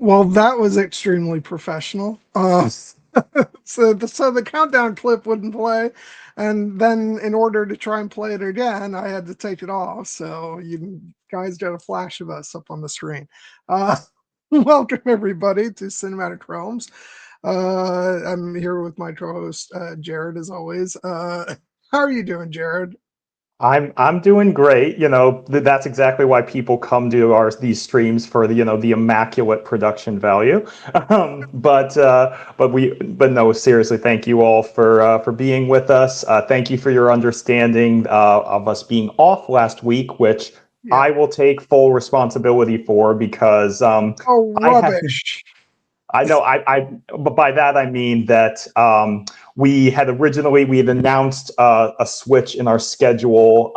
Well, that was extremely professional. So the countdown clip wouldn't play, and then in order to try and play it again, I had to take it off. So you guys got a flash of us up on the screen. Uh, Welcome everybody to Cinematic Chromes. I'm here with my co-host Jared, as always. How are you doing, Jared? I'm doing great. That's exactly why people come to these streams for the immaculate production value. But no, seriously, thank you all for being with us. Thank you for your understanding of us being off last week, which Yeah. I will take full responsibility for because Oh, I had rubbish. I know but by that I mean that we had announced a switch in our schedule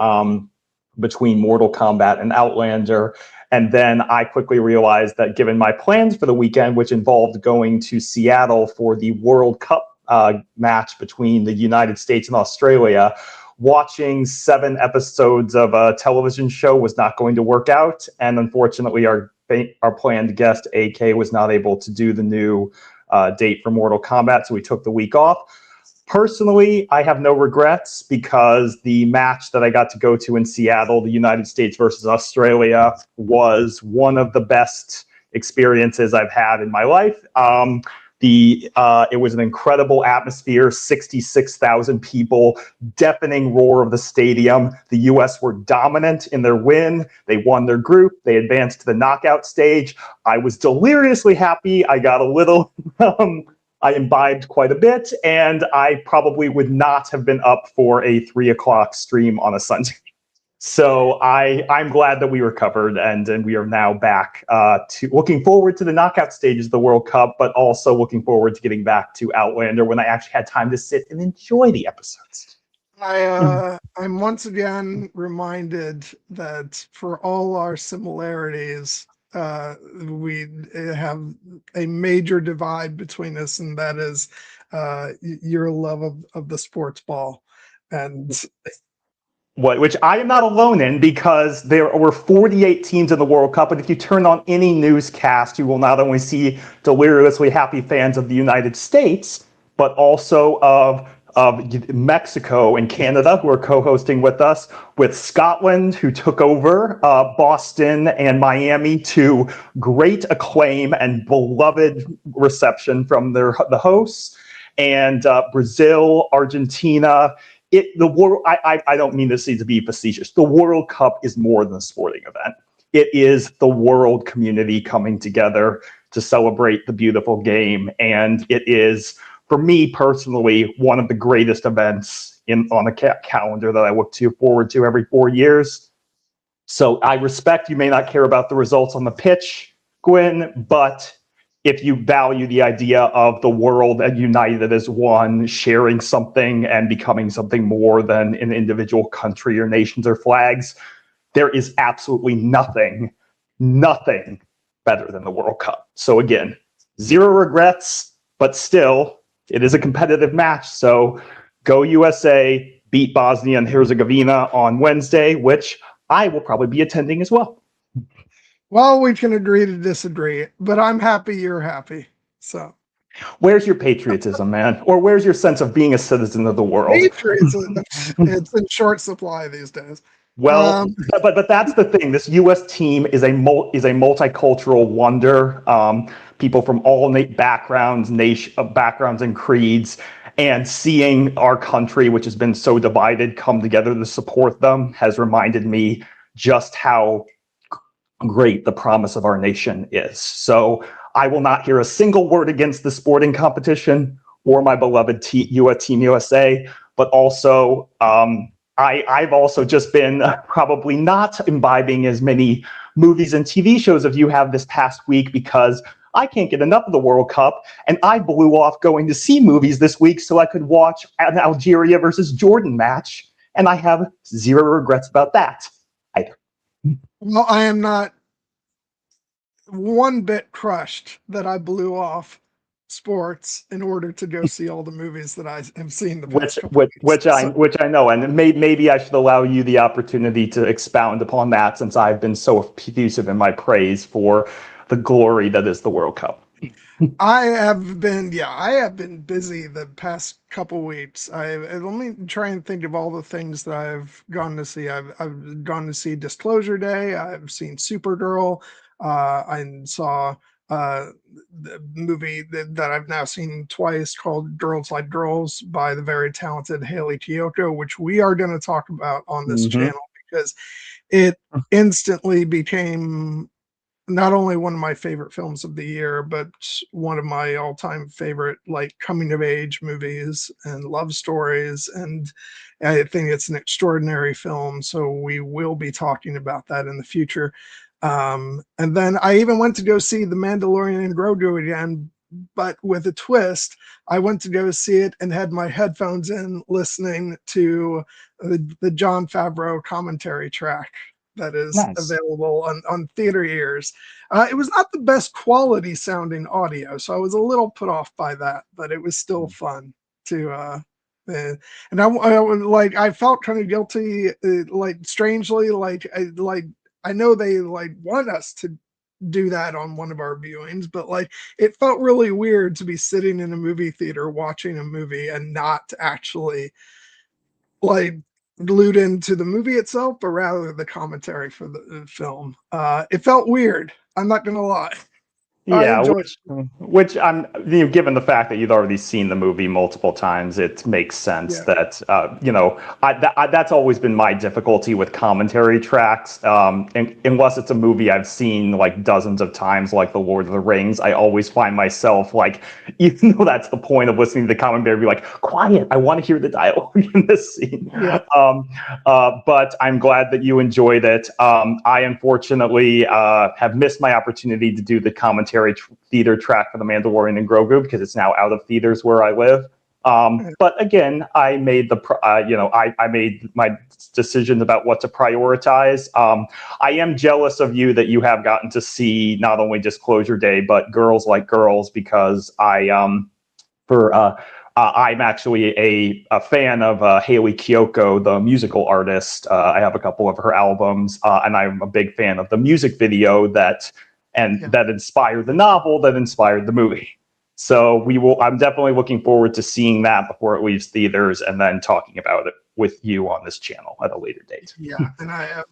between Mortal Kombat and Outlander. And then I quickly realized that given my plans for the weekend, which involved going to Seattle for the World Cup match between the United States and Australia, watching 7 episodes of a television show was not going to work out. And unfortunately, our planned guest, AK, was not able to do the new date for Mortal Kombat, so we took the week off. Personally, I have no regrets because the match that I got to go to in Seattle, the United States versus Australia, was one of the best experiences I've had in my life. It was an incredible atmosphere, 66,000 people, deafening roar of the stadium. The U.S. were dominant in their win. They won their group. They advanced to the knockout stage. I was deliriously happy. I got a little, I imbibed quite a bit, and I probably would not have been up for a 3 o'clock stream on a Sunday. So I'm glad that we recovered and we are now back to looking forward to the knockout stages of the World Cup, but also looking forward to getting back to Outlander when I actually had time to sit and enjoy the episodes. I'm once again reminded that for all our similarities, we have a major divide between us, and that is your love of the sports ball. And Which I am not alone in because there were 48 teams in the World Cup, and if you turn on any newscast, you will not only see deliriously happy fans of the United States, but also of Mexico and Canada, who are co-hosting with us, with Scotland, who took over Boston and Miami to great acclaim and beloved reception from the hosts, and Brazil, Argentina. The world. I don't mean this to be facetious. The World Cup is more than a sporting event. It is the world community coming together to celebrate the beautiful game, and it is, for me personally, one of the greatest events on a calendar that I look forward to every 4 years. So I respect you may not care about the results on the pitch, Gwen, but if you value the idea of the world and united as one, sharing something and becoming something more than an individual country or nations or flags, there is absolutely nothing better than the World Cup. So again, 0 regrets, but still, it is a competitive match. So go USA, beat Bosnia and Herzegovina on Wednesday, which I will probably be attending as well. well, we can agree to disagree, but I'm happy you're happy. So where's your patriotism, man? Or where's your sense of being a citizen of the world? patriotism, it's in short supply these days. Well, but that's the thing. This U.S. team is a multicultural wonder. People from all backgrounds, backgrounds and creeds, and seeing our country, which has been so divided, come together to support them has reminded me just how great the promise of our nation is. So I will not hear a single word against the sporting competition or my beloved Team USA, but also I've also just been probably not imbibing as many movies and TV shows as you have this past week because I can't get enough of the World Cup, and I blew off going to see movies this week so I could watch an Algeria versus Jordan match, and I have 0 regrets about that either. Well, I am not one bit crushed that I blew off sports in order to go see all the movies that I have seen the past couple weeks. Which I know, and maybe I should allow you the opportunity to expound upon that since I've been so effusive in my praise for the glory that is the World Cup. I have been busy the past couple weeks. Let me try and think of all the things that I've gone to see. I've gone to see Disclosure Day. I've seen Supergirl. I saw the movie that I've now seen twice called Girls Like Girls by the very talented Haley Kiyoko, which we are going to talk about on this Mm-hmm. channel because it instantly became not only one of my favorite films of the year, but one of my all-time favorite like coming of age movies and love stories. And I think it's an extraordinary film. So we will be talking about that in the future. And then I even went to go see The Mandalorian and Grogu again, but with a twist. I went to go see it and had my headphones in listening to the Jon Favreau commentary track that is Nice. available on theater ears. It was not the best quality sounding audio, so I was a little put off by that, but it was still fun to. And I felt kind of guilty, like strangely, I know they like want us to do that on one of our viewings, but like it felt really weird to be sitting in a movie theater watching a movie and not actually like glued into the movie itself, but rather the commentary for the film. It felt weird. I'm not gonna lie. I Yeah, enjoyed which I'm, given the fact that you've already seen the movie multiple times, it makes it. sense Yeah. that that's always been my difficulty with commentary tracks. Unless it's a movie I've seen like dozens of times, like The Lord of the Rings, I always find myself like, even though that's the point of listening to the commentary, be like, quiet, I want to hear the dialogue in this scene. Yeah. But I'm glad that you enjoyed it. I unfortunately have missed my opportunity to do the commentary theater track for The Mandalorian and Grogu because it's now out of theaters where I live. But again, I made I made my decisions about what to prioritize. I am jealous of you that you have gotten to see not only Disclosure Day but Girls Like Girls because I'm actually a fan of Haley Kiyoko, the musical artist. I have a couple of her albums, and I'm a big fan of the music video that inspired the novel that inspired the movie. So I'm definitely looking forward to seeing that before it leaves theaters, and then talking about it with you on this channel at a later date. Yeah, and I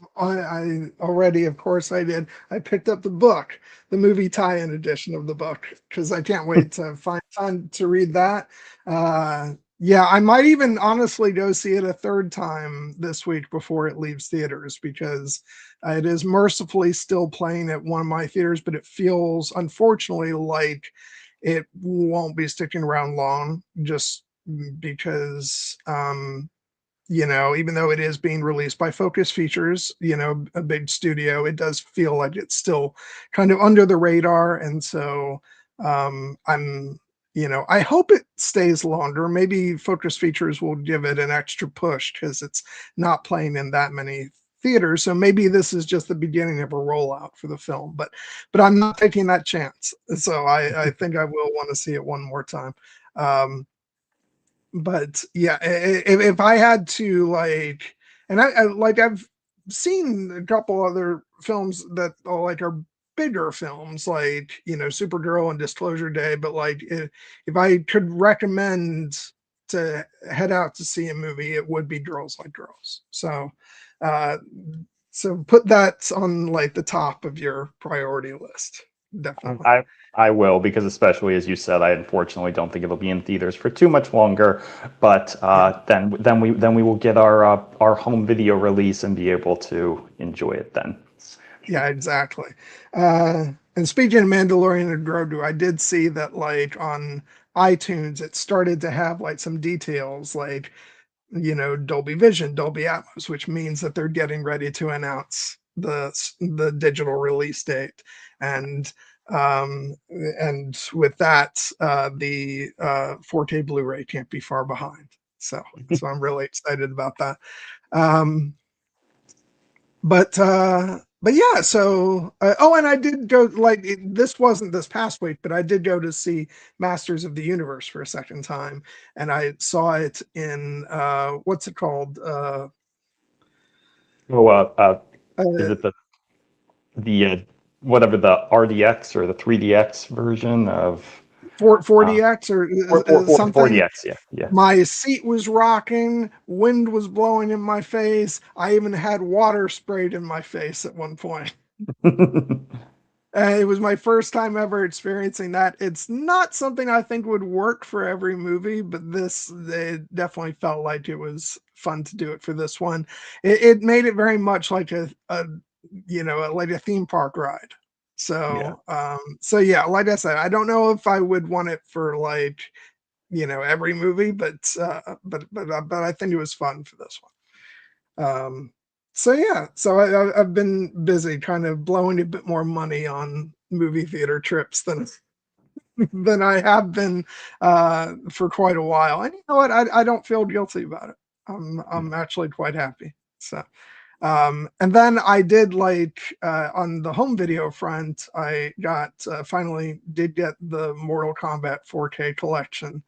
already, of course, I did. I picked up the book, the movie tie-in edition of the book, because I can't wait to find time to read that. Yeah, I might even honestly go see it a third time this week before it leaves theaters because it is mercifully still playing at one of my theaters, but it feels unfortunately like it won't be sticking around long just because even though it is being released by Focus Features, a big studio, it does feel like it's still kind of under the radar. And so I hope it stays longer. Maybe Focus Features will give it an extra push because it's not playing in that many theaters. So maybe this is just the beginning of a rollout for the film, but I'm not taking that chance. So I think I will want to see it one more time. But yeah, if I had to like, and I've seen a couple other films that are bigger films, like Supergirl and Disclosure Day, but like if I could recommend to head out to see a movie, it would be Girls Like Girls. Uh, so put that on like the top of your priority list, definitely. I will because, especially as you said, I unfortunately don't think it'll be in theaters for too much longer. But Yeah. then we will get our home video release and be able to enjoy it then. Yeah, exactly. And speaking of Mandalorian and Grogu, I did see that like on iTunes, it started to have like some details like, Dolby Vision, Dolby Atmos, which means that they're getting ready to announce the digital release date. And with that, the 4K Blu-ray can't be far behind. So I'm really excited about that. Um, but yeah, so and I did go this wasn't this past week, but I did go to see Masters of the Universe for a second time, and I saw it in what's it called? Oh, is Uh it the whatever the RDX or the 3DX version of 4DX or something. 4DX. Yeah. My seat was rocking, wind was blowing in my face. I even had water sprayed in my face at one point. It was my first time ever experiencing that. It's not something I think would work for every movie, but it definitely felt like it was fun to do it for this one. It made it very much like a like a theme park ride. So so yeah, like I said, I don't know if I would want it for like every movie, but I think it was fun for this one. So yeah, so I've been busy kind of blowing a bit more money on movie theater trips than I have been for quite a while. And you know what? I don't feel guilty about it. I'm actually quite happy. So and then I did on the home video front, I got finally did get the Mortal Kombat 4K collection.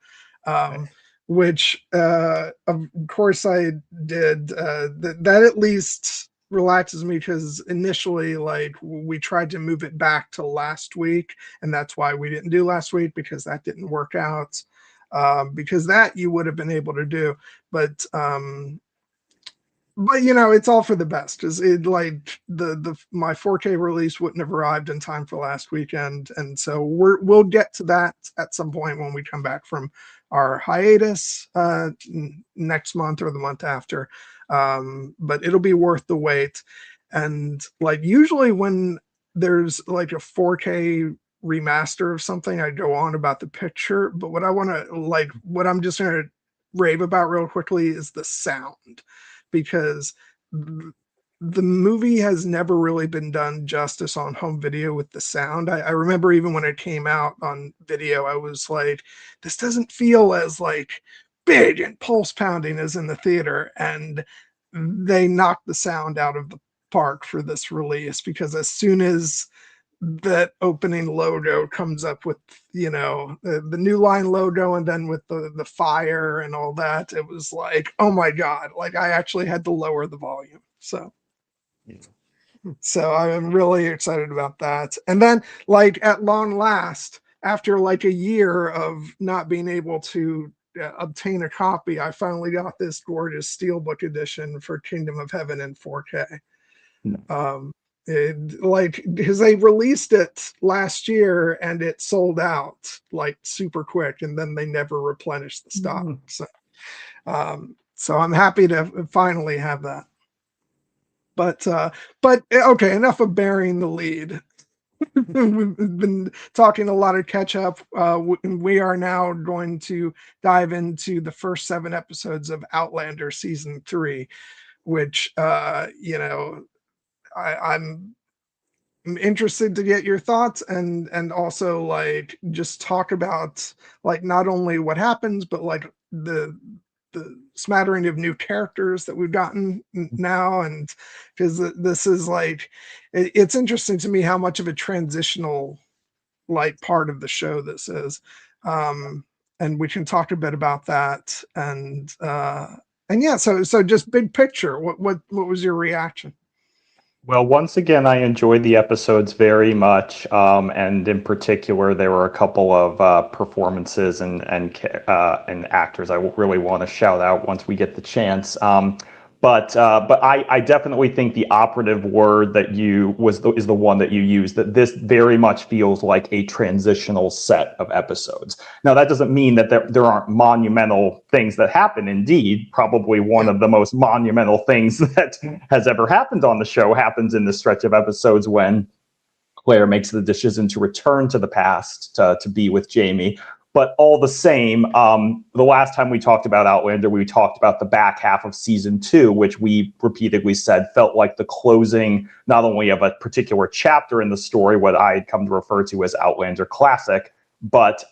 Which of course I did. That at least relaxes me because initially we tried to move it back to last week, and that's why we didn't do last week, because that didn't work out. Because that you would have been able to do, but it's all for the best. Is it like my 4K release wouldn't have arrived in time for last weekend, and so we'll get to that at some point when we come back from our hiatus next month or the month after. But it'll be worth the wait. And usually when there's like a 4K remaster of something, I go on about the picture. But what what I'm just gonna rave about real quickly is the sound, because the movie has never really been done justice on home video with the sound. I remember even when it came out on video, I was like, this doesn't feel as big and pulse pounding as in the theater. And they knocked the sound out of the park for this release, because as soon as that opening logo comes up with the New Line logo, and then with the fire and all that, it was like, oh my god, I actually had to lower the volume. So I'm really excited about that. And then at long last, after a year of not being able to obtain a copy, I finally got this gorgeous steelbook edition for Kingdom of Heaven in 4K. Because they released it last year and it sold out super quick, and then they never replenished the stock. So I'm happy to finally have that. But okay, enough of bearing the lead. We've been talking a lot of catch up. We are now going to dive into the first 7 episodes of Outlander season 3, which I'm interested to get your thoughts, and also just talk about not only what happens, but the smattering of new characters that we've gotten now. And because this is it's interesting to me how much of a transitional part of the show this is. And we can talk a bit about that. And yeah, so just big picture, what was your reaction? Well, once again, I enjoyed the episodes very much, and in particular, there were a couple of performances and actors I really want to shout out once we get the chance. But I definitely think the operative word that is the one that you used, that this very much feels like a transitional set of episodes. Now, that doesn't mean that there aren't monumental things that happen. Indeed, probably one of the most monumental things that has ever happened on the show happens in this stretch of episodes when Claire makes the decision to return to the past to be with Jamie. But all the same, the last time we talked about Outlander, we talked about the back half of season 2, which we repeatedly said felt like the closing not only of a particular chapter in the story, what I had come to refer to as Outlander Classic, but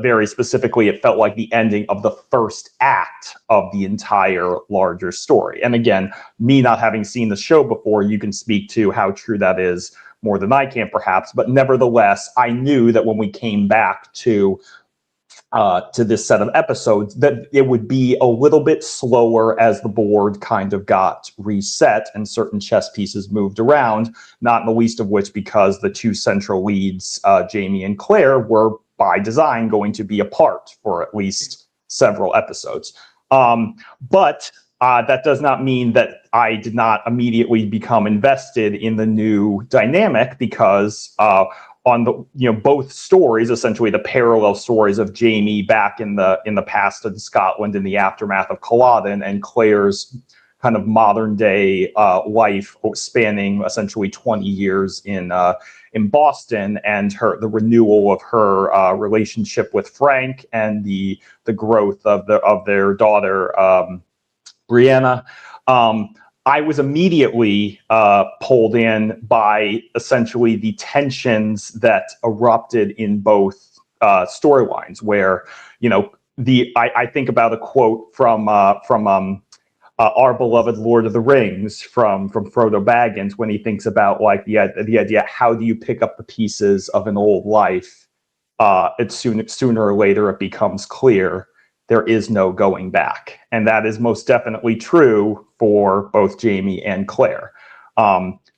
very specifically, it felt like the ending of the first act of the entire larger story. And again, me not having seen the show before, you can speak to how true that is more than I can, perhaps. But nevertheless, I knew that when we came back to to this set of episodes, that it would be a little bit slower as the board kind of got reset and certain chess pieces moved around, not in the least of which because the two central leads, Jamie and Claire, were by design going to be apart for at least several episodes. But that does not mean that I did not immediately become invested in the new dynamic, because on the both stories, essentially the parallel stories of Jamie back in the past in Scotland in the aftermath of Culloden, and Claire's kind of modern day life spanning essentially 20 years in Boston, and the renewal of her relationship with Frank, and the growth of their daughter Brianna. I was immediately pulled in by essentially the tensions that erupted in both storylines, where I think about a quote from our beloved Lord of the Rings from Frodo Baggins, when he thinks about like the idea, how do you pick up the pieces of an old life? It's sooner or later it becomes clear there is no going back. And that is most definitely true for both Jamie and Claire.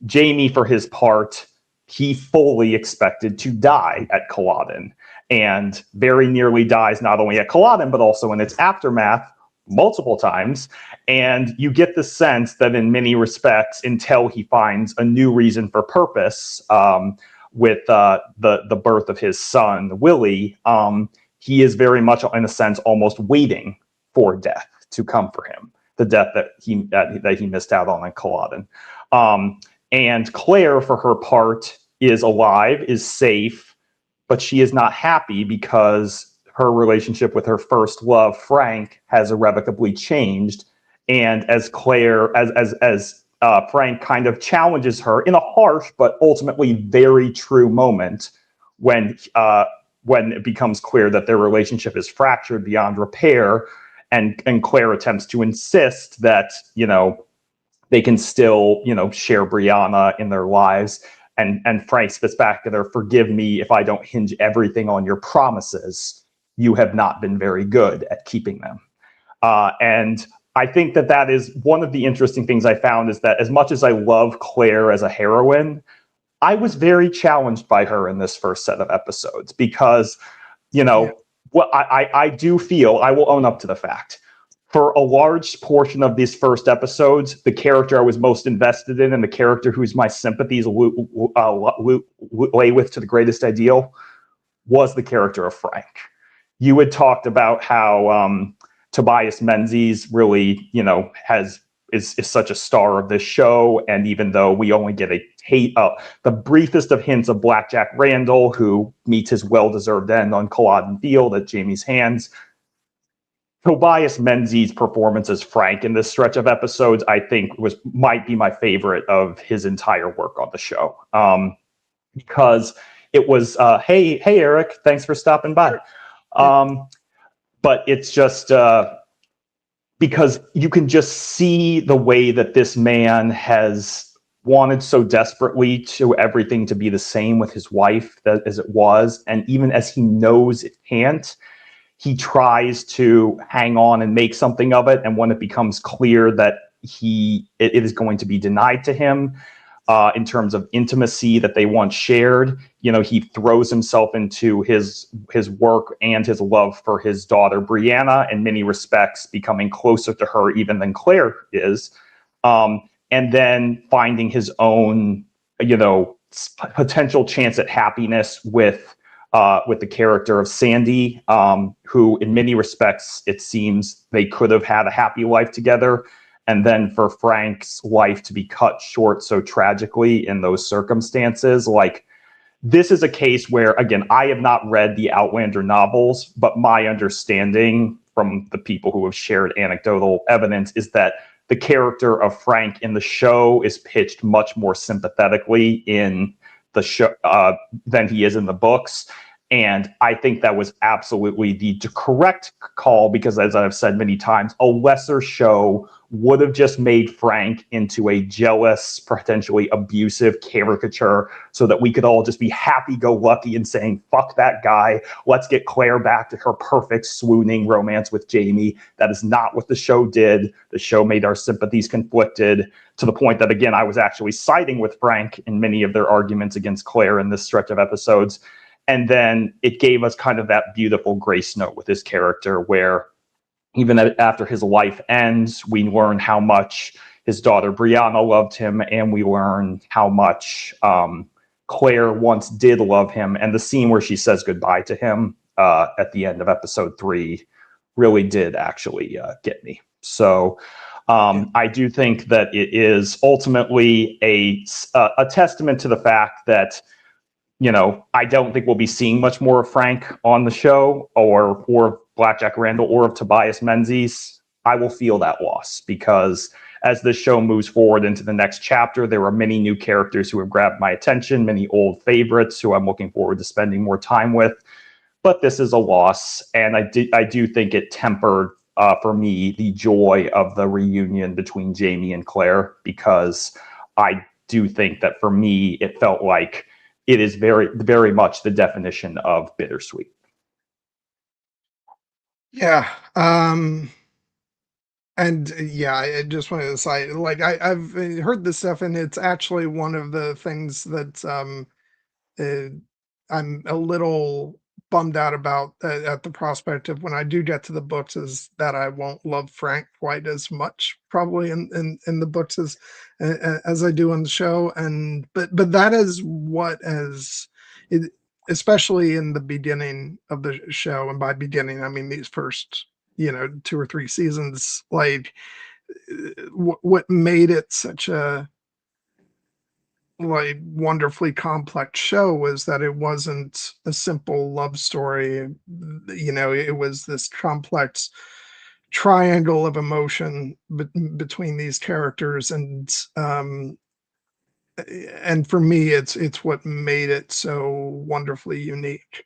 Jamie, for his part, he fully expected to die at Culloden, and very nearly dies not only at Culloden, but also in its aftermath multiple times. And you get the sense that in many respects, until he finds a new reason for purpose with the birth of his son, Willie, he is very much, in a sense, almost waiting for death to come for him, the death that he missed out on in Culloden. And Claire, for her part, is alive, is safe, but she is not happy because her relationship with her first love, Frank, has irrevocably changed. And as Claire, as Frank kind of challenges her in a harsh but ultimately very true moment, when it becomes clear that their relationship is fractured beyond repair, and Claire attempts to insist that, they can still, share Brianna in their lives. And Frank spits back at her, "Forgive me if I don't hinge everything on your promises. You have not been very good at keeping them." And I think that is one of the interesting things I found, is that as much as I love Claire as a heroine, I was very challenged by her in this first set of episodes, because, I do feel, I will own up to the fact, for a large portion of these first episodes, the character I was most invested in, and the character whose my sympathies lay with to the greatest ideal, was the character of Frank. You had talked about how Tobias Menzies really, is such a star of this show, and even though we only get the briefest of hints of Blackjack Randall, who meets his well-deserved end on Culloden Field at Jamie's hands, Tobias Menzies' performance as Frank in this stretch of episodes, I think, might be my favorite of his entire work on the show, because it was, hey Eric, thanks for stopping by. But it's just because you can just see the way that this man has wanted so desperately to everything to be the same with his wife as it was, and even as he knows it can't, he tries to hang on and make something of it. And when it becomes clear that it is going to be denied to him in terms of intimacy that they once shared, he throws himself into his work and his love for his daughter Brianna, in many respects becoming closer to her even than Claire is, and then finding his own potential chance at happiness with the character of Sandy, who in many respects it seems they could have had a happy life together, and then for Frank's life to be cut short so tragically in those circumstances. Like, this is a case where, again, I have not read the Outlander novels, but my understanding from the people who have shared anecdotal evidence is that the character of Frank in the show is pitched much more sympathetically in the show than he is in the books. And I think that was absolutely the correct call because, as I've said many times, a lesser show would have just made Frank into a jealous, potentially abusive caricature so that we could all just be happy-go-lucky and saying, fuck that guy, let's get Claire back to her perfect swooning romance with Jamie. That is not what the show did. The show made our sympathies conflicted to the point that, again, I was actually siding with Frank in many of their arguments against Claire in this stretch of episodes. And then it gave us kind of that beautiful grace note with his character where even after his life ends, we learn how much his daughter Brianna loved him, and we learn how much Claire once did love him. And the scene where she says goodbye to him at the end of episode 3 really did actually get me. So I do think that it is ultimately a testament to the fact that, you know, I don't think we'll be seeing much more of Frank on the show or Blackjack Randall or of Tobias Menzies. I will feel that loss because as the show moves forward into the next chapter, there are many new characters who have grabbed my attention, many old favorites who I'm looking forward to spending more time with. But this is a loss, and I do think it tempered for me the joy of the reunion between Jamie and Claire, because I do think that for me it felt like it is very, very much the definition of bittersweet. Yeah. And yeah, I just wanted to say, like, I've heard this stuff, and it's actually one of the things that uh, I'm a little bummed out about at the prospect of when I do get to the books is that I won't love Frank quite as much probably in the books as I do on the show. And but that is what has it, especially in the beginning of the show, and by beginning I mean these first, you know, 2 or 3 seasons, like what made it such a like wonderfully complex show was that it wasn't a simple love story. You know, it was this complex triangle of emotion between these characters, and for me it's what made it so wonderfully unique.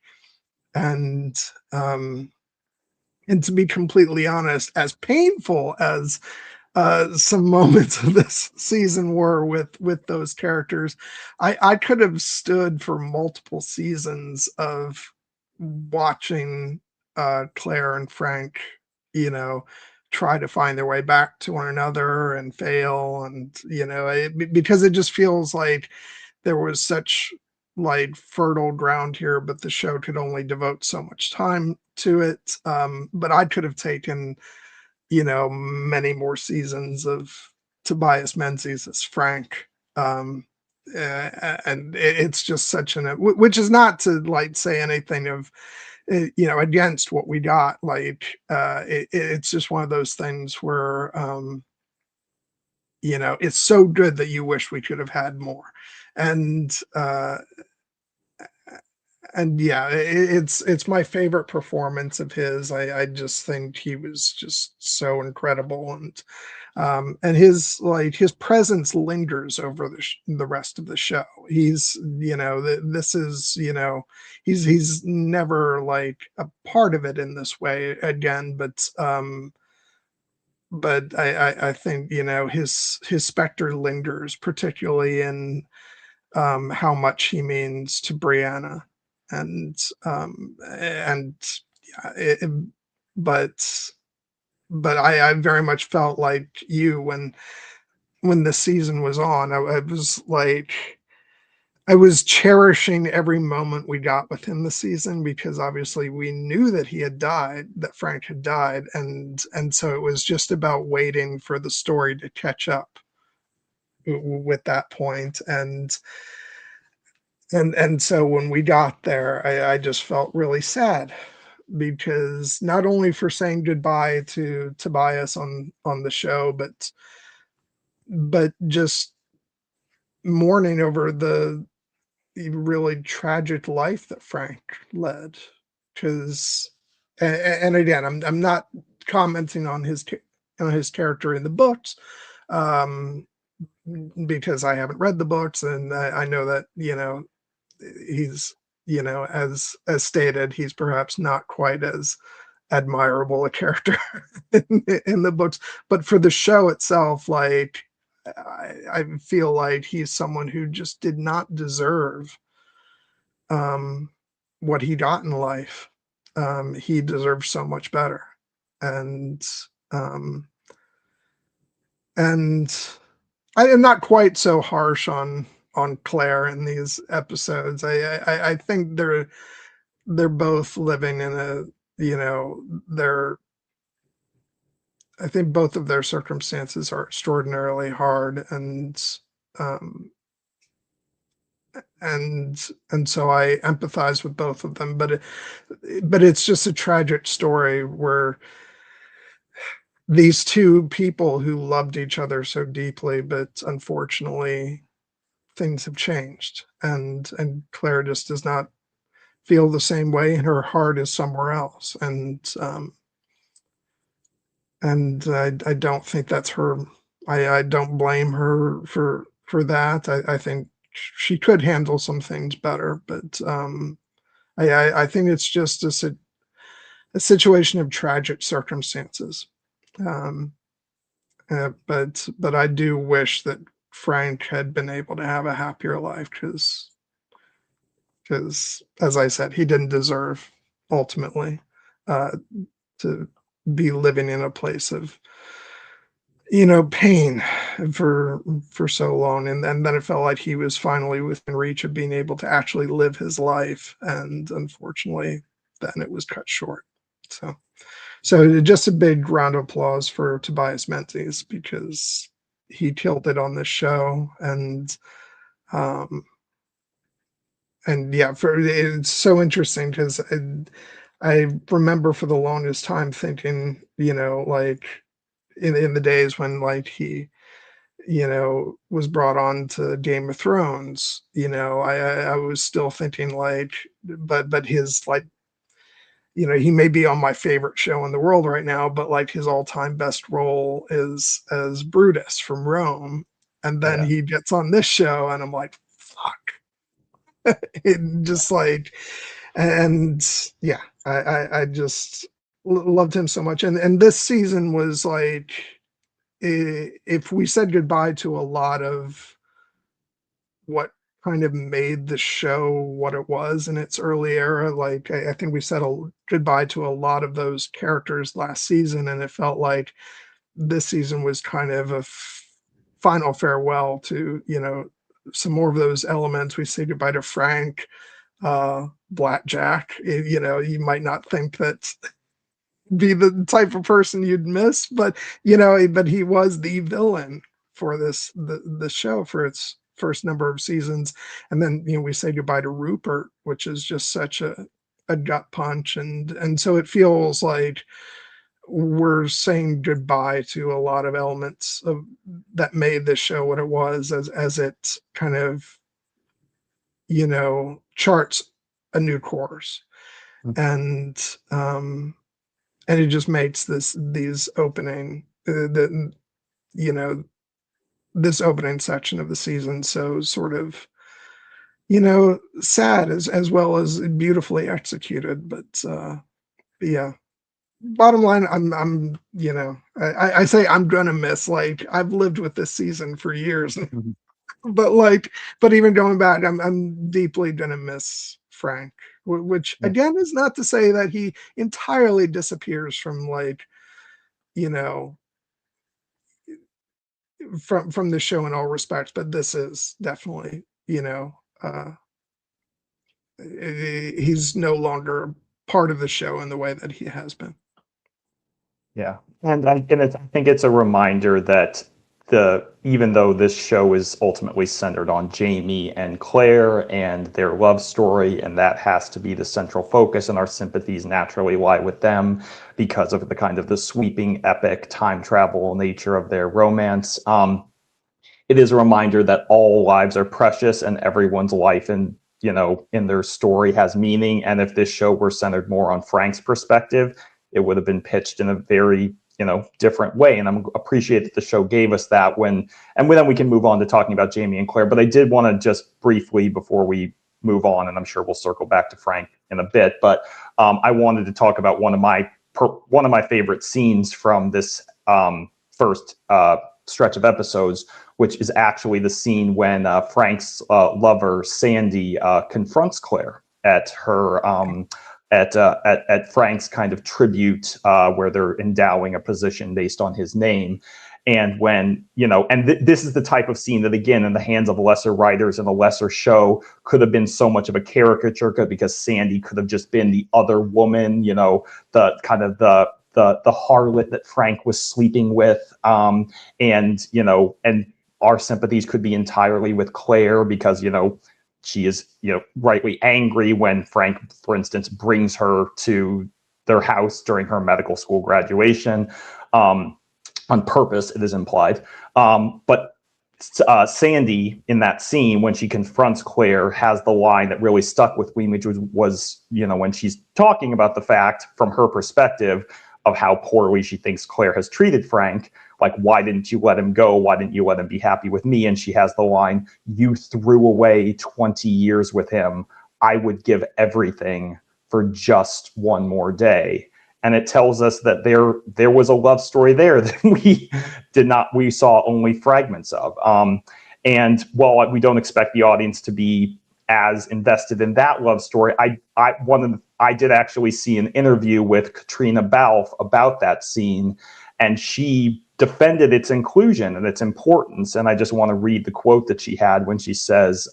And and to be completely honest, as painful as some moments of this season were with those characters, I could have stood for multiple seasons of watching Claire and Frank, you know, try to find their way back to one another and fail, and you know, because it just feels like there was such like fertile ground here, but the show could only devote so much time to it. But I could have taken, you know, many more seasons of Tobias Menzies as Frank. And it's just such an, which is not to like say anything of, you know, against what we got. Like, it's just one of those things where, you know, it's so good that you wish we could have had more. And, and yeah, it's my favorite performance of his. I just think he was just so incredible, and his like his presence lingers over the rest of the show. He's, you know, this is, you know, he's never like a part of it in this way again, but I think, you know, his specter lingers, particularly in how much he means to Brianna, and yeah, but I very much felt like you when the season was on. I was like, I was cherishing every moment we got with him this season, because obviously we knew that he had died, that Frank had died, and so it was just about waiting for the story to catch up with that point. And so when we got there, I just felt really sad, because not only for saying goodbye to Tobias on the show, but just mourning over the really tragic life that Frank led. Because, and again, I'm not commenting on his character in the books, um, because I haven't read the books, and I know that, you know, he's as stated, he's perhaps not quite as admirable a character in the books, but for the show itself, like I feel like he's someone who just did not deserve um, what he got in life. He deserves so much better, and um, and I am not quite so harsh on Claire in these episodes. I think they're both living in a they're I think both of their circumstances are extraordinarily hard, um, and so I empathize with both of them. But it's just a tragic story where these two people who loved each other so deeply, but unfortunately things have changed, and Claire just does not feel the same way, and her heart is somewhere else, and I don't think that's her. I don't blame her for that. I think she could handle some things better, but I think it's just a situation of tragic circumstances. Um, but I do wish that Frank had been able to have a happier life, because as I said, he didn't deserve ultimately uh, to be living in a place of pain for so long, and then it felt like he was finally within reach of being able to actually live his life, and unfortunately then it was cut short. So just a big round of applause for Tobias Menzies, because he killed it on this show, um and yeah, it's so interesting because I remember for the longest time thinking, like in the days when like he was brought on to Game of Thrones, I was still thinking like, but his like, he may be on my favorite show in the world right now, but like his all-time best role is as Brutus from Rome. And then Yeah. he gets on this show and I'm like, fuck. It just like, and yeah, I just loved him so much. And this season was like, if we said goodbye to a lot of what kind of made the show what it was in its early era, like I think we said goodbye to a lot of those characters last season, and it felt like this season was kind of a final farewell to some more of those elements. We say goodbye to Frank, Blackjack. You might not think that be the type of person you'd miss, but but he was the villain for the show for its first number of seasons. And then we say goodbye to Rupert, which is just such a gut punch, and so it feels like we're saying goodbye to a lot of elements of that made this show what it was, as it kind of charts a new course. Mhm. And it just makes these opening the this opening section of the season so sort of sad, as well as beautifully executed. But yeah, bottom line, I'm I say I'm gonna miss, like, I've lived with this season for years. Mhm. but like but even going back, I'm deeply gonna miss Frank, which Yeah. again is not to say that he entirely disappears from, like, you know from the show in all respects, but this is definitely, he's no longer part of the show in the way that he has been. Yeah, I think it's a reminder that even though this show is ultimately centered on Jamie and Claire and their love story, and that has to be the central focus, and our sympathies naturally lie with them because of the kind of the sweeping, epic time travel nature of their romance. It is a reminder that all lives are precious and everyone's life and in their story has meaning. And if this show were centered more on Frank's perspective, it would have been pitched in a very different way. And I'm appreciate that the show gave us that. Then we can move on to talking about Jamie and Claire. But I did want to just briefly, before we move on, and I'm sure we'll circle back to Frank in a bit. But I wanted to talk about one of my favorite scenes from this first stretch of episodes, which is actually the scene when Frank's lover Sandy confronts Claire at her at Frank's kind of tribute where they're endowing a position based on his name. And when, this is the type of scene that, again, in the hands of lesser writers in a lesser show, could have been so much of a caricature because Sandy could have just been the other woman, the kind of the harlot that Frank was sleeping with. And our sympathies could be entirely with Claire because, she is, rightly angry when Frank, for instance, brings her to their house during her medical school graduation. On purpose, it is implied. But Sandy, in that scene, when she confronts Claire, has the line that really stuck with me, which was when she's talking about the fact, from her perspective, of how poorly she thinks Claire has treated Frank. Like, why didn't you let him go? Why didn't you let him be happy with me? And she has the line, "You threw away 20 years with him. I would give everything for just one more day." And it tells us that there was a love story there that we saw only fragments of. And while we don't expect the audience to be as invested in that love story, I did actually see an interview with Katrina Balfe about that scene, and she defended its inclusion and its importance. And I just want to read the quote that she had when she says,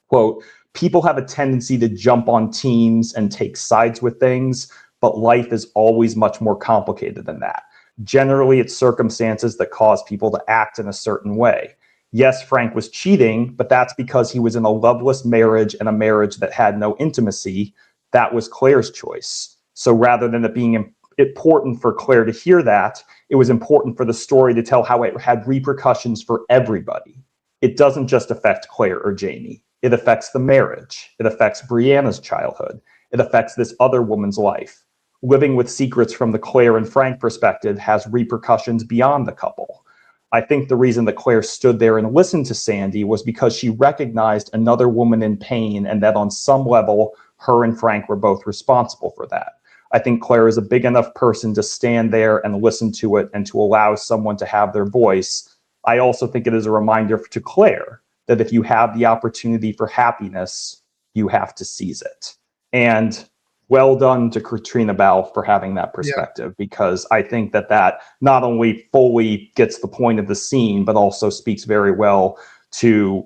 quote, "People have a tendency to jump on teams and take sides with things, but life is always much more complicated than that. Generally, it's circumstances that cause people to act in a certain way. Yes, Frank was cheating, but that's because he was in a loveless marriage and a marriage that had no intimacy. That was Claire's choice. So rather than it being important for Claire to hear that, it was important for the story to tell how it had repercussions for everybody. It doesn't just affect Claire or Jamie. It affects the marriage. It affects Brianna's childhood. It affects this other woman's life. Living with secrets from the Claire and Frank perspective has repercussions beyond the couple. I think the reason that Claire stood there and listened to Sandy was because she recognized another woman in pain, and that on some level, her and Frank were both responsible for that. I think Claire is a big enough person to stand there and listen to it and to allow someone to have their voice. I also think it is a reminder to Claire that if you have the opportunity for happiness, you have to seize it." And well done to Katrina Balfe for having that perspective, because I think that not only fully gets the point of the scene, but also speaks very well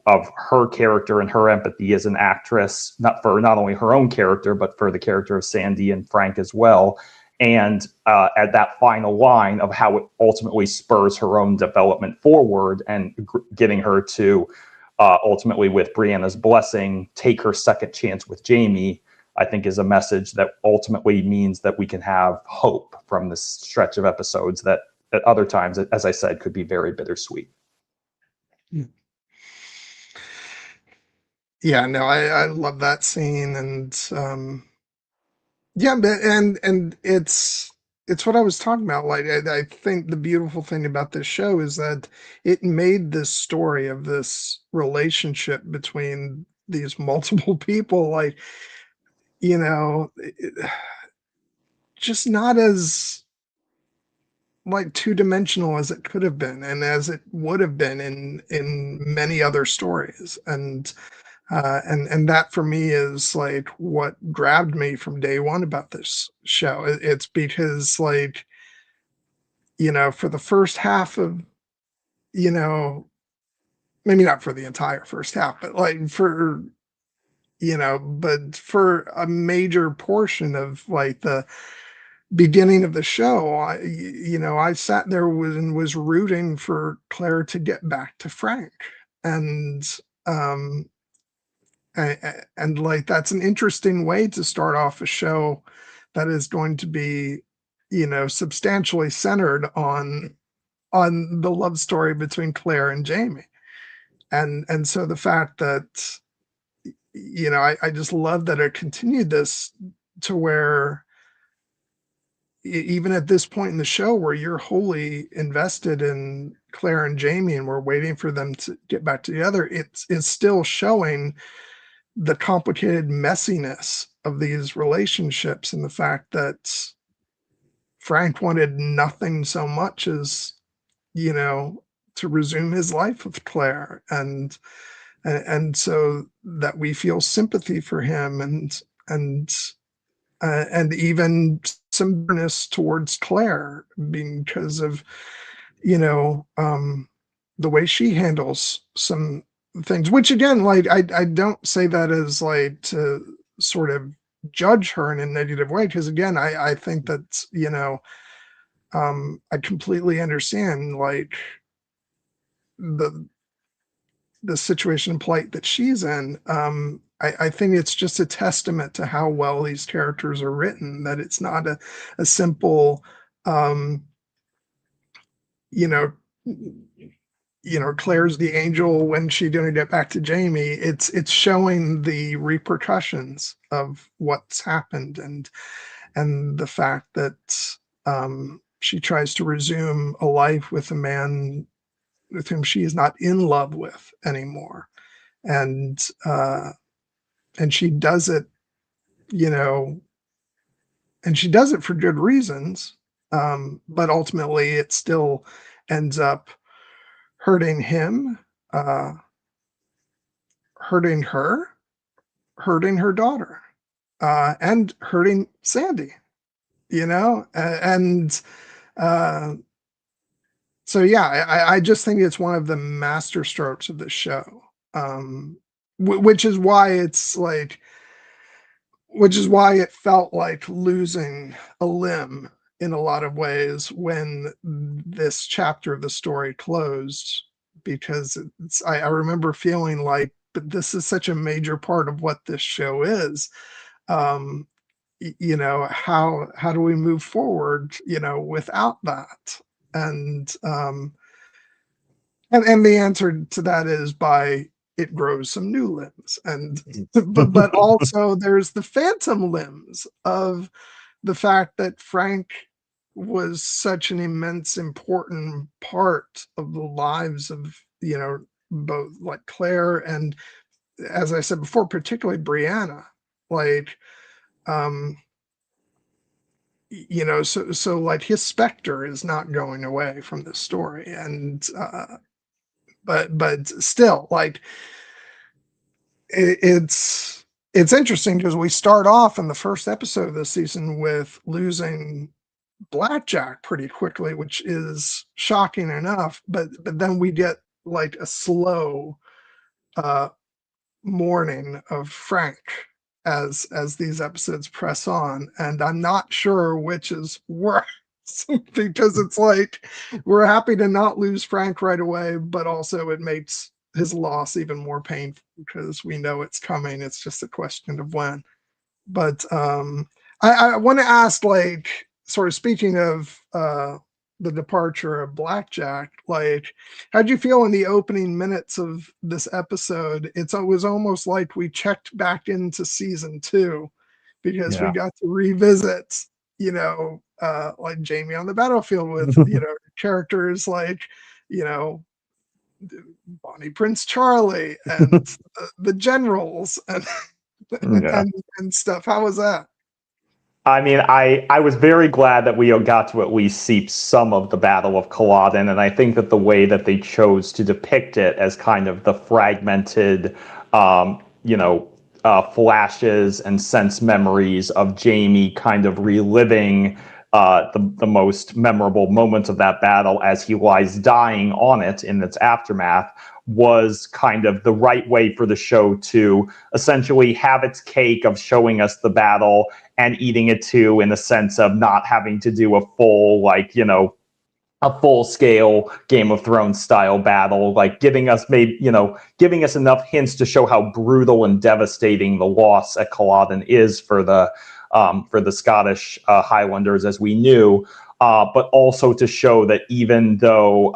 of her character and her empathy as an actress, not only her own character, but for the character of Sandy and Frank as well. And at that final line of how it ultimately spurs her own development forward and getting her to ultimately, with Brianna's blessing, take her second chance with Jamie, I think is a message that ultimately means that we can have hope from this stretch of episodes that at other times, as I said, could be very bittersweet. Yeah, no, I love that scene. And and it's what I was talking about. Like, I think the beautiful thing about this show is that it made this story of this relationship between these multiple people, like, just not as like two-dimensional as it could have been and as it would have been in many other stories. And that for me is like what grabbed me from day one about this show. It's because, like, for the first half of, maybe not for the entire first half, but like but for a major portion of like the beginning of the show, I sat there and was rooting for Claire to get back to Frank. And um and like, that's an interesting way to start off a show that is going to be, substantially centered on the love story between Claire and Jamie. And so the fact that, I just love that it continued this to where even at this point in the show where you're wholly invested in Claire and Jamie and we're waiting for them to get back together, it's still showing the complicated messiness of these relationships and the fact that Frank wanted nothing so much as, you know, to resume his life with Claire, and so that we feel sympathy for him, and even some bitterness towards Claire because of, you know, the way she handles some things, which again, like, I don't say that as like to sort of judge her in a negative way, because again, I think that, you know, I completely understand like the situation and plight that she's in. I think it's just a testament to how well these characters are written, that it's not a simple, um, you know, Claire's the angel when she's going to get back to Jamie. It's showing the repercussions of what's happened, and the fact that she tries to resume a life with a man with whom she is not in love with anymore, and she does it, you know, and she does it for good reasons, but ultimately it still ends up hurting him, uh, hurting her, hurting her daughter, and hurting Sandy, you know, and uh, so yeah, I just think it's one of the master strokes of the show, which is why it's like, which is why it felt like losing a limb in a lot of ways when this chapter of the story closed, because I remember feeling like, but this is such a major part of what this show is. Um, you know, how do we move forward, you know, without that? And and the answer to that is by it grows some new limbs, and but also there's the phantom limbs of the fact that Frank was such an immense important part of the lives of, you know, both like Claire and, as I said before, particularly Brianna. Like, um you know, so like his specter is not going away from this story, and but still, like, it's interesting because we start off in the first episode of this season with losing Blackjack pretty quickly, which is shocking enough, but then we get like a slow uh mourning of Frank as these episodes press on, and I'm not sure which is worse because it's like we're happy to not lose Frank right away, but also it makes his loss even more painful because we know it's coming. It's just a question of when. But I want to ask, like, sort of speaking of the departure of Blackjack, like, how'd you feel in the opening minutes of this episode? It was almost like we checked back into season 2 because we Yeah. got to revisit, you know, like Jamie on the battlefield with, you know, characters like, you know, Bonnie Prince Charlie and the generals and Yeah. and stuff. How was that? I mean, I was very glad that we got to at least see some of the Battle of Culloden, and I think that the way that they chose to depict it as kind of the fragmented, you know, flashes and sense memories of Jamie kind of reliving the most memorable moments of that battle as he lies dying on it in its aftermath was kind of the right way for the show to essentially have its cake of showing us the battle and eating it too, in the sense of not having to do a full, like, you know, a full scale Game of Thrones style battle, like giving us giving us enough hints to show how brutal and devastating the loss at Culloden is for the Scottish Highlanders as we knew, but also to show that even though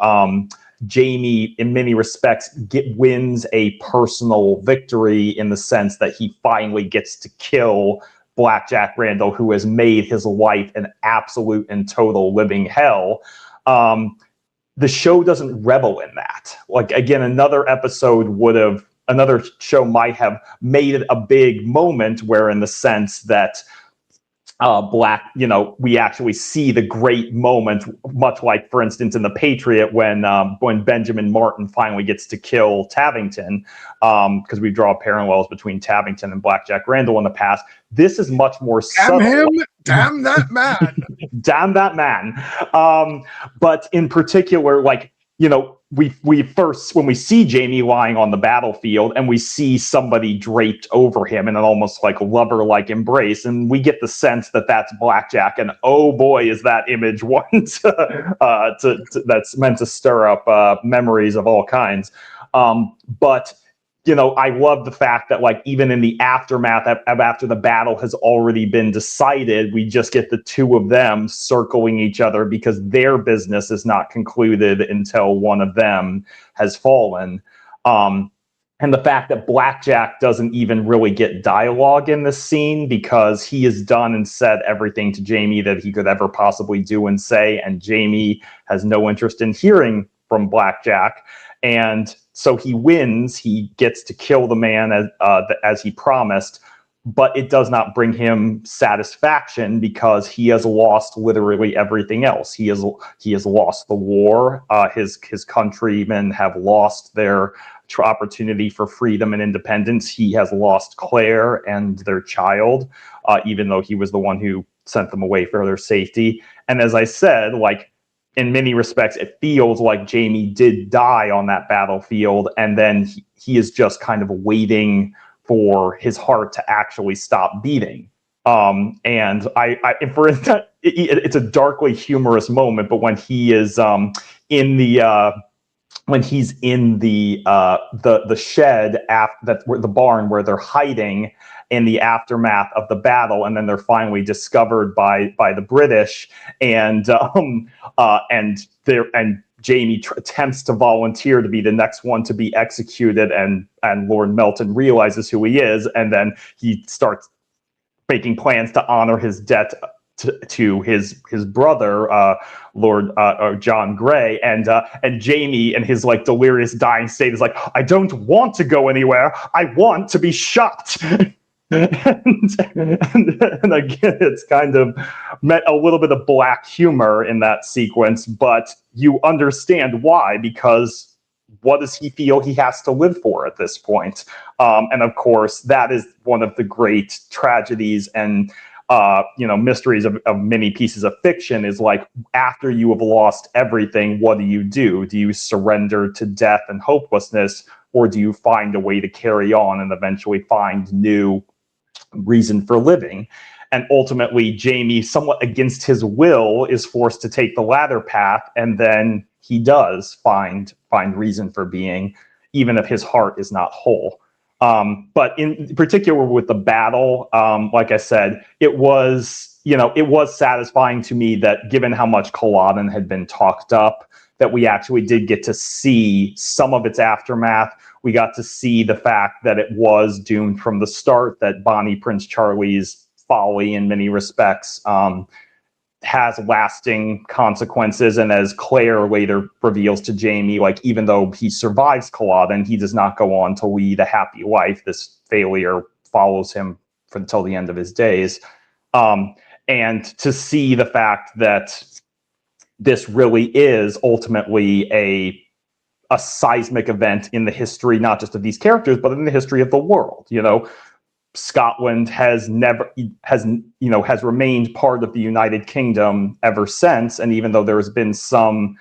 Jamie, in many respects, wins a personal victory in the sense that he finally gets to kill Blackjack Randall, who has made his life an absolute and total living hell. The show doesn't revel in that. Like, again, another episode would have another show might have made it a big moment, where in the sense that we actually see the great moment, much like, for instance, in The Patriot, when Benjamin Martin finally gets to kill Tavington, because we draw parallels between Tavington and Blackjack Randall in the past. This is much more Damn subtle. him! Damn that man! Damn that man! But in particular, we first, when we see Jamie lying on the battlefield and we see somebody draped over him in an almost like lover-like embrace, and we get the sense that that's Blackjack, and oh boy, is that image one that's meant to stir up memories of all kinds. But I love the fact that, like, even in the aftermath of after the battle has already been decided, we just get the two of them circling each other because their business is not concluded until one of them has fallen. And the fact that Blackjack doesn't even really get dialogue in this scene, because he has done and said everything to Jamie that he could ever possibly do and say, and Jamie has no interest in hearing from Blackjack. And so he wins. He gets to kill the man as he promised, but it does not bring him satisfaction, because he has lost literally everything else. He has lost the war. His countrymen have lost their opportunity for freedom and independence. He has lost Claire and their child, even though he was the one who sent them away for their safety. And as I said, like, in many respects, it feels like Jamie did die on that battlefield, and then he is just kind of waiting for his heart to actually stop beating. And for instance, it's a darkly humorous moment, but when he is in the shed the barn where they're hiding in the aftermath of the battle, and then they're finally discovered by the British, and Jamie attempts to volunteer to be the next one to be executed, and Lord Melton realizes who he is, and then he starts making plans to honor his debt to his brother, Lord John Grey, and Jamie, in his like delirious dying state, is like, I don't want to go anywhere. I want to be shot. and again, it's kind of met a little bit of black humor in that sequence, but you understand why, because what does he feel he has to live for at this point? And of course, that is one of the great tragedies and mysteries of many pieces of fiction, is like, after you have lost everything, what do? Do you surrender to death and hopelessness, or do you find a way to carry on and eventually find new reason for living? And ultimately, Jamie, somewhat against his will, is forced to take the latter path, and then he does find reason for being, even if his heart is not whole. But in particular with the battle, like I said, it was satisfying to me that, given how much Culloden had been talked up, that we actually did get to see some of its aftermath. We got to see the fact that it was doomed from the start, that Bonnie Prince Charlie's folly in many respects has lasting consequences. And as Claire later reveals to Jamie, like, even though he survives Culloden, he does not go on to lead a happy life. This failure follows him until the end of his days. And to see the fact that this really is ultimately a seismic event in the history, not just of these characters, but in the history of the world. Scotland has remained part of the United Kingdom ever since, and even though there has been some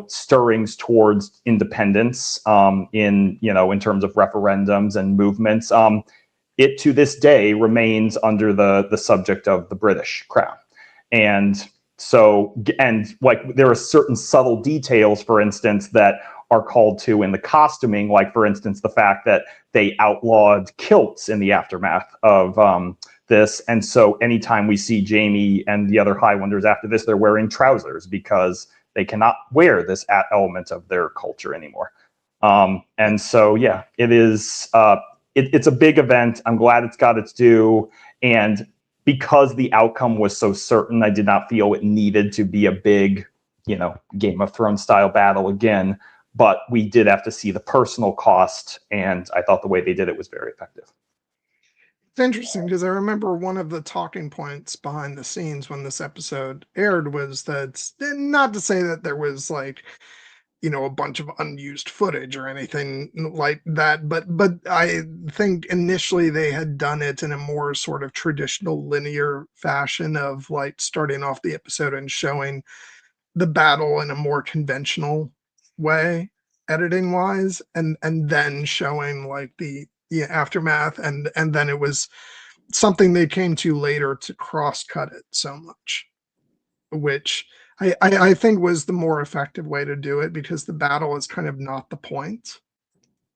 stirrings towards independence in terms of referendums and movements, it to this day remains under the subject of the British Crown. And so, and like, there are certain subtle details, for instance, that are called to in the costuming, like, for instance, the fact that they outlawed kilts in the aftermath of this. And so anytime we see Jamie and the other Highlanders after this, they're wearing trousers because they cannot wear this element of their culture anymore. And so, yeah, it is, it's a big event. I'm glad it's got its due. And because the outcome was so certain, I did not feel it needed to be a big, Game of Thrones style battle again. but we did have to see the personal cost, and I thought the way they did it was very effective. It's interesting because I remember one of the talking points behind the scenes when this episode aired was that, not to say that there was like, a bunch of unused footage or anything like that, but I think initially they had done it in a more sort of traditional linear fashion of like starting off the episode and showing the battle in a more conventional way, editing wise, and then showing like the aftermath, and then it was something they came to later to cross cut it so much, which I think was the more effective way to do it, because the battle is kind of not the point.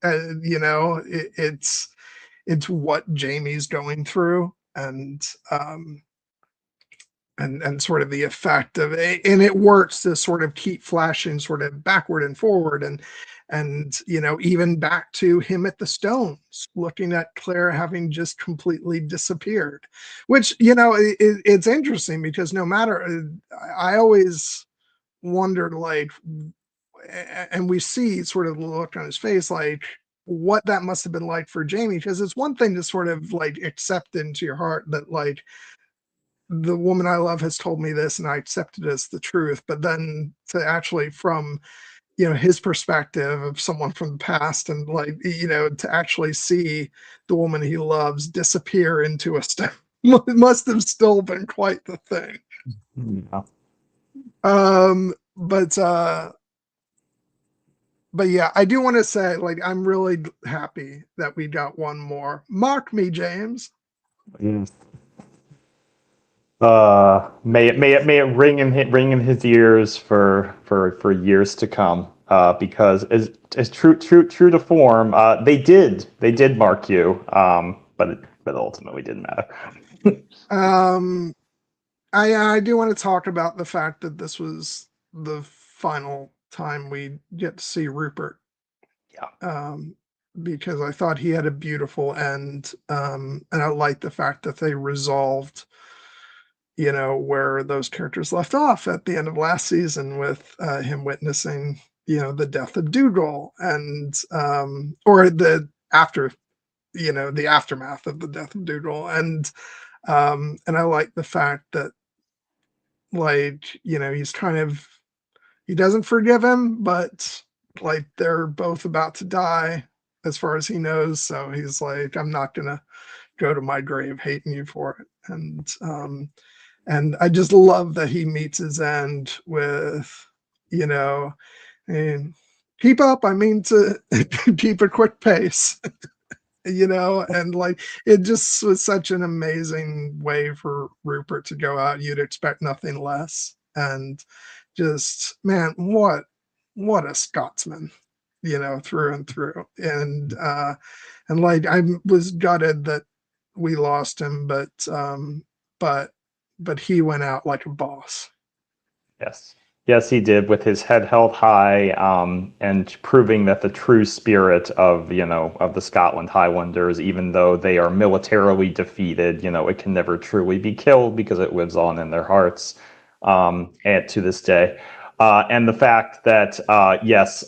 It's what Jamie's going through, and sort of the effect of it, and it works to sort of keep flashing sort of backward and forward, and even back to him at the Stones looking at Claire having just completely disappeared, which it's interesting because no matter, I always wondered, like, and we see sort of the look on his face, like what that must have been like for Jamie, because it's one thing to sort of like accept into your heart that like the woman I love has told me this and I accept it as the truth. But then to actually, from, his perspective of someone from the past, and like, to actually see the woman he loves disappear into a stone must have still been quite the thing. Yeah. But yeah, I do want to say, like, I'm really happy that we got one more. Mock me, James. Yes. May it ring in his ears for years to come. Because as true to form, they did mark you. But it ultimately didn't matter. I do want to talk about the fact that this was the final time we get to see Rupert. Yeah. Because I thought he had a beautiful end, and I like the fact that they resolved, where those characters left off at the end of last season, with him witnessing, the death of Dougal, and or the after, the aftermath of the death of Dougal, and I like the fact that, like, he's kind of, he doesn't forgive him, but like they're both about to die as far as he knows, so he's like, I'm not gonna go to my grave hating you for it. And I just love that he meets his end with, and keep up, I mean, to keep a quick pace. And like, it just was such an amazing way for Rupert to go out. You'd expect nothing less. And just, man, what a Scotsman, through and through. And like, I was gutted that we lost him, but he went out like a boss. Yes, he did, with his head held high, and proving that the true spirit of the Scotland Highlanders, even though they are militarily defeated, it can never truly be killed because it lives on in their hearts, and to this day. And the fact that, yes,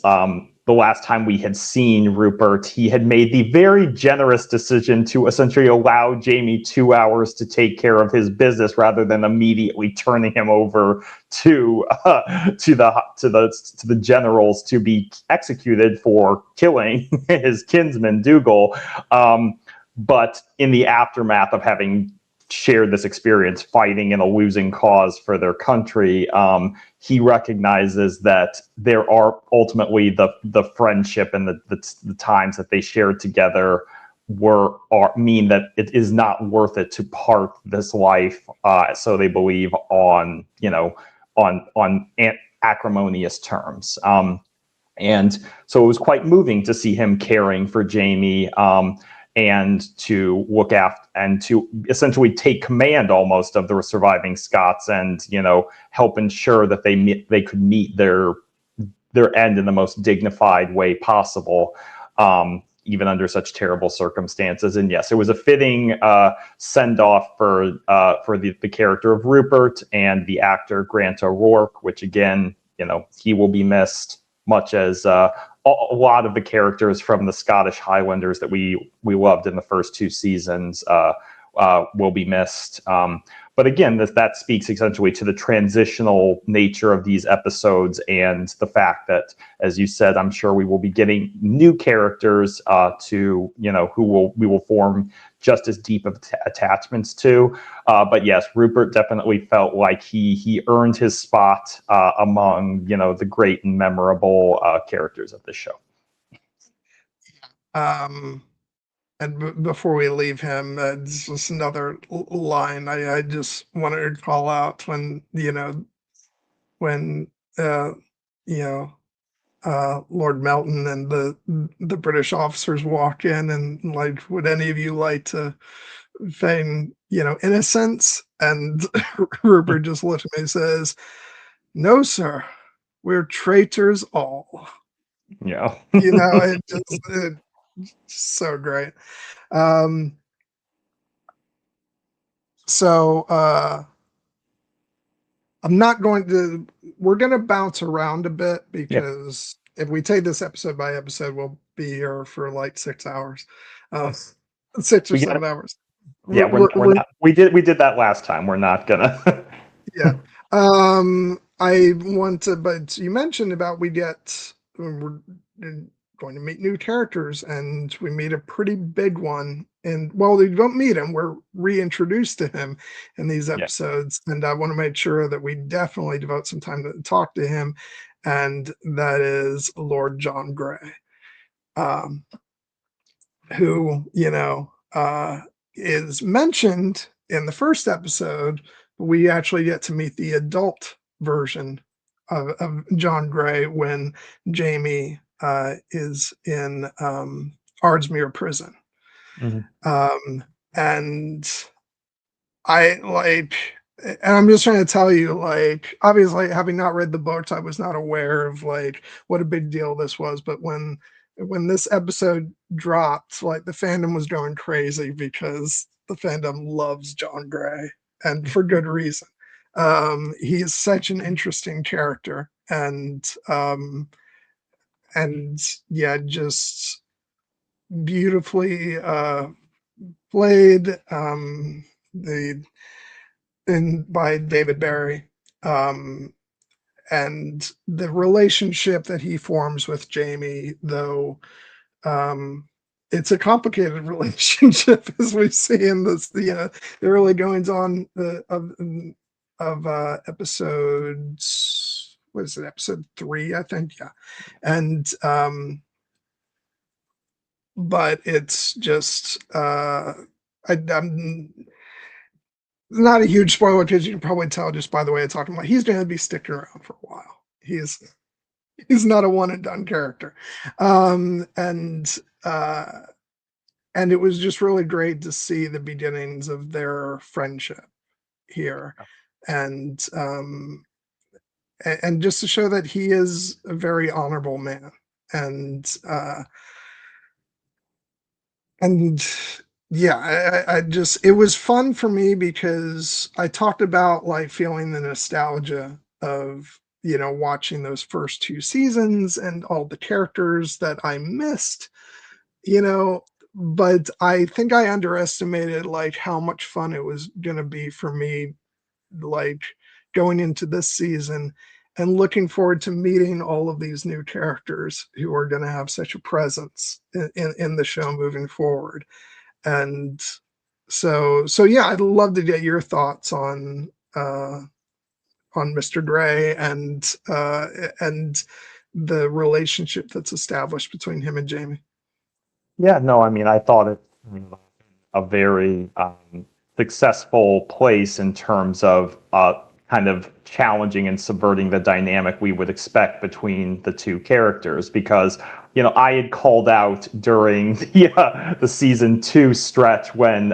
the last time we had seen Rupert, he had made the very generous decision to essentially allow Jamie 2 hours to take care of his business rather than immediately turning him over to the generals to be executed for killing his kinsman Dougal. But in the aftermath of having shared this experience fighting in a losing cause for their country, he recognizes that there are ultimately the friendship and the times that they shared together mean that it is not worth it to part this life. So they believe on acrimonious terms. And so it was quite moving to see him caring for Jamie, and to look after and to essentially take command almost of the surviving Scots, and help ensure that they could meet their end in the most dignified way possible, even under such terrible circumstances. And yes, it was a fitting send off for the character of Rupert and the actor Grant O'Rourke, which again, he will be missed. much as a lot of the characters from the Scottish Highlanders that we loved in the first 2 seasons will be missed. But again, that speaks essentially to the transitional nature of these episodes and the fact that, as you said, I'm sure we will be getting new characters who we will form just as deep of attachments to. But yes, Rupert definitely felt like he earned his spot among the great and memorable characters of the show. And before we leave him, just another line I just wanted to call out when Lord Melton and the British officers walk in and like, would any of you like to feign innocence? And Rupert just looks at me and says, "No, sir, we're traitors all." Yeah. It's so great. We're going to bounce around a bit because if we take this episode by episode, we'll be here for like 6 hours, 6 or 7 hours. Yeah, we're not. We did that last time. We're not gonna. Yeah. But you mentioned about we're going to meet new characters, and we meet a pretty big one. And well, we don't meet him; we're reintroduced to him in these episodes. And I want to make sure that we definitely devote some time to talk to him, and that is Lord John Grey, who is mentioned in the first episode. We actually get to meet the adult version of John Grey when Jamie is in Ardsmuir prison. Mm-hmm. And I'm just trying to tell you, like, obviously having not read the books, I was not aware of like what a big deal this was. But when this episode dropped, like the fandom was going crazy because the fandom loves John Grey, and for good reason. He is such an interesting character, and yeah, just beautifully played by David Barry, and the relationship that he forms with Jamie, though it's a complicated relationship, as we see in the early goings on of episodes. What is it? Episode 3, I think. Yeah, and but it's just I'm not a huge spoiler because you can probably tell just by the way it's talking about. He's going to be sticking around for a while. He's not a one and done character, and it was just really great to see the beginnings of their friendship here, and just to show that he is a very honorable man, and yeah, I just, it was fun for me because I talked about like feeling the nostalgia of watching those first 2 seasons and all the characters that I missed, but I think I underestimated like how much fun it was going to be for me, like going into this season and looking forward to meeting all of these new characters who are going to have such a presence in the show moving forward. And so yeah, I'd love to get your thoughts on Mr. Grey and the relationship that's established between him and Jamie. Yeah, no, I mean, I thought it a very successful place in terms of kind of challenging and subverting the dynamic we would expect between the 2 characters, because I had called out during the season 2 stretch when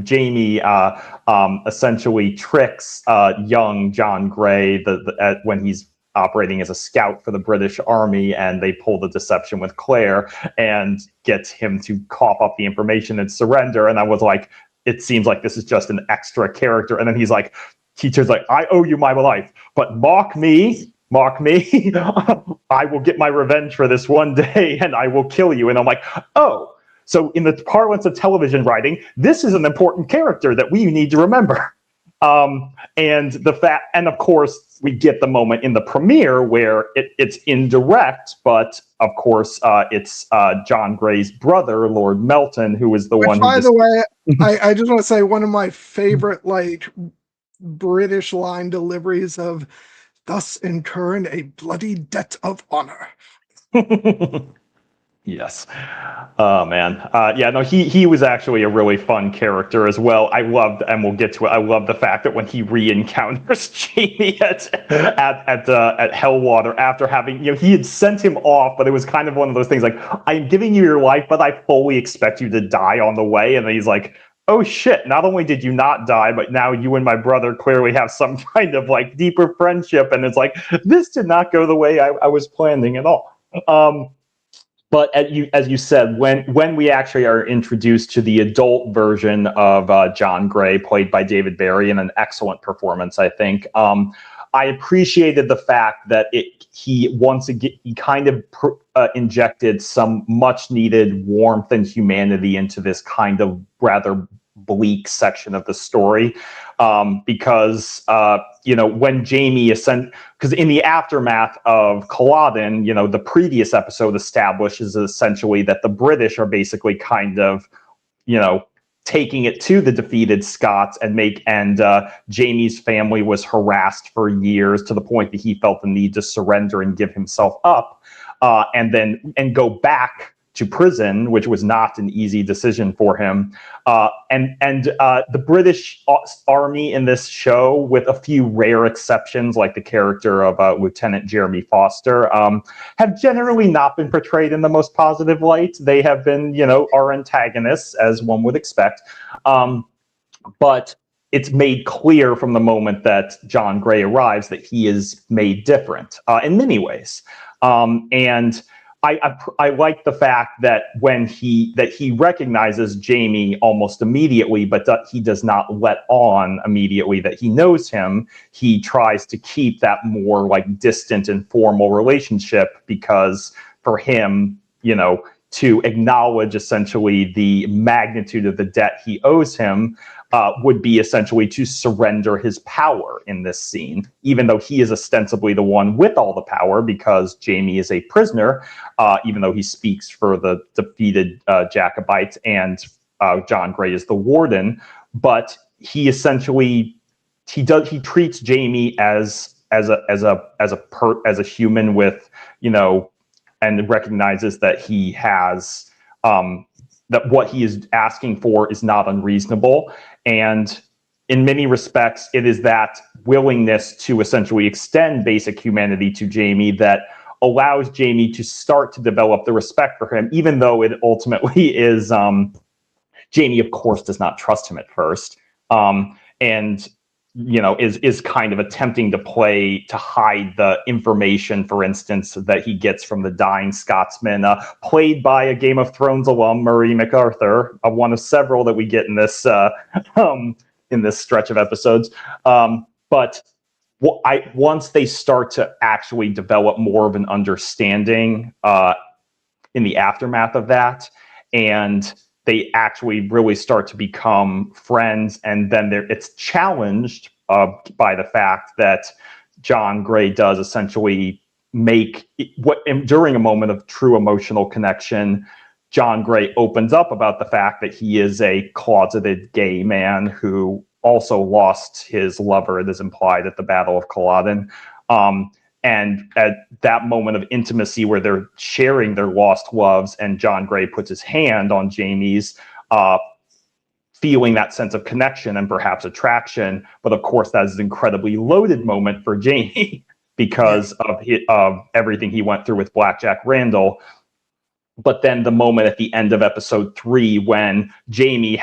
Jamie essentially tricks young John Grey when he's operating as a scout for the British Army, and they pull the deception with Claire and get him to cough up the information and surrender. And I was like, it seems like this is just an extra character. And then he's like, teacher's like, I owe you my life, but mock me mock me. I will get my revenge for this one day, and I will kill you. And I'm like, oh, so in the parlance of television writing, this is an important character that we need to remember. And of course, we get the moment in the premiere where it's indirect, but of course, it's John Gray's brother, Lord Melton, who is the one who. By the way, I just want to say one of my favorite British line deliveries of "thus incurring a bloody debt of honor." Yes. Oh man. Yeah, no, he was actually a really fun character as well. I loved, and we'll get to it, I love the fact that when he re-encounters Jamie at Hellwater after having, he had sent him off, but it was kind of one of those things like, I'm giving you your life, but I fully expect you to die on the way. And then he's like, oh shit, not only did you not die, but now you and my brother clearly have some kind of deeper friendship. And it's like, this did not go the way I was planning at all. But as you said, when we actually are introduced to the adult version of John Gray, played by David Barry, in an excellent performance, I think, I appreciated the fact that he kind of injected some much needed warmth and humanity into this kind of rather bleak section of the story, because when Jamie because in the aftermath of Culloden, the previous episode establishes essentially that the British are basically kind of taking it to the defeated Scots, and Jamie's family was harassed for years to the point that he felt the need to surrender and give himself up, and go back to prison, which was not an easy decision for him. The British Army in this show, with a few rare exceptions, like the character of Lieutenant Jeremy Foster, have generally not been portrayed in the most positive light. They have been, our antagonists, as one would expect. But it's made clear from the moment that John Gray arrives that he is made different in many ways. And I like the fact that he recognizes Jamie almost immediately, but he does not let on immediately that he knows him. He tries to keep that more distant and formal relationship, because for him, to acknowledge essentially the magnitude of the debt he owes him would be essentially to surrender his power in this scene, even though he is ostensibly the one with all the power, because Jamie is a prisoner, even though he speaks for the defeated Jacobites, and John Gray is the warden. But he essentially he treats Jamie as a human with, and recognizes that he has that what he is asking for is not unreasonable. And in many respects, it is that willingness to essentially extend basic humanity to Jamie that allows Jamie to start to develop the respect for him, even though it ultimately is Jamie, of course, does not trust him at first. And is kind of attempting to hide the information, for instance, that he gets from the dying Scotsman, played by a Game of Thrones alum, Murray MacArthur, one of several that we get in this stretch of episodes. But once they start to actually develop more of an understanding in the aftermath of that, and they actually really start to become friends, and then it's challenged by the fact that John Gray does essentially during a moment of true emotional connection, John Gray opens up about the fact that he is a closeted gay man who also lost his lover, it is implied, at the Battle of Culloden. And at that moment of intimacy where they're sharing their lost loves, and John Gray puts his hand on Jamie's, feeling that sense of connection and perhaps attraction. But of course, that is an incredibly loaded moment for Jamie because of everything he went through with Blackjack Randall. But then the moment at the end of episode 3, when Jamie,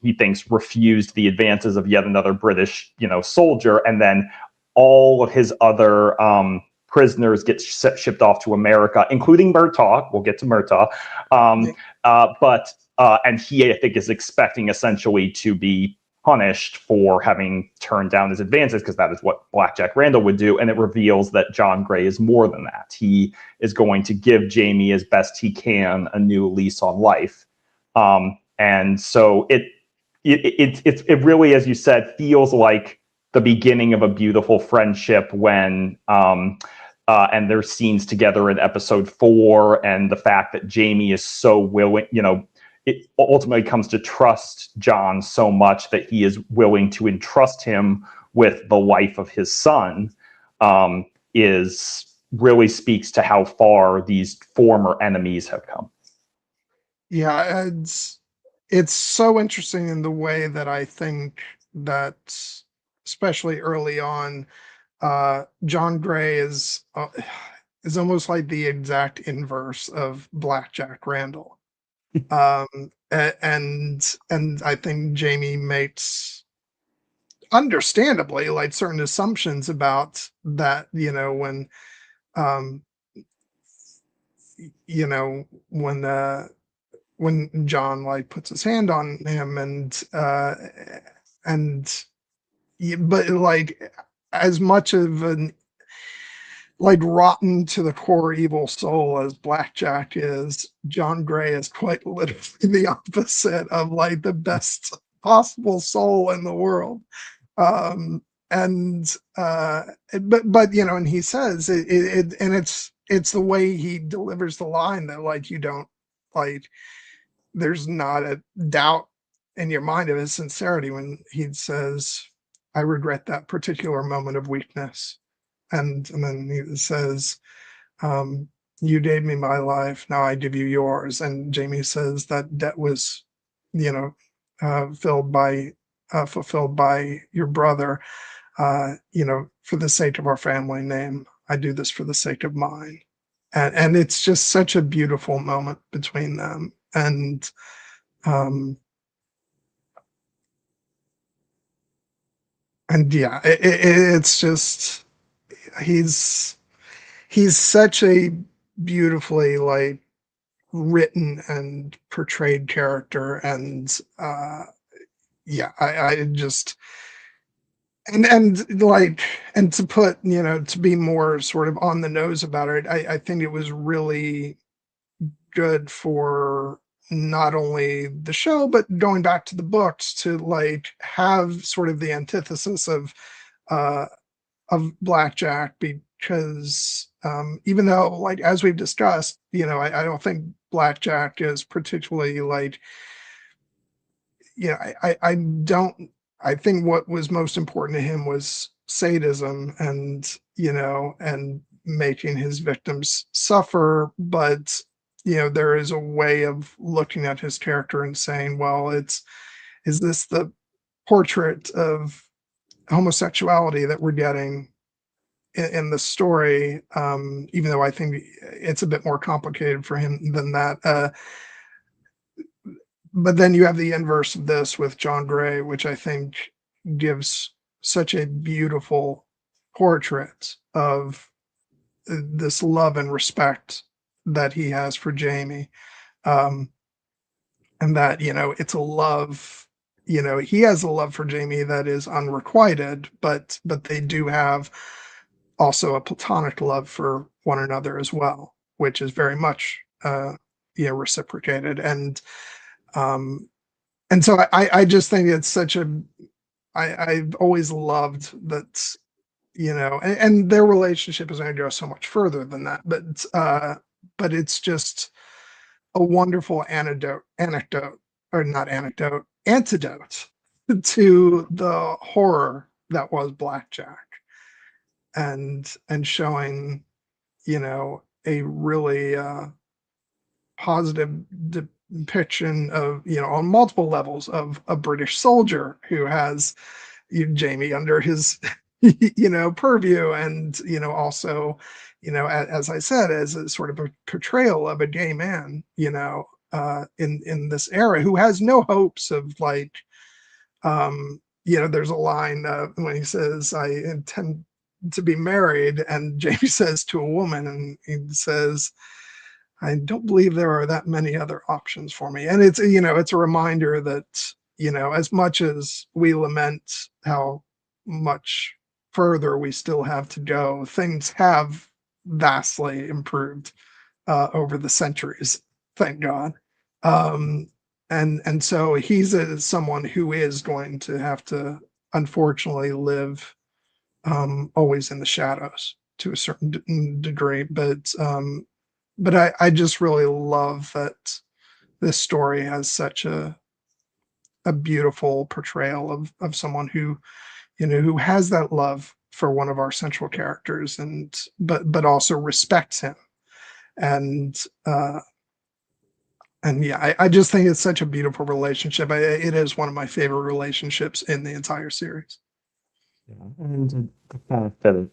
he thinks, refused the advances of yet another British, soldier, and then all of his other prisoners get shipped off to America, including Murtaugh. We'll get to Murtaugh. And he, I think, is expecting essentially to be punished for having turned down his advances, because that is what Blackjack Randall would do. And it reveals that John Gray is more than that. He is going to give Jamie, as best he can, a new lease on life. And so it really, as you said, feels like the beginning of a beautiful friendship when and there's scenes together in episode 4, and the fact that Jamie is so willing, it ultimately comes to trust John so much that he is willing to entrust him with the life of his son, is really speaks to how far these former enemies have come. Yeah, it's so interesting in the way that I think that, especially early on, John Gray is almost like the exact inverse of Blackjack Randall. And I think Jamie makes, understandably, like certain assumptions about that, um, you know, when John like puts his hand on him and but like as much of an like rotten to the core evil soul as Blackjack is, John Gray is quite literally the opposite of like the best possible soul in the world. Um, and but and he says and it's the way he delivers the line that like you don't like. There's not a doubt in your mind of his sincerity when he says, "I regret that particular moment of weakness." And then he says, "You gave me my life, now I give you yours." And Jamie says that debt was, you know, fulfilled by your brother. For the sake of our family name, I do this for the sake of mine. And it's just such a beautiful moment between them. Um, and yeah, it's just he's he's such a beautifully like written and portrayed character, and yeah, I just and like and to put to be more sort of on the nose about it, I think it was really good for not only the show but going back to the books to like have sort of the antithesis uh of Blackjack, because even though, like as we've discussed, I don't think Blackjack is particularly like, I don't. I think what was most important to him was sadism and and making his victims suffer. But there is a way of looking at his character and saying, well, is this the portrait of homosexuality that we're getting in the story, even though I think it's a bit more complicated for him than that. But then you have the inverse of this with John Gray, which I think gives such a beautiful portrait of this love and respect that he has for Jamie. Um, and that, it's a love, he has a love for Jamie that is unrequited, but they do have also a platonic love for one another as well, which is very much reciprocated. Um and so I just think it's such a I've always loved that, and their relationship is going to go so much further than that, but it's just a wonderful anecdote, or not anecdote, antidote to the horror that was Blackjack, and showing a really positive depiction of on multiple levels of a British soldier who has Jamie under his purview, and also as I said, as a sort of a portrayal of a gay man in this era, who has no hopes of like there's a line when he says, "I intend to be married," and Jamie says to a woman, and he says, "I don't believe there are that many other options for me." And it's it's a reminder that as much as we lament how much further we still have to go, things have vastly improved over the centuries, thank God. Um, and so he's someone who is going to have to unfortunately live always in the shadows to a certain degree. But I just really love that this story has such a beautiful portrayal of someone who who has that love for one of our central characters, and but also respects him, and uh and yeah, I just think it's such a beautiful relationship. It is one of my favorite relationships in the entire series. Yeah, and the fact that it,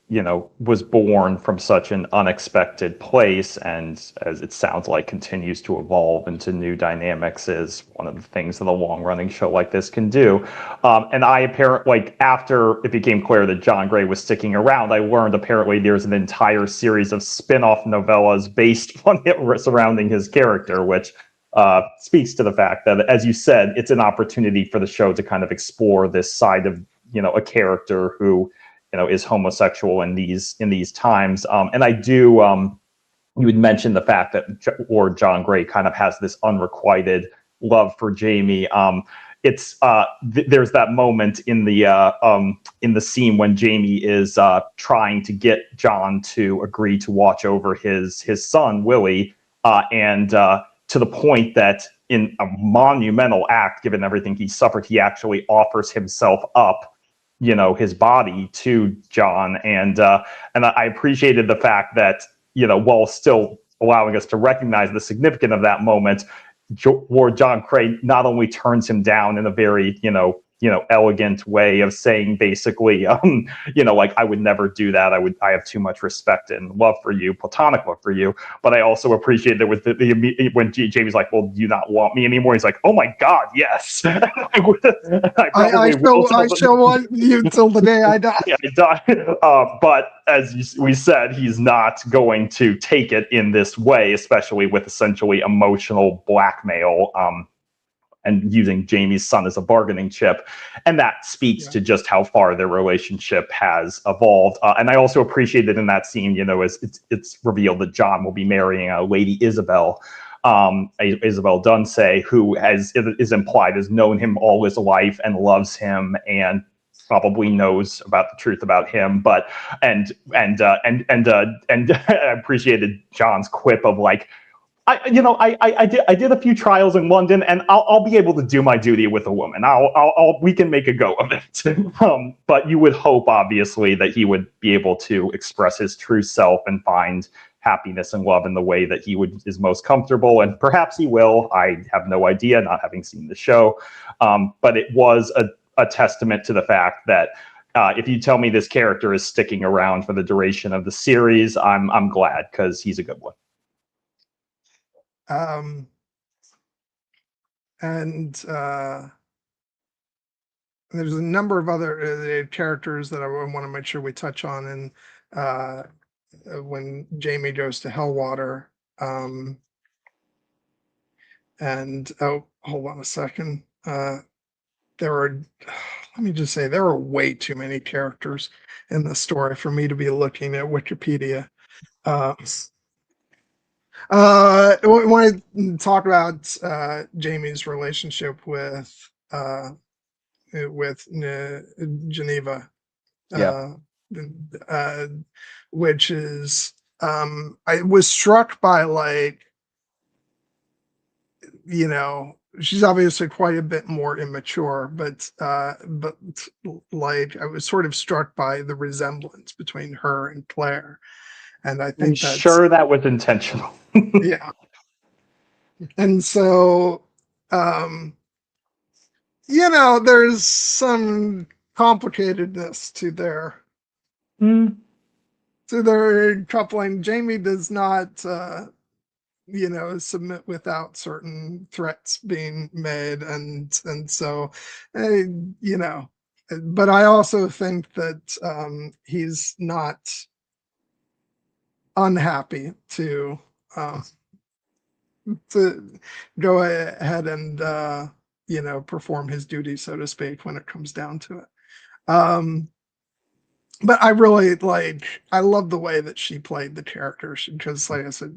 was born from such an unexpected place, and as it sounds like continues to evolve into new dynamics, is one of the things that a long-running show like this can do. And I apparently, like, after it became clear that John Gray was sticking around, I learned apparently there's an entire series of spin-off novellas based on it surrounding his character, which speaks to the fact that, as you said, it's an opportunity for the show to kind of explore this side of a character who is homosexual in these times. And I do you would mention the fact that Lord John Gray kind of has this unrequited love for Jamie. It's there's that moment in the scene when Jamie is trying to get John to agree to watch over his son Willie, and to the point that in a monumental act, given everything he suffered, he actually offers himself up, his body to John. And I appreciated the fact that, while still allowing us to recognize the significance of that moment, Lord John Gray not only turns him down in a very, elegant way of saying basically, like, I would never do that. I have too much respect and love for you, platonic love for you. But I also appreciate that with when Jamie's like, well, do you not want me anymore? He's like, oh my God, yes. I shall want you till the day I die. Yeah, I die. But as we said, he's not going to take it in this way, especially with essentially emotional blackmail. And using Jamie's son as a bargaining chip. And that speaks to just how far their relationship has evolved. And I also appreciated in that scene, as it's revealed that John will be marrying Lady Isabel, Isabel Dunsay, who is implied has known him all his life and loves him and probably knows about the truth about him. But and I appreciated John's quip of like, I did a few trials in London, and I'll be able to do my duty with a woman. We can make a go of it. But you would hope, obviously, that he would be able to express his true self and find happiness and love in the way that is most comfortable, and perhaps he will. I have no idea, not having seen the show. But it was a testament to the fact that if you tell me this character is sticking around for the duration of the series, I'm glad, because he's a good one. And there's a number of other characters that I want to make sure we touch on. And when Jamie goes to Hellwater, and oh, hold on a second. There are, let me just say, there are way too many characters in the story for me to be looking at Wikipedia. When I talk about Jamie's relationship with Geneva, Yeah. which is I was struck by, like, she's obviously quite a bit more immature, but like, I was sort of struck by the resemblance between her and Claire, and I I'm think sure that was intentional. yeah. And so, um, there's some complicatedness to their coupling. Jamie does not, submit without certain threats being made, and so, uh, you know, but I also think that he's not unhappy to go ahead and perform his duty, so to speak, when it comes down to it. Um, but I really I love the way that she played the character because, like I said,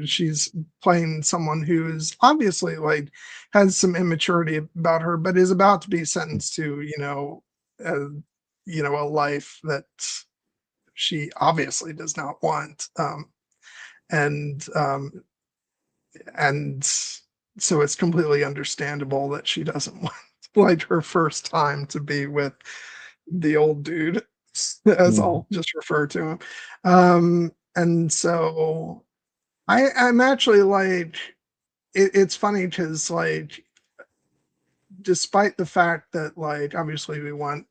she's playing someone who's obviously has some immaturity about her, but is about to be sentenced to, a, a life that she obviously does not want. And and so it's completely understandable that she doesn't want her first time to be with the old dude, as Mhm. I'll just refer to him. And so I'm actually it's funny because despite the fact that obviously we want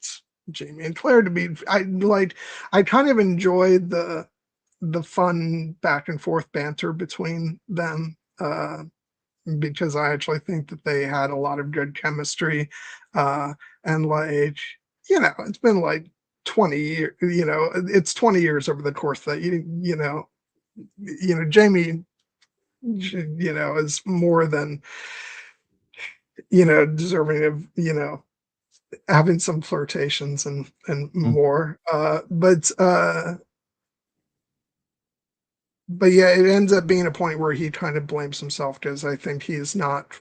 Jamie and Claire to be, I kind of enjoyed the fun back and forth banter between them. Because I actually think that they had a lot of good chemistry. And it's been 20 years, it's 20 years over the course that Jamie, is more than, deserving of, having some flirtations and Mm. more. But yeah, it ends up being a point where he kind of blames himself because I think he's not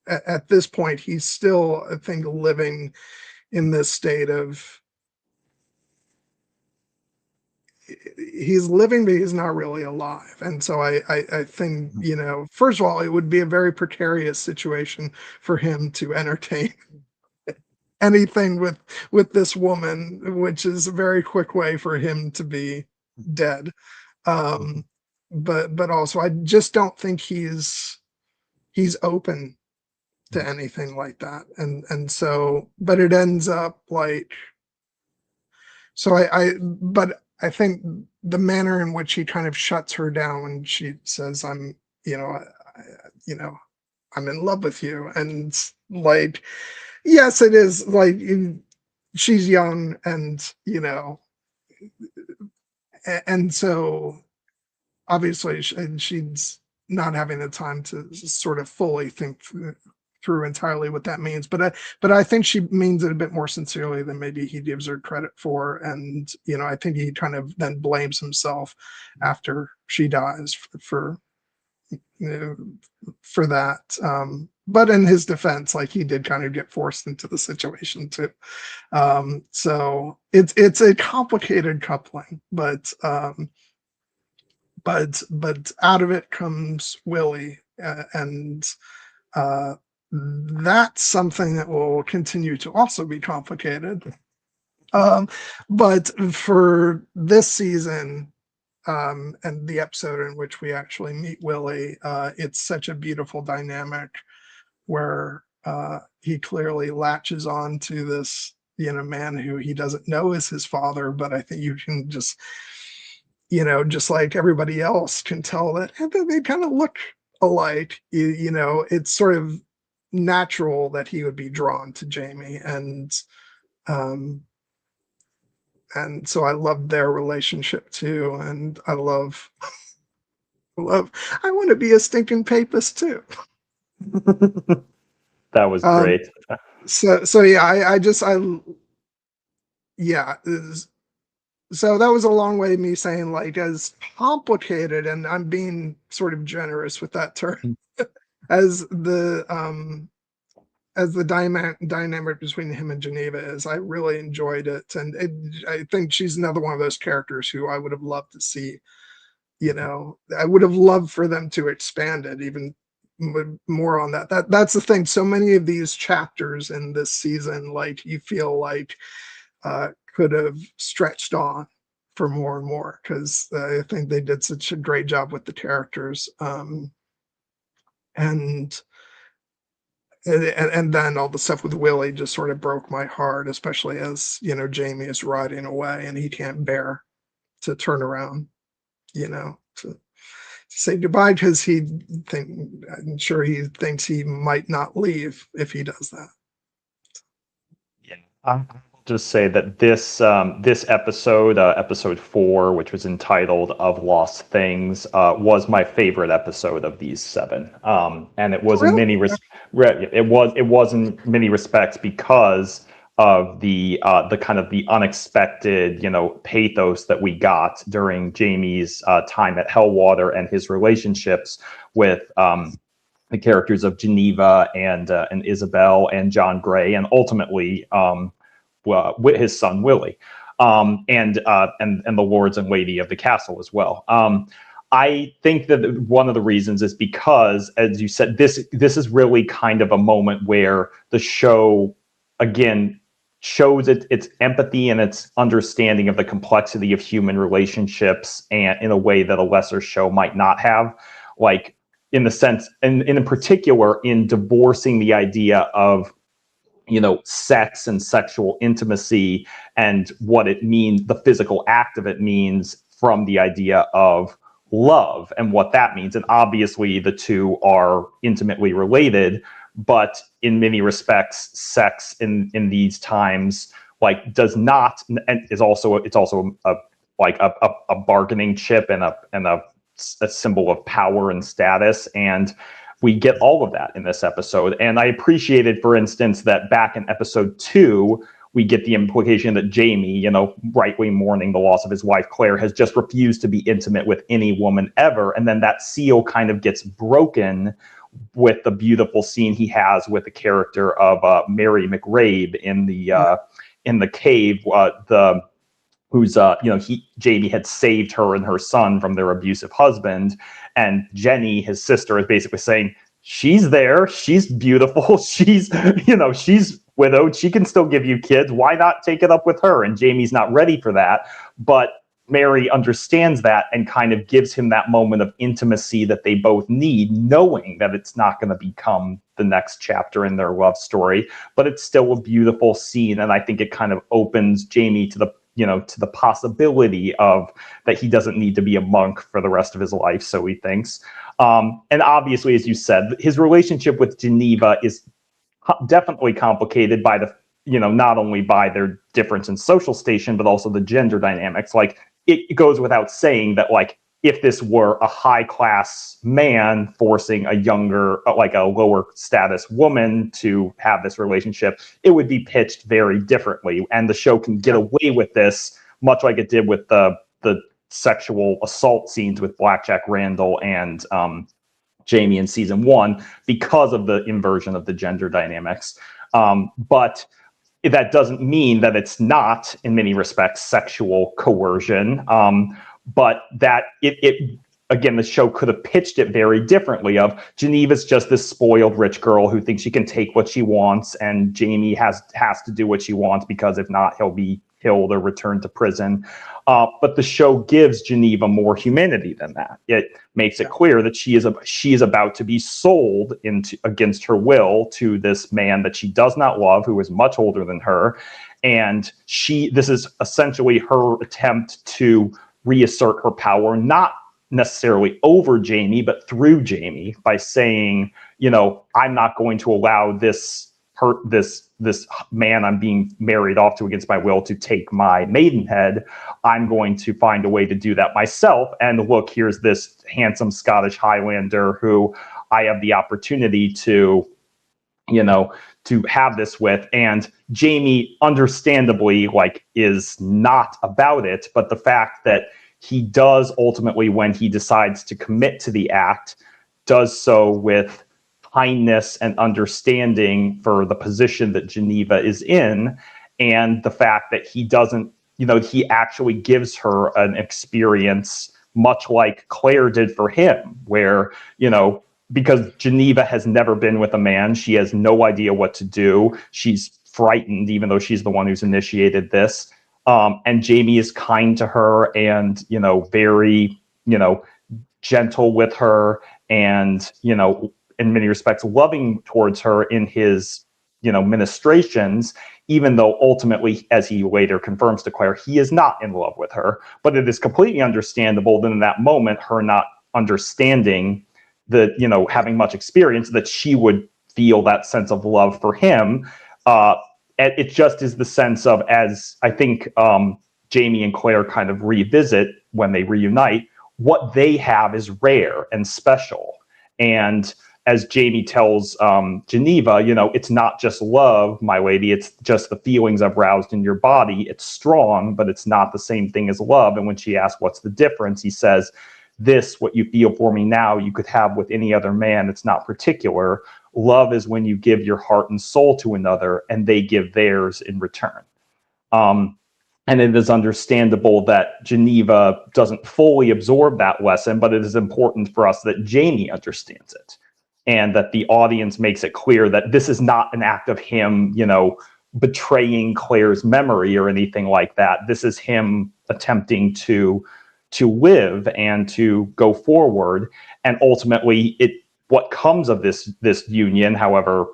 at this point, he's still, I think, living in this state of he's living, but he's not really alive. And so I think, first of all, it would be a very precarious situation for him to entertain anything with this woman, which is a very quick way for him to be dead. Um, but also, I just don't think he's open to anything like that. And so, but it ends up so but I think the manner in which he kind of shuts her down when she says, "I'm, you know, I, you know, I'm in love with you," and yes, it is she's young, and and so obviously and she's not having the time to sort of fully think through entirely what that means, but I think she means it a bit more sincerely than maybe he gives her credit for. And I think he kind of then blames himself after she dies for that. But in his defense, he did kind of get forced into the situation too. So it's a complicated coupling, but out of it comes Willie, and that's something that will continue to also be complicated. Um, but for this season, and the episode in which we actually meet Willie, it's such a beautiful dynamic where he clearly latches on to this, man who he doesn't know is his father, but I think you can just, just like everybody else can tell that they kind of look alike. It's sort of natural that he would be drawn to Jamie, um, and so I love their relationship too, and love. I want to be a stinking papist too. That was Um, great. so yeah, yeah. So that was a long way of me saying as complicated, and I'm being sort of generous with that term, as the dynamic between him and Geneva is. I really enjoyed it, and I think she's another one of those characters who I would have loved to see. I would have loved for them to expand it even more on that. That's the thing. So many of these chapters in this season, you feel could have stretched on for more and more, because I think they did such a great job with the characters. And and then all the stuff with Willie just sort of broke my heart, especially as Jamie is riding away and he can't bear to turn around, to say goodbye, because I'm sure he thinks he might not leave if he does that. Yeah. just say that this episode, episode 4, which was entitled "Of Lost Things," was my favorite episode of these 7, and it was in Really? many it was in many respects because of the kind of the unexpected, pathos that we got during Jamie's time at Hellwater and his relationships with the characters of Geneva and Isabel and John Gray, and ultimately with his son Willie, and the lords and lady of the castle as well. I think that one of the reasons is because, as you said, this is really kind of a moment where the show again shows its empathy and its understanding of the complexity of human relationships, and in a way that a lesser show might not have, like in the sense, and in particular, in divorcing the idea of sex and sexual intimacy and what it means, the physical act of it means, from the idea of love and what that means. And obviously the two are intimately related, but in many respects, sex in these times does not, and it's also a bargaining chip and a symbol of power and status. And we get all of that in this episode. And I appreciated, for instance, that back in episode 2, we get the implication that Jamie, rightly mourning the loss of his wife, Claire, has just refused to be intimate with any woman ever. And then that seal kind of gets broken with the beautiful scene he has with the character of Mary McRae in the cave, Jamie had saved her and her son from their abusive husband, and Jenny, his sister, is basically saying, she's there, she's beautiful, she's widowed, she can still give you kids, why not take it up with her? And Jamie's not ready for that, but Mary understands that and kind of gives him that moment of intimacy that they both need, knowing that it's not going to become the next chapter in their love story, but it's still a beautiful scene. And I think it kind of opens Jamie to the possibility of that he doesn't need to be a monk for the rest of his life, so he thinks. And obviously, as you said, his relationship with Geneva is definitely complicated by not only by their difference in social station, but also the gender dynamics. It goes without saying that, if this were a high class man forcing a lower status woman to have this relationship, it would be pitched very differently. And the show can get away with this, much like it did with the sexual assault scenes with Blackjack Randall and Jamie in season 1, because of the inversion of the gender dynamics. But that doesn't mean that it's not, in many respects, sexual coercion. But that again, the show could have pitched it very differently, of Geneva's just this spoiled rich girl who thinks she can take what she wants, and Jamie has to do what she wants, because if not, he'll be killed or returned to prison. But the show gives Geneva more humanity than that. It makes it clear that she is about to be sold against her will to this man that she does not love, who is much older than her. And this is essentially her attempt to reassert her power, not necessarily over Jamie, but through Jamie, by saying, I'm not going to allow this man I'm being married off to against my will to take my maidenhead. I'm going to find a way to do that myself. And look, here's this handsome Scottish Highlander who I have the opportunity to have this with. And Jamie, understandably, is not about it, but the fact that he does ultimately, when he decides to commit to the act, does so with kindness and understanding for the position that Geneva is in, and the fact that he doesn't, he actually gives her an experience much like Claire did for him, where, because Geneva has never been with a man, she has no idea what to do. She's frightened, even though she's the one who's initiated this. And Jamie is kind to her and, very, gentle with her, and, in many respects, loving towards her in his, ministrations, even though ultimately, as he later confirms to Claire, he is not in love with her. But it is completely understandable that in that moment, her not understanding having much experience, that she would feel that sense of love for him. it just is the sense of, as I think Jamie and Claire kind of revisit when they reunite, what they have is rare and special. And as Jamie tells Geneva, it's not just love, my lady, it's just the feelings I've roused in your body. It's strong, but it's not the same thing as love. And when she asks what's the difference, he says, this, what you feel for me now, you could have with any other man. It's not particular. Love is when you give your heart and soul to another and they give theirs in return. And it is understandable that Geneva doesn't fully absorb that lesson, but it is important for us that Jamie understands it and that the audience makes it clear that this is not an act of him, betraying Claire's memory or anything like that. This is him attempting to live and to go forward. And ultimately, what comes of this union, however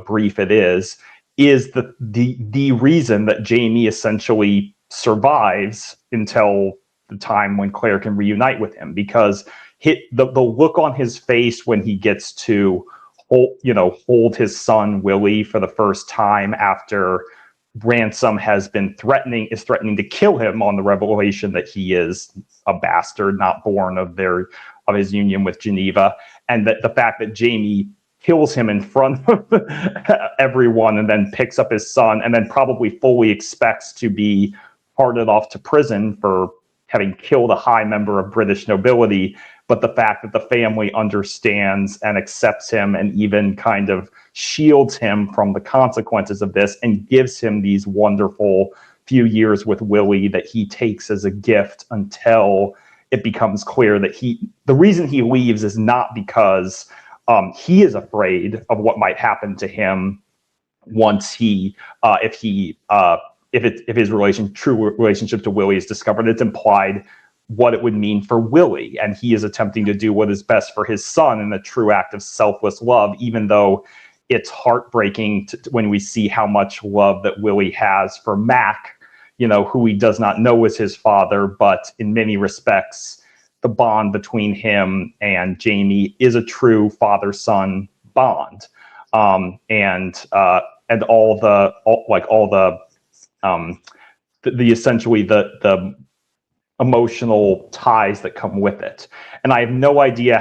brief it is the reason that Jamie essentially survives until the time when Claire can reunite with him, because the look on his face when he gets to hold his son Willie for the first time after Ransom is threatening to kill him on the revelation that he is a bastard, not born of his union with Geneva, and that the fact that Jamie kills him in front of everyone and then picks up his son and then probably fully expects to be parted off to prison for having killed a high member of British nobility. But the fact that the family understands and accepts him and even kind of shields him from the consequences of this and gives him these wonderful few years with Willie that he takes as a gift until it becomes clear that the reason he leaves is not because he is afraid of what might happen to him once if his true relationship to Willie is discovered. It's implied what it would mean for Willie, and he is attempting to do what is best for his son in a true act of selfless love, even though it's heartbreaking when we see how much love that Willie has for Mac, who he does not know is his father, but in many respects, the bond between him and Jamie is a true father-son bond. And all the essentially the emotional ties that come with it. And I have no idea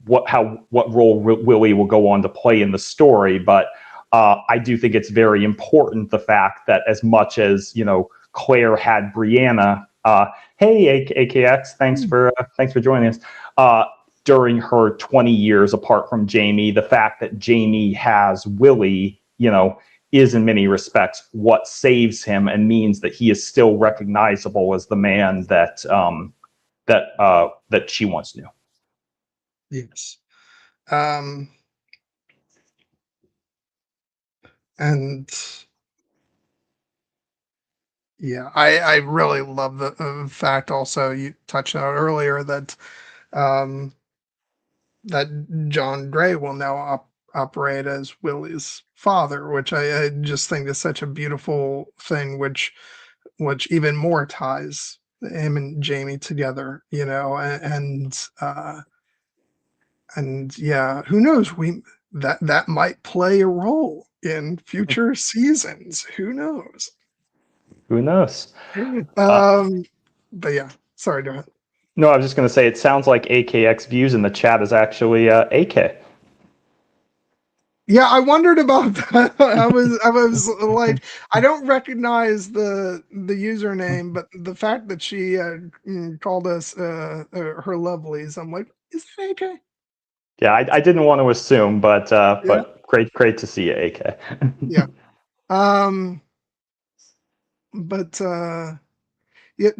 what role Willie will go on to play in the story, but I do think it's very important, the fact that as much as Claire had Brianna, hey AKX, thanks for joining us, during her 20 years apart from Jamie, the fact that Jamie has Willie, is in many respects what saves him and means that he is still recognizable as the man that she once knew. Yes. And yeah, I really love the fact also you touched on earlier that that John Gray will now operate as Willie's father, which I just think is such a beautiful thing, which even more ties him and Jamie together, and yeah, who knows? That might play a role in future seasons. Who knows? Who knows? But yeah, sorry, go ahead. No, I was just going to say, it sounds like AKX views in the chat is actually AK. Yeah, I wondered about that. I was like, I don't recognize the username, but the fact that she called us her lovelies, I'm like, is it AK? Yeah, I didn't want to assume, but great to see you, AK. Yeah. But yeah,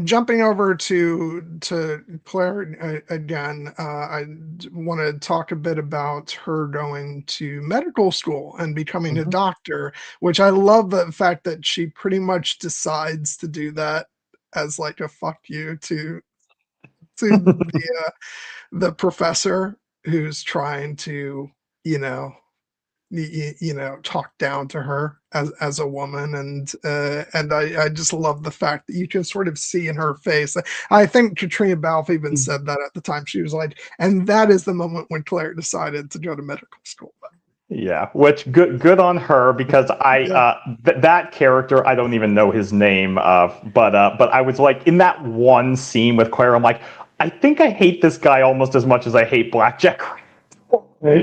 jumping over to Claire again, I want to talk a bit about her going to medical school and becoming a doctor, which I love the fact that she pretty much decides to do that as like a fuck you to the professor who's trying to, you know, talk down to her as a woman, and I just love the fact that you can sort of see in her face. I think Katrina Balfe even said that at the time. She was like, and that is the moment when Claire decided to go to medical school. Yeah, which good on her, because that character, I don't even know his name, but I was like, in that one scene with Claire, I'm like, I think I hate this guy almost as much as I hate Blackjack.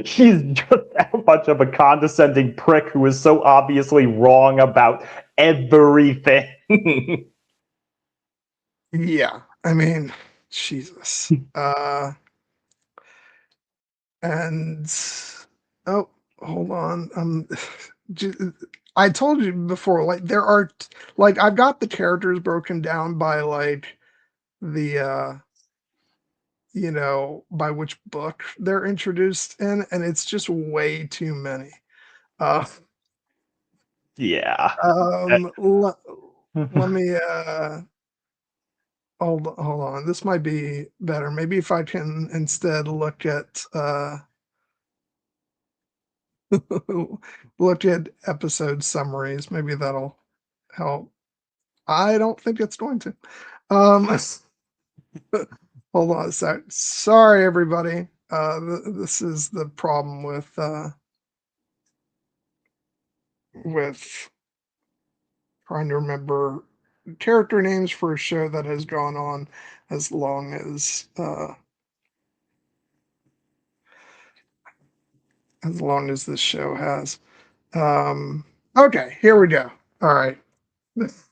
She's just that much of a condescending prick who is so obviously wrong about everything. Yeah, I mean, Jesus. And oh, hold on. I told you before, like there are like I've got the characters broken down by like the by which book they're introduced in, and it's just way too many. Uh Yeah. let me hold on. This might be better. Maybe if I can instead look at look at episode summaries. Maybe that'll help. I don't think it's going to. Um, hold on a sec. Sorry, everybody. This is the problem with trying to remember character names for a show that has gone on as long as this show has. Okay, here we go. All right.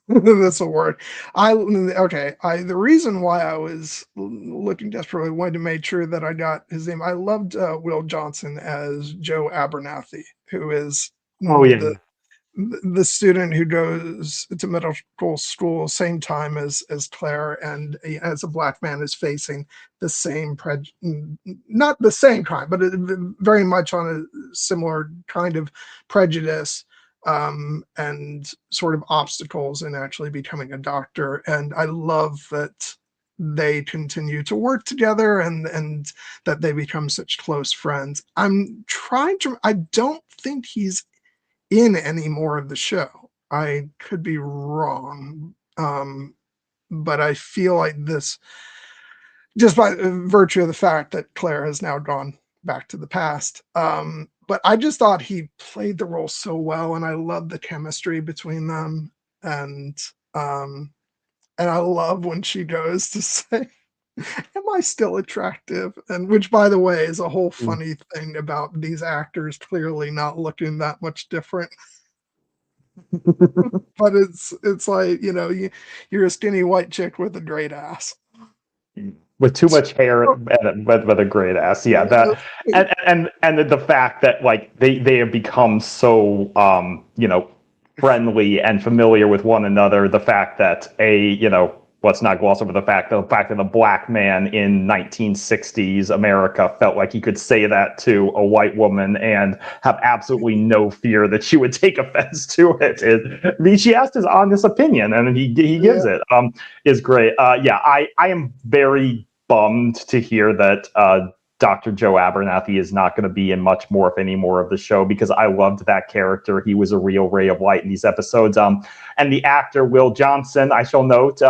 That's a word. The reason why I was looking desperately wanted to make sure that I got his name. I loved Will Johnson as Joe Abernathy, who is Oh yeah. the student who goes to middle school same time as Claire, and as a black man is facing the same not the same kind, but very much on a similar kind of prejudice, and sort of obstacles in actually becoming a doctor. And I love that they continue to work together, and that they become such close friends. I don't think he's in any more of the show. I could be wrong. But I feel like this, just by virtue of the fact that Claire has now gone back to the past. But I just thought he played the role so well, and I love the chemistry between them. And I love when she goes to say, "Am I still attractive?" And which, by the way, is a whole funny thing about these actors clearly not looking that much different. But it's like, you're a skinny white chick with a great ass. With too much hair and with a great ass. Yeah, that and the fact that like they have become so friendly and familiar with one another. The fact that let's not gloss over the fact that a black man in 1960s America felt like he could say that to a white woman and have absolutely no fear that she would take offense to it. I mean, she asked his honest opinion, and he gives it. Is great. I am very bummed to hear that Dr. Joe Abernathy is not going to be in much more, if any more, of the show, because I loved that character. He was a real ray of light in these episodes. And the actor Will Johnson, I shall note,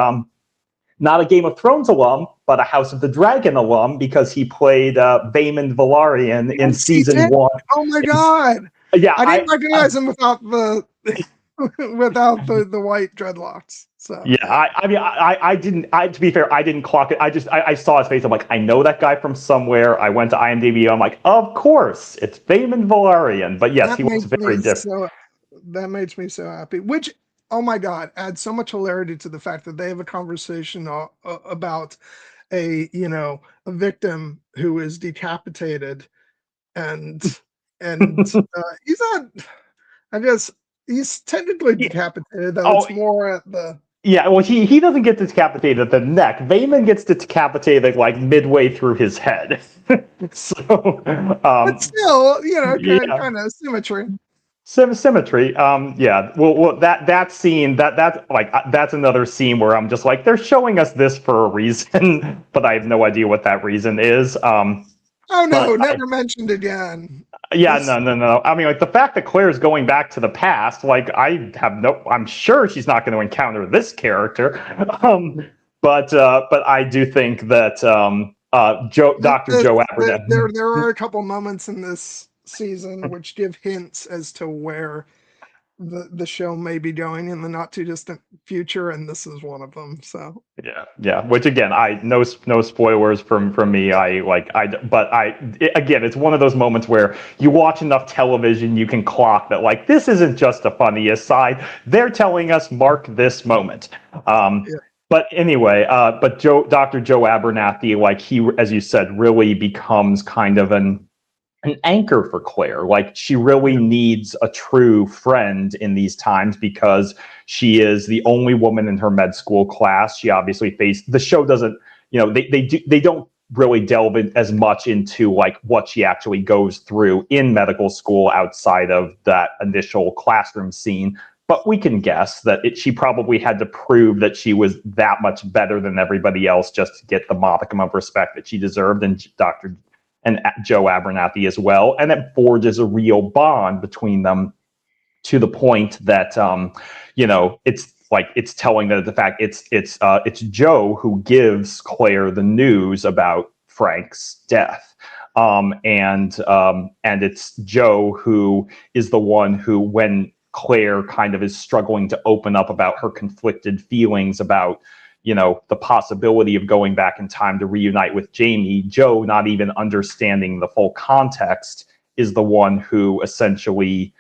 not a Game of Thrones alum, but a House of the Dragon alum, because he played Vaemond Valarian in season 1. Oh my god! Yeah, I didn't recognize him without the without the white dreadlocks. So yeah, I didn't. To be fair, I didn't clock it. I saw his face. I'm like, I know that guy from somewhere. I went to IMDb. I'm like, of course, it's Vaemond Valarian. But yes, he was very different. That makes me so happy. Which, oh my god, adds so much hilarity to the fact that they have a conversation about a victim who is decapitated, and he's not. I guess he's technically decapitated, though it's more at the. Yeah, well, he doesn't get decapitated at the neck. Vaemond gets decapitated like midway through his head. So, but still, kind of symmetry. Symmetry. Yeah. Well, that scene, that's another scene where I'm just like, they're showing us this for a reason, but I have no idea what that reason is. Oh no, never mentioned again. Yeah, no. I mean, like, the fact that Claire's going back to the past, like, I'm sure she's not going to encounter this character. But I do think that Dr. Joe Abernathy. There are a couple moments in this season, which give hints as to where the show may be going in the not too distant future, and this is one of them. So Yeah. Which again, I no spoilers from me. Again, it's one of those moments where you watch enough television, you can clock that like this isn't just a funny aside. They're telling us mark this moment. yeah, But anyway, Dr. Joe Abernathy, like he, as you said, really becomes kind of an anchor for Claire. Like she really needs a true friend in these times because she is the only woman in her med school class. She obviously faced the show doesn't, they don't really delve in as much into like what she actually goes through in medical school outside of that initial classroom scene. But we can guess that she probably had to prove that she was that much better than everybody else just to get the modicum of respect that she deserved. And Joe Abernathy as well, and it forges a real bond between them to the point that it's telling that the fact it's Joe who gives Claire the news about Frank's death, and it's Joe who is the one who, when Claire kind of is struggling to open up about her conflicted feelings about the possibility of going back in time to reunite with Jamie, Joe, not even understanding the full context, is the one who essentially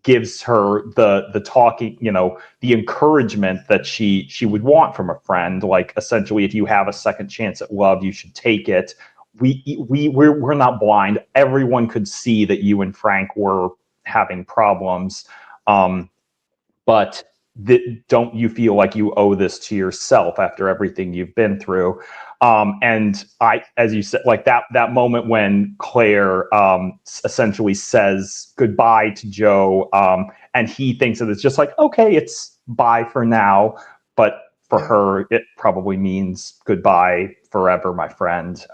gives her the talking, the encouragement that she would want from a friend. Like essentially, if you have a second chance at love, you should take it. We're not blind. Everyone could see that you and Frank were having problems, but don't you feel like you owe this to yourself after everything you've been through? And as you said, like that moment when Claire essentially says goodbye to Joe, and he thinks that it's just like, okay, it's bye for now, but for her, it probably means goodbye forever, my friend.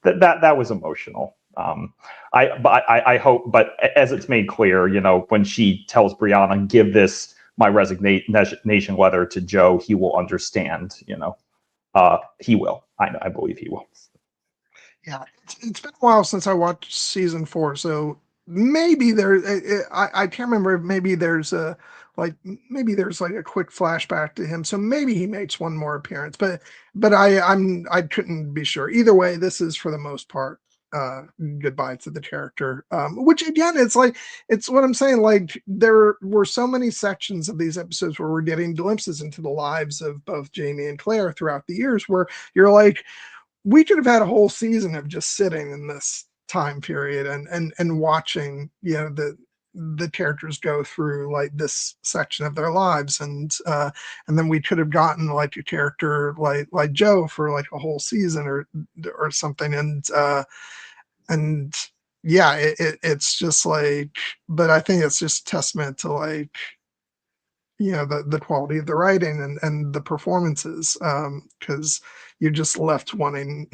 That was emotional. I hope, but as it's made clear, when she tells Brianna, give this my resignation letter to Joe, he will understand. He will. I believe he will. Yeah, it's been a while since I watched season 4, so maybe I can't remember if maybe there's a maybe there's like a quick flashback to him, so maybe he makes one more appearance, but I couldn't be sure. Either way, this is for the most part goodbye to the character, which again, it's what I'm saying, like there were so many sections of these episodes where we're getting glimpses into the lives of both Jamie and Claire throughout the years, where you're like, we could have had a whole season of just sitting in this time period and watching the characters go through like this section of their lives, and then we could have gotten like a character like Joe for like a whole season or something, and yeah, it's just like, but I think it's just testament to like the quality of the writing and the performances, because you're just left wanting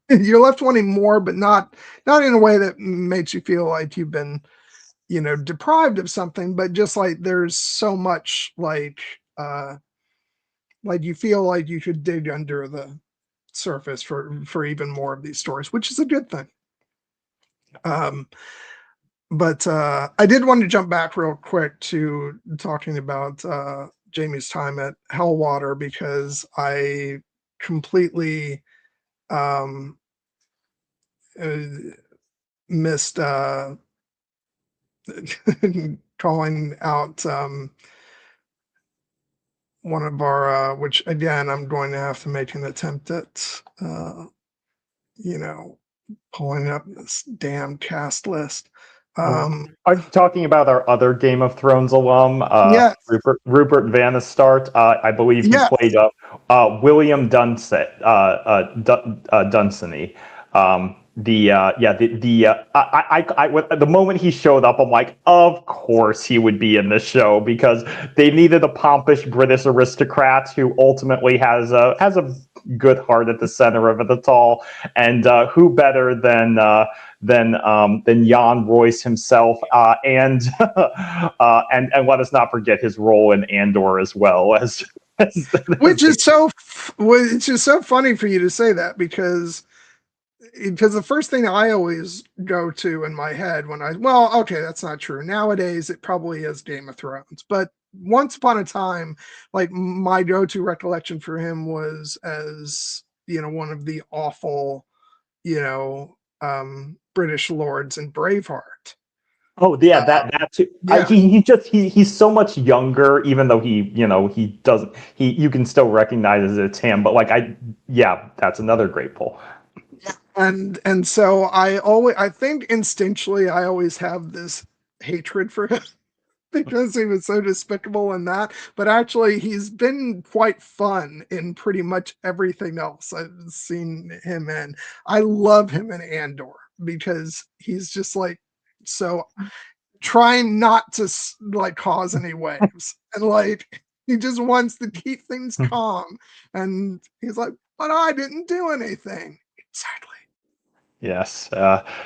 you're left wanting more, but not in a way that makes you feel like you've been deprived of something, but just like there's so much like you feel like you should dig under the surface for even more of these stories, which is a good thing. But I did want to jump back real quick to talking about Jamie's time at Hellwater, because I completely uh, missed calling out one of our, which again, I'm going to have to make an attempt at, pulling up this damn cast list. Are you talking about our other Game of Thrones alum, Yeah, Rupert Vanistart? I believe he yeah, played William Dunsany. The moment he showed up, I'm like, of course he would be in this show, because they needed a pompous British aristocrat who ultimately has a good heart at the center of it all, and who better than Jan Royce himself, and and let us not forget his role in Andor as well as which is so funny for you to say that, because because the first thing I always go to in my head well, okay, that's not true. Nowadays, it probably is Game of Thrones, but once upon a time, like my go-to recollection for him was as one of the awful, British lords in Braveheart. Oh yeah, that too. Yeah, He's so much younger, even though he doesn't you can still recognize it's him. But like that's another great pull. and so I think instinctually I always have this hatred for him because he was so despicable in that. But actually, he's been quite fun in pretty much everything else I've seen him in. I love him in Andor because he's just like so trying not to like cause any waves, and like he just wants to keep things calm. And he's like, "But I didn't do anything." Exactly. Yes,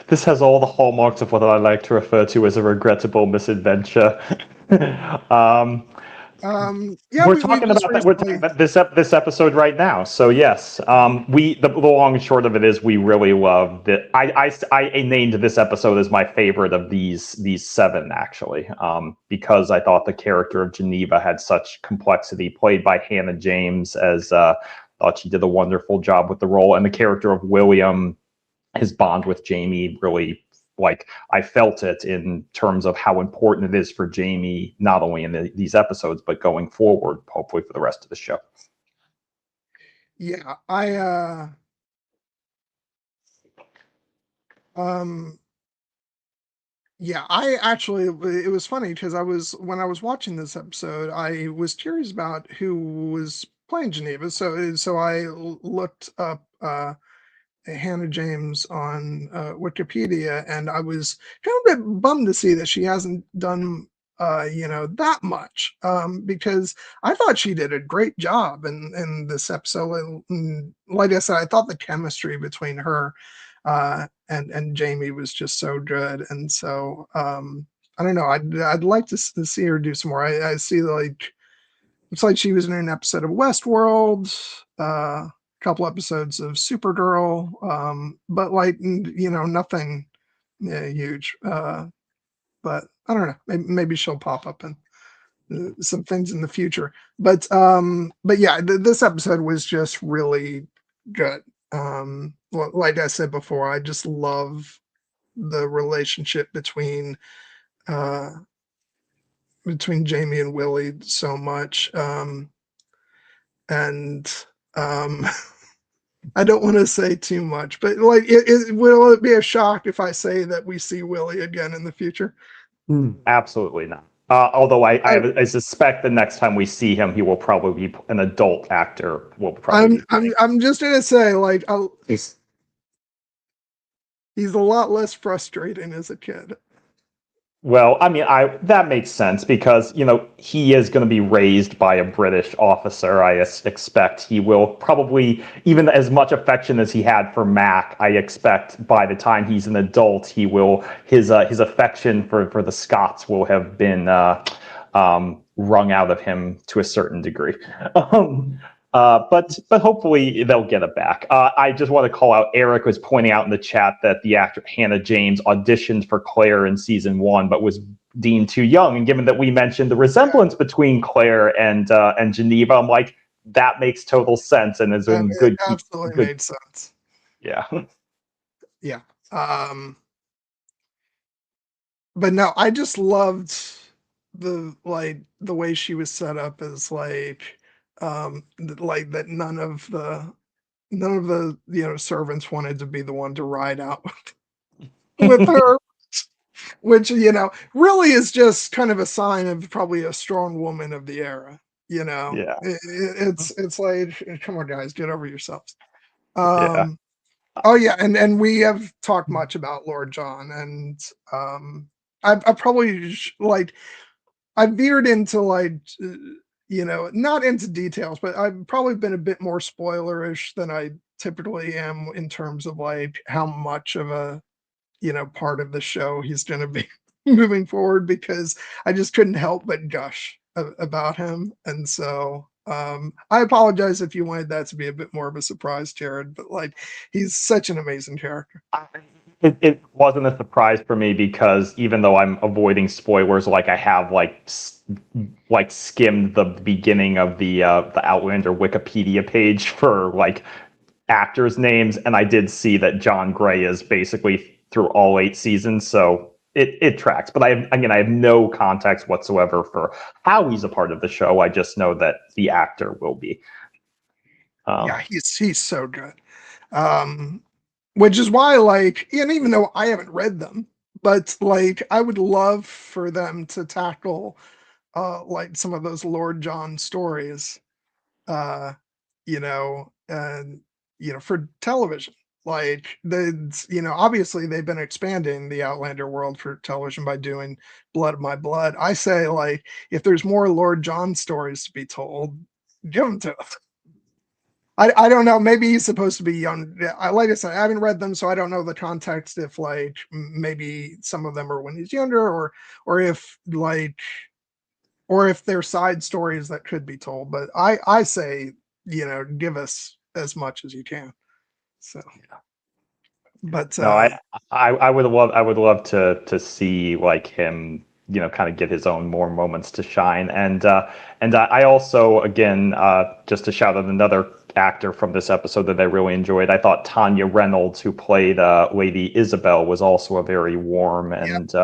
this has all the hallmarks of what I like to refer to as a regrettable misadventure. um, Yeah, we just we're recently. talking about this episode right now. So yes, the long and short of it is we really loved it. I named this episode as my favorite of these seven actually, because I thought the character of Geneva had such complexity, played by Hannah James, as thought she did a wonderful job with the role, and the character of William, his bond with Jamie, really, like, I felt it in terms of how important it is for Jamie, not only in these episodes, but going forward, hopefully for the rest of the show. Yeah, I um yeah, I actually, it was funny because when I was watching this episode, I was curious about who was playing Geneva. So I looked up Hannah James on Wikipedia, and I was kind of a bit bummed to see that she hasn't done that much, because I thought she did a great job in this episode. And like I said, I thought the chemistry between her and Jamie was just so good. And so I don't know, I'd like to see her do some more. I see, like, it's like she was in an episode of Westworld, a couple episodes of Supergirl, but like nothing huge. But I don't know. Maybe she'll pop up in some things in the future. But yeah, this episode was just really good. Like I said before, I just love the relationship uh, between Jamie and Willie so much. And um, I don't want to say too much, but like, will it be a shock if I say that we see Willie again in the future? Absolutely not. Although I suspect the next time we see him, he will probably be an adult actor. Will probably be. I'm just gonna say, like, he's a lot less frustrating as a kid. Well, I mean, that makes sense because he is going to be raised by a British officer. I expect he will probably, even as much affection as he had for Mac, I expect by the time he's an adult, his affection for the Scots will have been wrung out of him to a certain degree. But hopefully they'll get it back. I just want to call out, Eric was pointing out in the chat that the actor Hannah James auditioned for Claire in season 1, but was deemed too young. And given that we mentioned the resemblance between Claire and Geneva, I'm like, that makes total sense and is a good. It absolutely made sense. Yeah. Yeah. But no, I just loved the way she was set up as like that none of the servants wanted to be the one to ride out with her, which really is just kind of a sign of probably a strong woman of the era. Yeah. It's like, come on, guys, get over yourselves. Yeah. Oh yeah, and we have talked much about Lord John, and I probably like I veered into not into details, but I've probably been a bit more spoilerish than I typically am in terms of like how much of a part of the show he's going to be moving forward, because I just couldn't help but gush about him. And so I apologize if you wanted that to be a bit more of a surprise, Jared, but like he's such an amazing character. It wasn't a surprise for me because even though I'm avoiding spoilers, like I have like skimmed the beginning of the Outlander Wikipedia page for like actors' names, and I did see that John Gray is basically through all 8 seasons, so it tracks. But I have no context whatsoever for how he's a part of the show. I just know that the actor will be. Yeah, he's so good. Which is why, like, and even though I haven't read them, but like I would love for them to tackle like some of those Lord John stories, uh, and for television. Like obviously they've been expanding the Outlander world for television by doing Blood of My Blood. I say, like, if there's more Lord John stories to be told, give them to us. I don't know. Maybe he's supposed to be young. Like I said, I haven't read them, so I don't know the context. If like maybe some of them are when he's younger, or if like, or if they're side stories that could be told. But I say give us as much as you can. So, but No, I would love to see like him, kind of get his own more moments to shine. And I also, again, just to shout out another actor from this episode that I really enjoyed. I thought Tanya Reynolds, who played Lady Isabel, was also a very warm yeah, and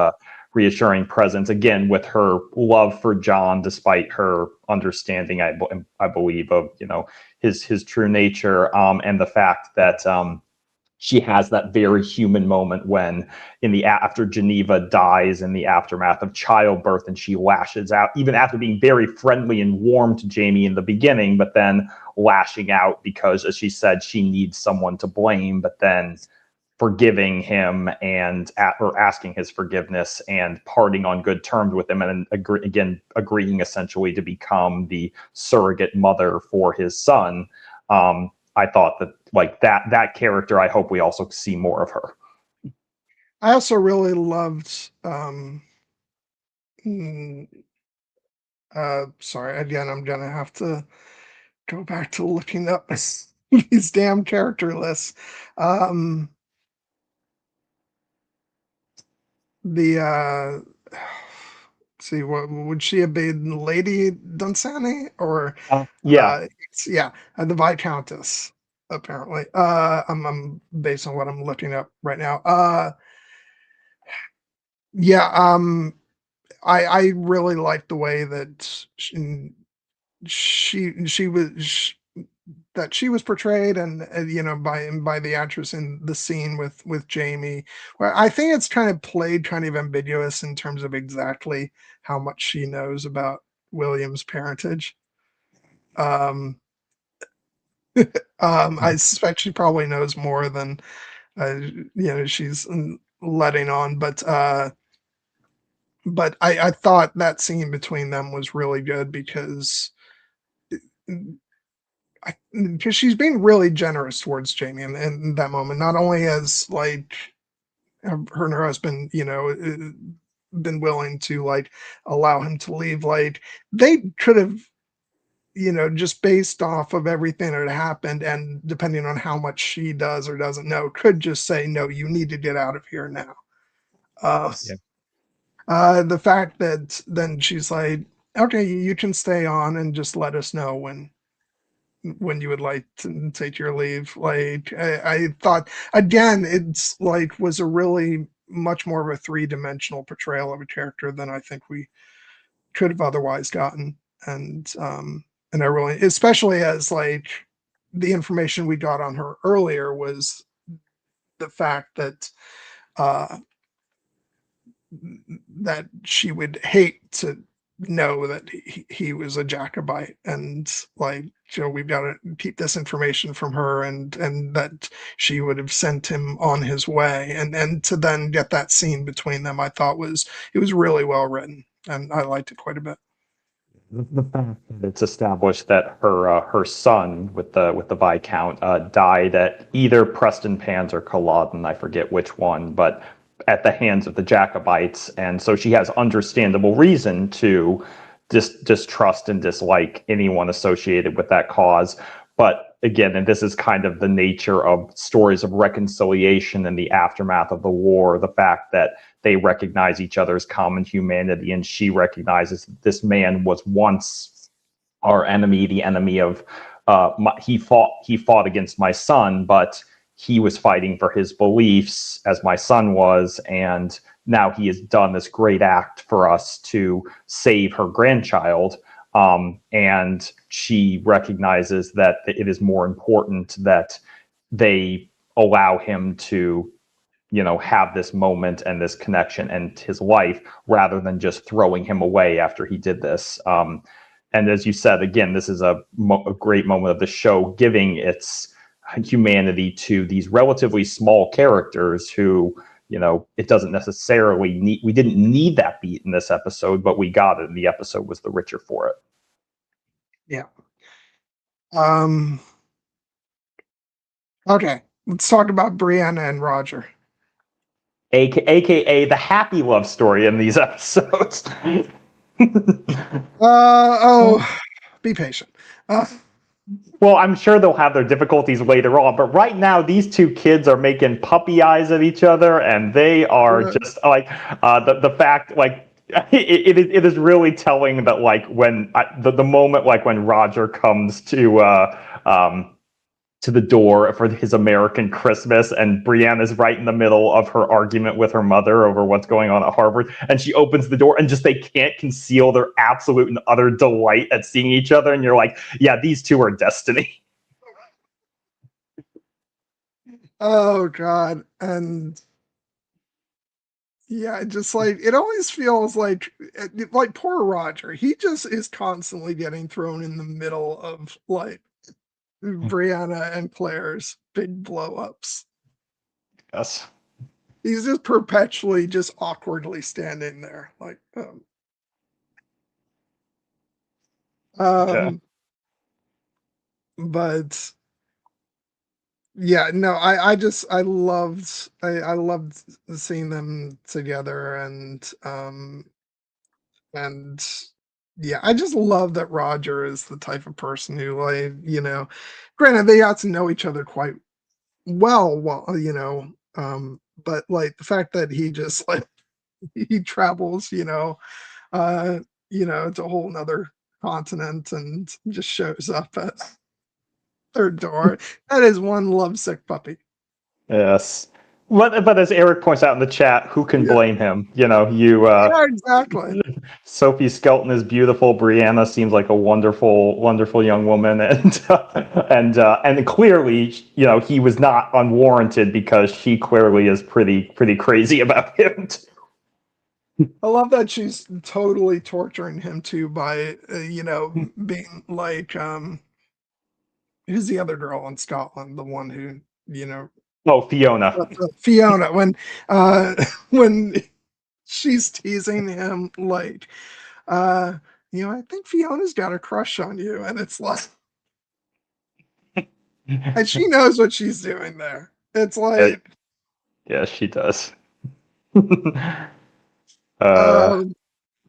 reassuring presence. Again, with her love for John, despite her understanding, I believe, of his true nature, and the fact that. She has that very human moment when after Geneva dies in the aftermath of childbirth, and she lashes out even after being very friendly and warm to Jamie in the beginning, but then lashing out because, as she said, she needs someone to blame, but then forgiving him and or asking his forgiveness and parting on good terms with him, and then agreeing essentially to become the surrogate mother for his son. I thought that like that character, I hope we also see more of her. I also really loved. Mm, sorry, again, I'm gonna have to go back to looking up these damn character lists. Um, the see, what would she have been, Lady Dunsany, or Yeah. uh yeah, the Viscountess, apparently. I'm based on what I'm looking up right now. Yeah, I really like the way that she was that she was portrayed, and by the actress in the scene with Jamie. Well, I think it's kind of played kind of ambiguous in terms of exactly how much she knows about William's parentage. Um, I suspect she probably knows more than she's letting on, but I thought that scene between them was really good because she's being really generous towards Jamie in that moment. Not only as like her and her husband, been willing to like allow him to leave. Like they could have, just based off of everything that had happened, and depending on how much she does or doesn't know, could just say, "No, you need to get out of here now." Uh, Yeah. the fact that then she's like, "Okay, you can stay on and just let us know when you would like to take your leave." Like I thought, again, it's like was a really much more of a three-dimensional portrayal of a character than I think we could have otherwise gotten. And I really, especially as like the information we got on her earlier was the fact uh that she would hate to know that he was a Jacobite, and like we've got to keep this information from her, and that she would have sent him on his way, and to then get that scene between them, I thought it was really well written, and I liked it quite a bit. The fact that it's established that her son with the Viscount died at either Preston Pans or Culloden, I forget which one, but at the hands of the Jacobites, and so she has understandable reason to distrust and dislike anyone associated with that cause. But again, and this is kind of the nature of stories of reconciliation in the aftermath of the war, the fact that they recognize each other's common humanity, and she recognizes that this man was once our enemy, the enemy of he fought against my son, but he was fighting for his beliefs as my son was, and now he has done this great act for us to save her grandchild. And she recognizes that it is more important that they allow him to, have this moment and this connection and his life, rather than just throwing him away after he did this. And as you said, again, this is a great moment of the show, giving its humanity to these relatively small characters who, it doesn't necessarily need, we didn't need that beat in this episode, but we got it, and the episode was the richer for it. Yeah. Okay, let's talk about Brianna and Roger. AKA the happy love story in these episodes. Be patient. Well, I'm sure they'll have their difficulties later on, but right now these two kids are making puppy eyes at each other, and they are just like the fact, like it is really telling that, like, when the moment, like when Roger comes to the door for his American Christmas, and Brianna's right in the middle of her argument with her mother over what's going on at Harvard, and she opens the door, and just they can't conceal their absolute and utter delight at seeing each other, and you're like, yeah, these two are destiny. Oh God. And yeah, just like it always feels like poor Roger. He just is constantly getting thrown in the middle of like Brianna and Claire's big blow ups. Yes. He's just perpetually just awkwardly standing there. Like Yeah. But yeah, no, I loved seeing them together, and yeah, I just love that Roger is the type of person who, like, granted they got to know each other quite well, but like the fact that he just like he travels, to a whole nother continent and just shows up at their door. That is one lovesick puppy. Yes. But as Eric points out in the chat, who can blame him? Yeah, exactly. Sophie Skelton is beautiful. Brianna seems like a wonderful, wonderful young woman, and clearly, he was not unwarranted, because she clearly is pretty crazy about him. I love that she's totally torturing him too by, being like, who's the other girl in Scotland? The one who, Oh, Fiona. Fiona. When she's teasing him, like, I think Fiona's got a crush on you, and it's like, and she knows what she's doing there. It's like, yeah, she does.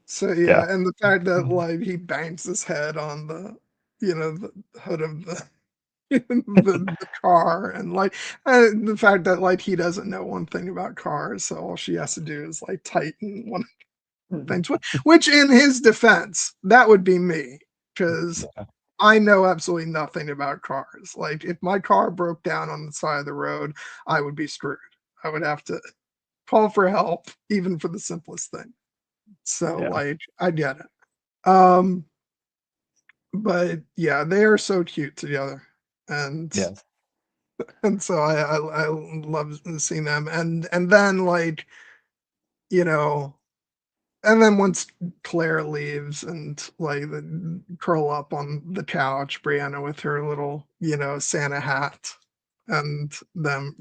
So yeah, and the fact that like he bangs his head on the the hood of the car, and like the fact that like he doesn't know one thing about cars, so all she has to do is like tighten one of the things. Which in his defense, that would be me, because I know absolutely nothing about cars. Like if my car broke down on the side of the road, I would be screwed. I would have to call for help, even for the simplest thing. So like I get it. But yeah, they are so cute together. And and so I love seeing them. And then like, and then once Claire leaves and like curl up on the couch, Brianna with her little, Santa hat, and them,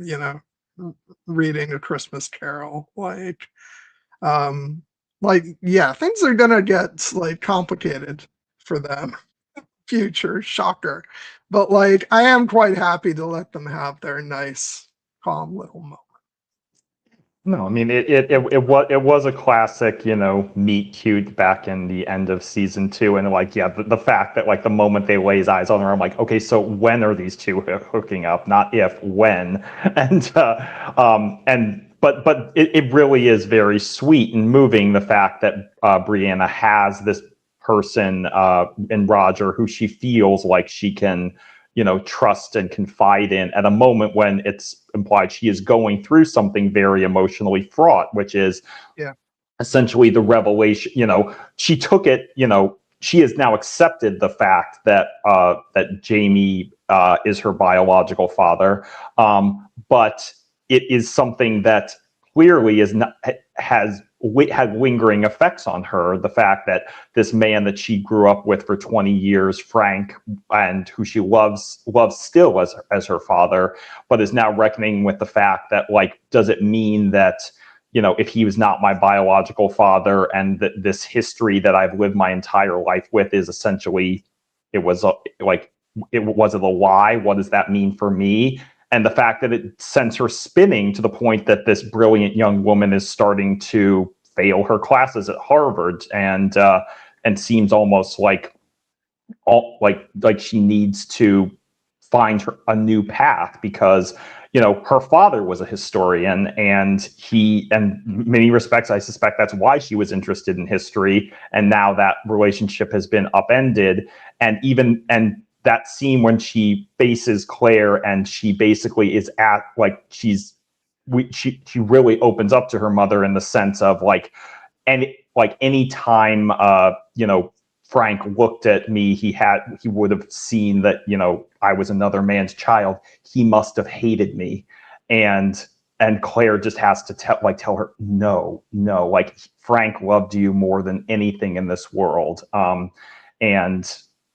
reading A Christmas Carol, yeah, things are gonna get like complicated for them. Future shocker, but like I am quite happy to let them have their nice, calm little moment. No, I mean it was a classic, meet cute back in the end of season 2, and like yeah, the fact that like the moment they lays eyes on her, I'm like, okay, so when are these two hooking up? Not if, when, and but it really is very sweet and moving the fact that Brianna has this person in Roger who she feels like she can trust and confide in at a moment when it's implied she is going through something very emotionally fraught, which is Yeah. essentially the revelation. She took it. She has now accepted the fact that that Jamie is her biological father, but it is something that clearly is not has had lingering effects on her. The fact that this man that she grew up with for 20 years, Frank, and who she loves still as her father, but is now reckoning with the fact that, like, does it mean that if he was not my biological father, and that this history that I've lived my entire life with is essentially, it was like, it was it a lie? What does that mean for me? And the fact that it sends her spinning to the point that this brilliant young woman is starting to fail her classes at Harvard, and seems almost like she needs to find a new path, because her father was a historian, and in many respects, I suspect that's why she was interested in history, and now that relationship has been upended. And that scene when she faces Claire, and she basically is at, like, she really opens up to her mother, in the sense of like, and like, any time Frank looked at me, he would have seen that I was another man's child. He must have hated me. And Claire just has to tell her, no, like, Frank loved you more than anything in this world. And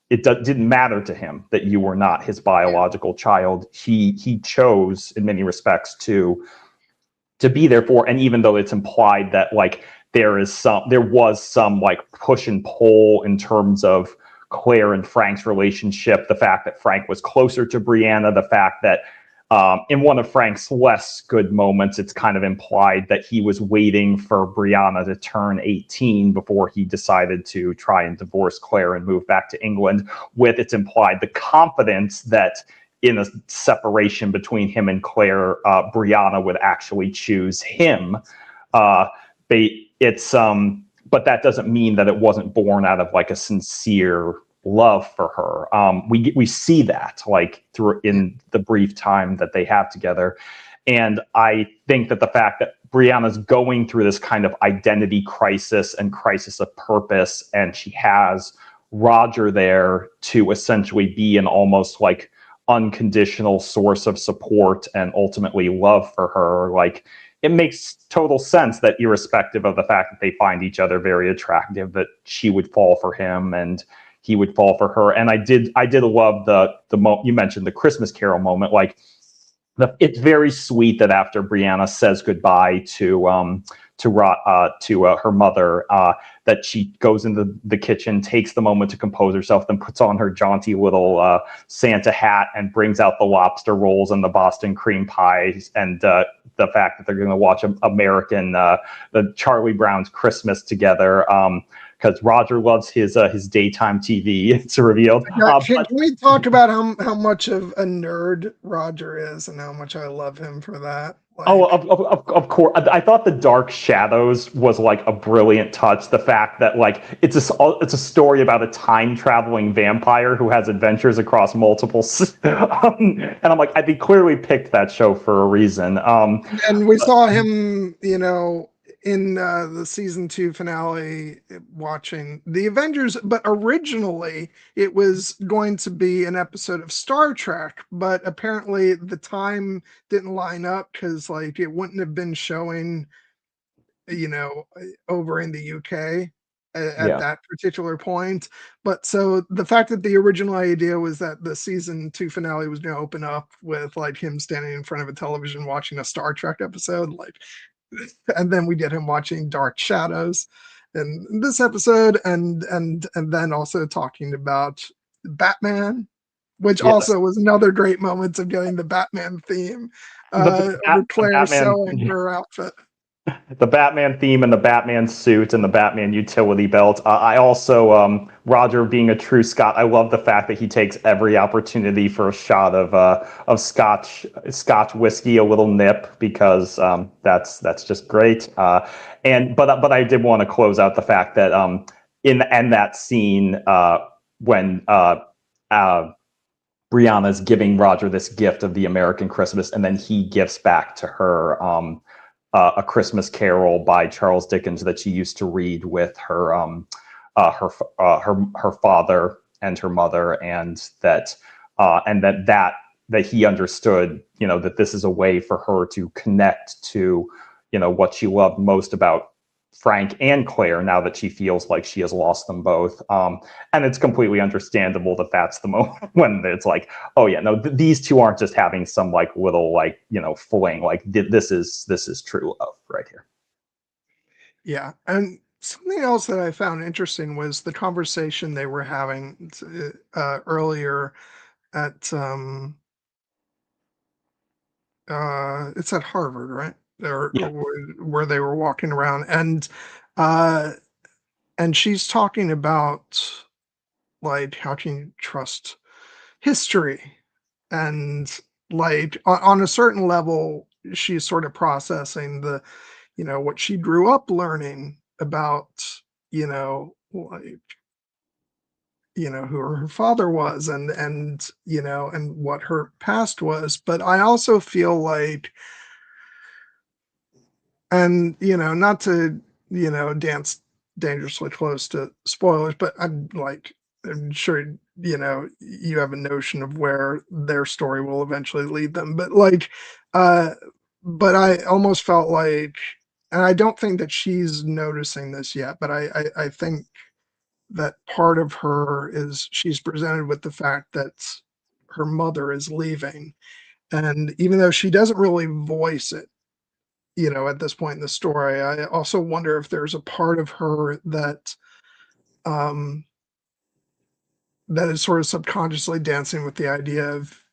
it didn't matter to him that you were not his biological child. He chose, in many respects, to be there for. And even though it's implied that, like, there was some like push and pull in terms of Claire and Frank's relationship, the fact that Frank was closer to Brianna, the fact that in one of Frank's less good moments, it's kind of implied that he was waiting for Brianna to turn 18 before he decided to try and divorce Claire and move back to England, with, it's implied, the confidence that in a separation between him and Claire, Brianna would actually choose him. But that doesn't mean that it wasn't born out of like a sincere love for her. We see that, like, through in the brief time that they have together. And I think that the fact that Brianna's going through this kind of identity crisis and crisis of purpose, and she has Roger there to essentially be an almost like unconditional source of support and ultimately love for her, like, it makes total sense that, irrespective of the fact that they find each other very attractive, that she would fall for him and he would fall for her. And I did love the you mentioned the Christmas Carol moment. Like, it's very sweet that after Brianna says goodbye to her mother, that she goes into the kitchen, takes the moment to compose herself, then puts on her jaunty little Santa hat and brings out the lobster rolls and the Boston cream pies, and the fact that they're going to watch the Charlie Brown's Christmas together. Because Roger loves his daytime TV. It's revealed. Can we talk about how much of a nerd Roger is, and how much I love him for that? Like, of course. I thought the Dark Shadows was like a brilliant touch. The fact that, like, it's a story about a time traveling vampire who has adventures across multiple. And I'm like, they clearly picked that show for a reason. And we saw him, in the season 2 finale, watching the Avengers, but originally it was going to be an episode of Star Trek, but apparently the time didn't line up, because like it wouldn't have been showing, over in the UK at Yeah. that particular point. But so the fact that the original idea was that the season 2 finale was going to open up with like him standing in front of a television watching a Star Trek episode, like, and then we get him watching Dark Shadows in this episode, and then also talking about Batman, which Yes. also was another great moment of getting the Batman theme The with Claire Batman. sewing her outfit. The Batman theme and the Batman suit and the Batman utility belt. I also, Roger being a true Scot, I love the fact that he takes every opportunity for a shot of Scotch whiskey, a little nip, because that's just great. But I did want to close out the fact that in that scene when Brianna's giving Roger this gift of the American Christmas, and then he gifts back to her A Christmas Carol by Charles Dickens that she used to read with her father and her mother, and that he understood, that this is a way for her to connect to, what she loved most about Frank and Claire now that she feels like she has lost them both. And it's completely understandable that that's the moment when it's like, oh yeah, no, these two aren't just having some like little like, fling. Like this is true love right here. Yeah, and something else that I found interesting was the conversation they were having earlier at it's at Harvard, right? Yeah. Where they were walking around, uh, and she's talking about like how can you trust history, and like on a certain level, she's sort of processing what she grew up learning about, like who her father was, and what her past was. But I also feel like, and not to dance dangerously close to spoilers, but I'm sure you have a notion of where their story will eventually lead them, uh but I almost felt like, and I don't think that she's noticing this yet, but I think that part of her is she's presented with the fact that her mother is leaving, and even though she doesn't really voice it, at this point in the story, I also wonder if there's a part of her um, that is sort of subconsciously dancing with the idea of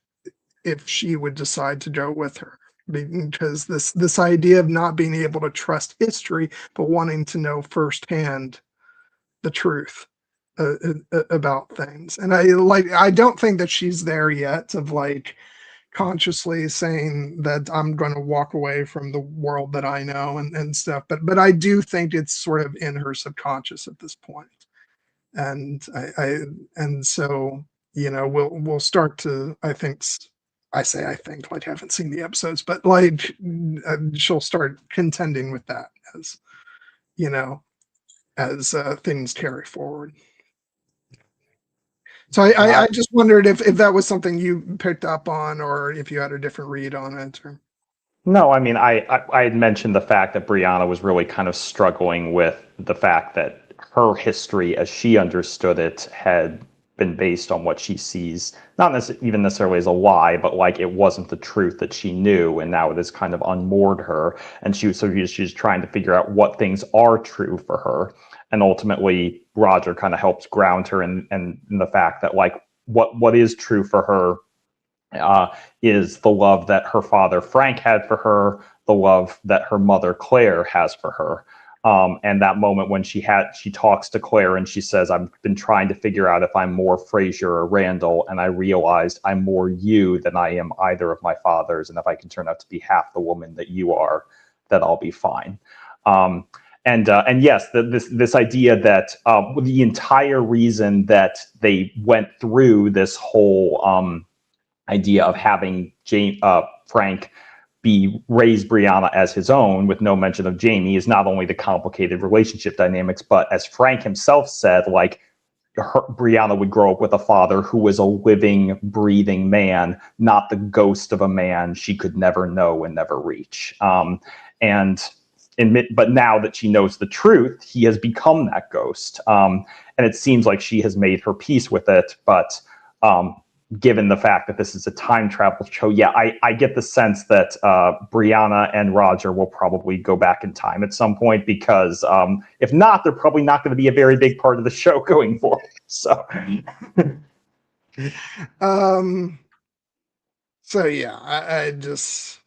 if she would decide to go with her. Because this idea of not being able to trust history, but wanting to know firsthand the truth about things. And I don't think that she's there yet of like consciously saying that I'm going to walk away from the world that I know and stuff. But I do think it's sort of in her subconscious at this point. And and so we'll start to, I think, I say I think, like I haven't seen the episodes, but like she'll start contending with that as you know as things carry forward. So I just wondered if that was something you picked up on, or if you had a different read on it. Or... No, I mean, I had mentioned the fact that Brianna was really kind of struggling with the fact that her history, as she understood it, had been based on what she sees, not even necessarily as a lie, but like it wasn't the truth that she knew, and now it has kind of unmoored her, and she's trying to figure out what things are true for her, and ultimately Roger kind of helps ground her in the fact that like what is true for her is the love that her father Frank had for her, the love that her mother Claire has for her. And that moment when she talks to Claire and she says, "I've been trying to figure out if I'm more Fraser or Randall, and I realized I'm more you than I am either of my fathers. And if I can turn out to be half the woman that you are, that I'll be fine." And yes, this idea that the entire reason that they went through this whole idea of having Frank raise Brianna as his own with no mention of Jamie is not only the complicated relationship dynamics, but as Frank himself said, like Brianna would grow up with a father who was a living, breathing man, not the ghost of a man she could never know and never reach. But now that she knows the truth, he has become that ghost. And it seems like she has made her peace with it, but given the fact that this is a time travel show, yeah, I get the sense that Brianna and Roger will probably go back in time at some point, because if not, they're probably not going to be a very big part of the show going forward. So, um, so yeah, I just,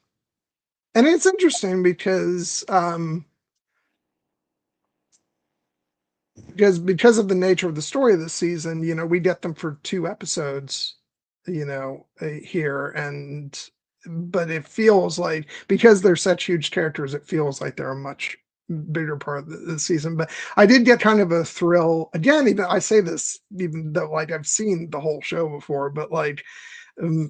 And it's interesting because of the nature of the story of the season, we get them for 2 episodes, here, but it feels like, because they're such huge characters, it feels like they're a much bigger part of the season. But I did get kind of a thrill again. Even I say this, even though like I've seen the whole show before, but like,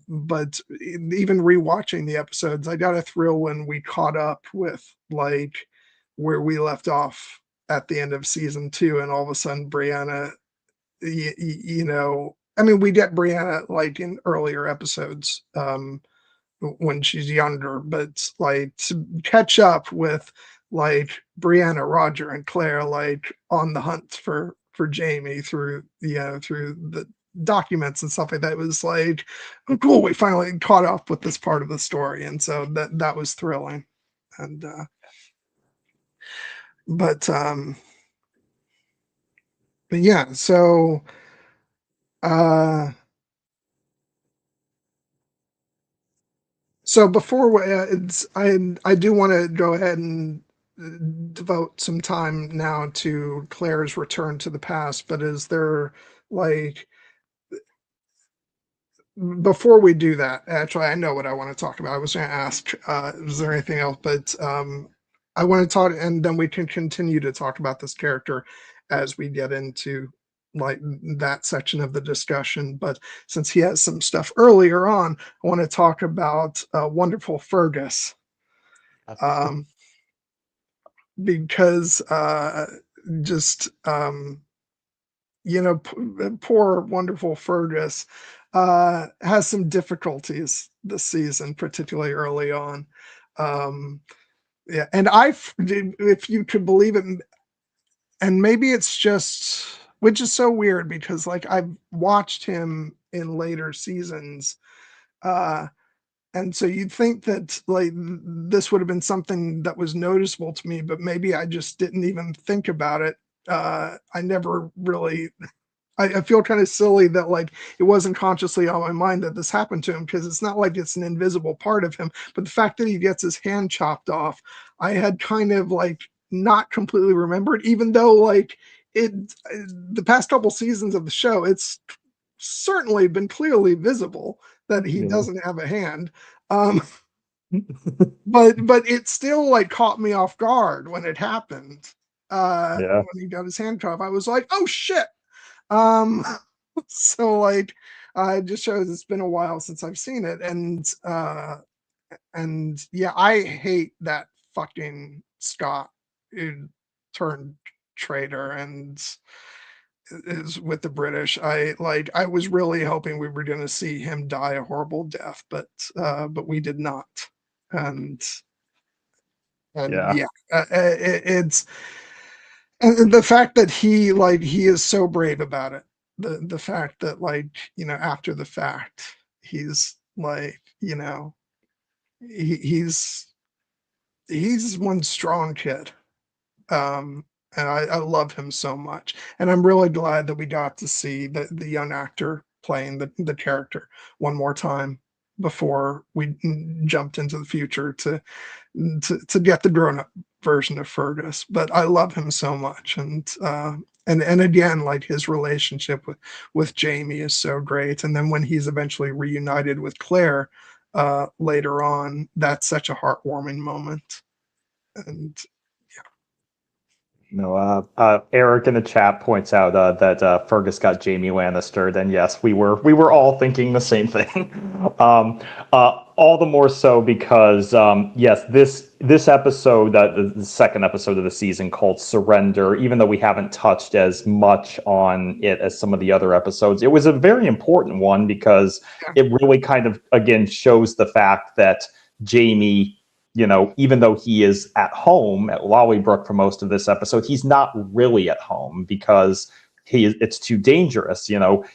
but even rewatching the episodes, I got a thrill when we caught up with like where we left off at the end of season 2, and all of a sudden Brianna, I mean, we get Brianna like in earlier episodes, when she's younger, but like to catch up with like Brianna, Roger, and Claire, like on the hunt for Jamie through through the documents and stuff like that, was like, oh, cool, we finally caught up with this part of the story, and so that was thrilling. And but but yeah, uh so before I do want to go ahead and devote some time now to Claire's return to the past, but is there like, before we do that, actually, I know what I want to talk about. I was going to ask, is there anything else? But I want to talk, and then we can continue to talk about this character as we get into like that section of the discussion. But since he has some stuff earlier on, I want to talk about Wonderful Fergus. Um, because just poor Wonderful Fergus has some difficulties this season, particularly early on. Yeah, and if you could believe it, and maybe it's just, which is so weird because like I've watched him in later seasons, uh, and so you'd think that like this would have been something that was noticeable to me, but maybe I just didn't even think about it. I never really, I feel kind of silly that like it wasn't consciously on my mind that this happened to him, because it's not like it's an invisible part of him. But the fact that he gets his hand chopped off, I had kind of like not completely remembered, even though like it, the past couple seasons of the show, it's certainly been clearly visible that he Yeah. doesn't have a hand. Um, but it still like caught me off guard when it happened. Yeah. When he got his hand cut off, I was like, oh shit. Um, so like, it just shows it's been a while since I've seen it, and yeah, I hate that fucking Scott who turned traitor and is with the British. I was really hoping we were going to see him die a horrible death, but we did not. And Yeah. yeah, it's, and the fact that he is so brave about it. The fact that like, after the fact, he's like, he's one strong kid. And I love him so much. And I'm really glad that we got to see the young actor playing the character one more time before we jumped into the future to get the grown up version of Fergus. But I love him so much, and again, like his relationship with Jamie is so great. And then when he's eventually reunited with Claire later on, that's such a heartwarming moment. And No, Eric in the chat points out that Fergus got Jamie Lannister. And yes, we were all thinking the same thing. All the more so because yes, this episode, the second episode of the season called Surrender, even though we haven't touched as much on it as some of the other episodes, it was a very important one because it really kind of again shows the fact that Jamie, even though he is at home at Lollybrook for most of this episode, he's not really at home because it's too dangerous.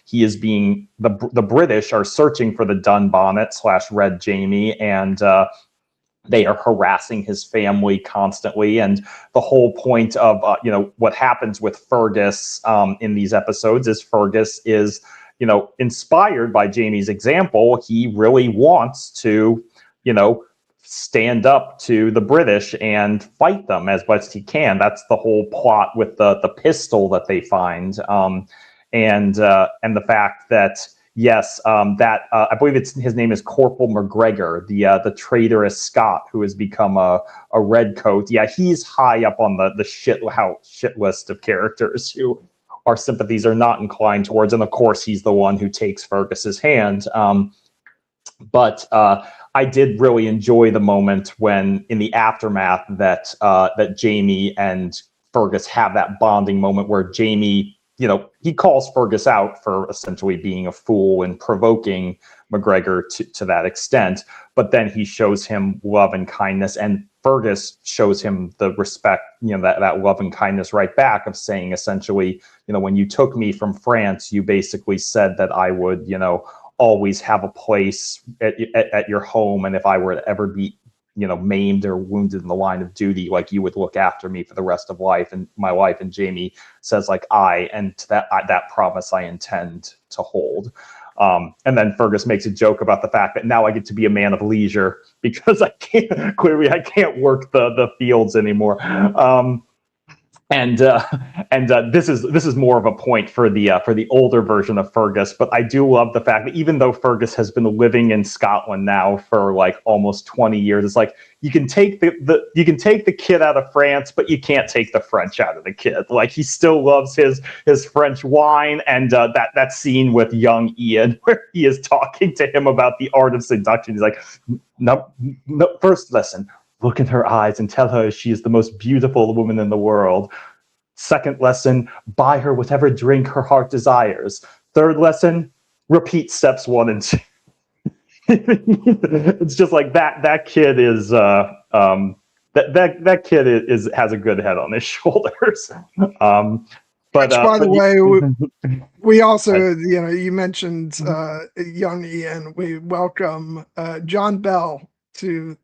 He is being, the British are searching for the Dunbonnet / Red Jamie, and they are harassing his family constantly. And the whole point of what happens with Fergus in these episodes is Fergus is inspired by Jamie's example. He really wants to stand up to the British and fight them as best he can. That's the whole plot with the pistol that they find, and the fact that yes, that I believe his name is Corporal McGregor, the traitorous Scot who has become a redcoat. Yeah, he's high up on the shit list of characters who our sympathies are not inclined towards, and of course he's the one who takes Fergus's hand. But I did really enjoy the moment when, in the aftermath, that Jamie and Fergus have that bonding moment where Jamie, he calls Fergus out for essentially being a fool and provoking McGregor to that extent, but then he shows him love and kindness, and Fergus shows him the respect, that love and kindness right back, of saying essentially, when you took me from France, you basically said that I would, always have a place at your home, and if I were to ever be maimed or wounded in the line of duty, like, you would look after me for the rest of my life. And Jamie says, like, and to that promise I intend to hold. And then Fergus makes a joke about the fact that now I get to be a man of leisure because I can't work the fields anymore. And this is more of a point for the older version of Fergus, but I do love the fact that even though Fergus has been living in Scotland now for like almost 20 years, it's like you can take the kid out of France, but you can't take the French out of the kid. Like, he still loves his French wine, and that scene with young Ian where he is talking to him about the art of seduction. He's like, no, first lesson. Look in her eyes and tell her she is the most beautiful woman in the world. Second lesson, buy her whatever drink her heart desires. Third lesson, repeat steps 1 and 2. It's just like that kid is that kid has a good head on his shoulders. But by the way, we also, you mentioned young Ian. We welcome John Bell to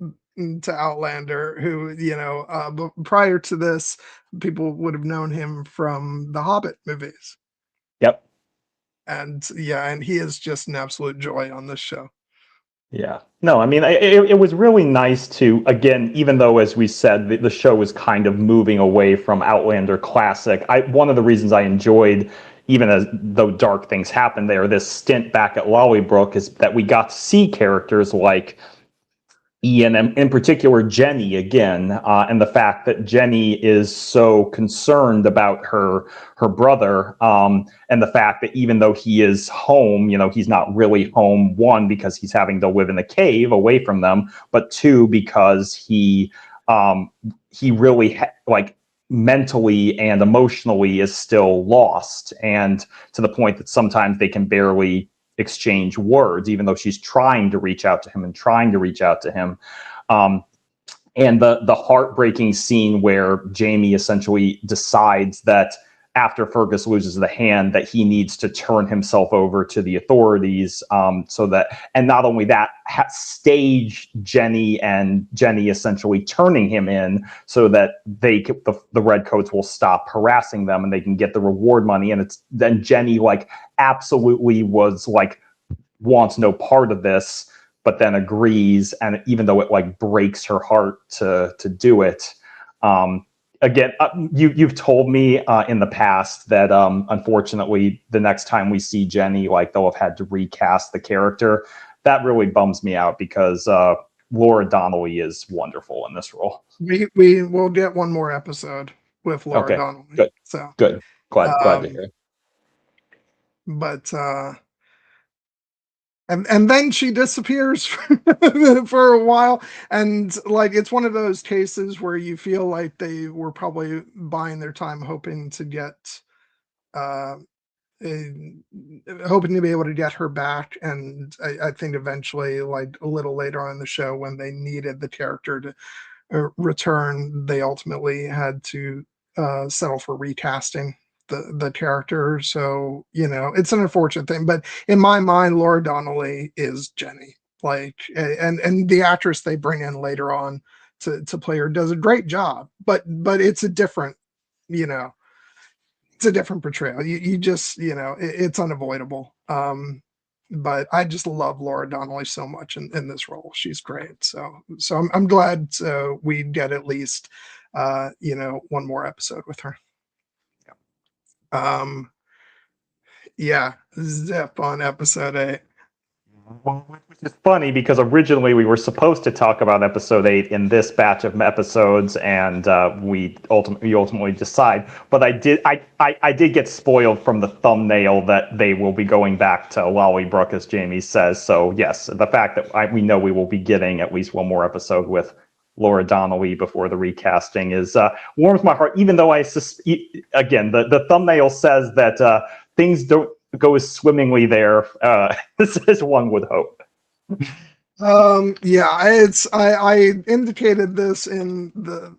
Outlander, who, prior to this, people would have known him from the Hobbit movies. Yep. And he is just an absolute joy on this show. Yeah. No, I mean, it was really nice to, again, even though, as we said, the show was kind of moving away from Outlander classic. One of the reasons I enjoyed, even as though dark things happened there, this stint back at Lollybrook, is that we got to see characters like Ian, and in particular Jenny again, and the fact that Jenny is so concerned about her brother, and the fact that even though he is home, he's not really home. 1, because he's having to live in a cave away from them, but 2, because he really mentally and emotionally is still lost, and to the point that sometimes they can barely exchange words, even though she's trying to reach out to him. And the heartbreaking scene where Jamie essentially decides that after Fergus loses the hand, that he needs to turn himself over to the authorities, so that, and not only that, stage Jenny essentially turning him in, so that the redcoats will stop harassing them and they can get the reward money. And it's then Jenny absolutely wants no part of this, but then agrees, and even though it breaks her heart to do it. Again, you've told me in the past that unfortunately the next time we see Jenny, they'll have had to recast the character. That really bums me out, because Laura Donnelly is wonderful in this role. We will get one more episode with Laura Donnelly. Good. So good. Glad to hear. But and then she disappears for a while, and it's one of those cases where you feel like they were probably buying their time, hoping to be able to get her back. And I think eventually, a little later on in the show, when they needed the character to return, they ultimately had to settle for recasting the character. So it's an unfortunate thing, but in my mind, Laura Donnelly is Jenny. And the actress they bring in later on to play her does a great job, but it's a different it's a different portrayal. You just it's unavoidable. but I just love Laura Donnelly so much in this role. She's great. So I'm glad we get at least one more episode with her. Um, yeah, zip on episode 8. Well, which is funny because originally we were supposed to talk about episode 8 in this batch of episodes, and we ultimately decide. But I did get spoiled from the thumbnail that they will be going back to Lollybrook, as Jamie says. So yes, the fact that we know we will be getting at least one more episode with Laura Donnelly before the recasting is warms my heart. Even though again the thumbnail says that things don't go as swimmingly there as one would hope. Yeah, I indicated this in the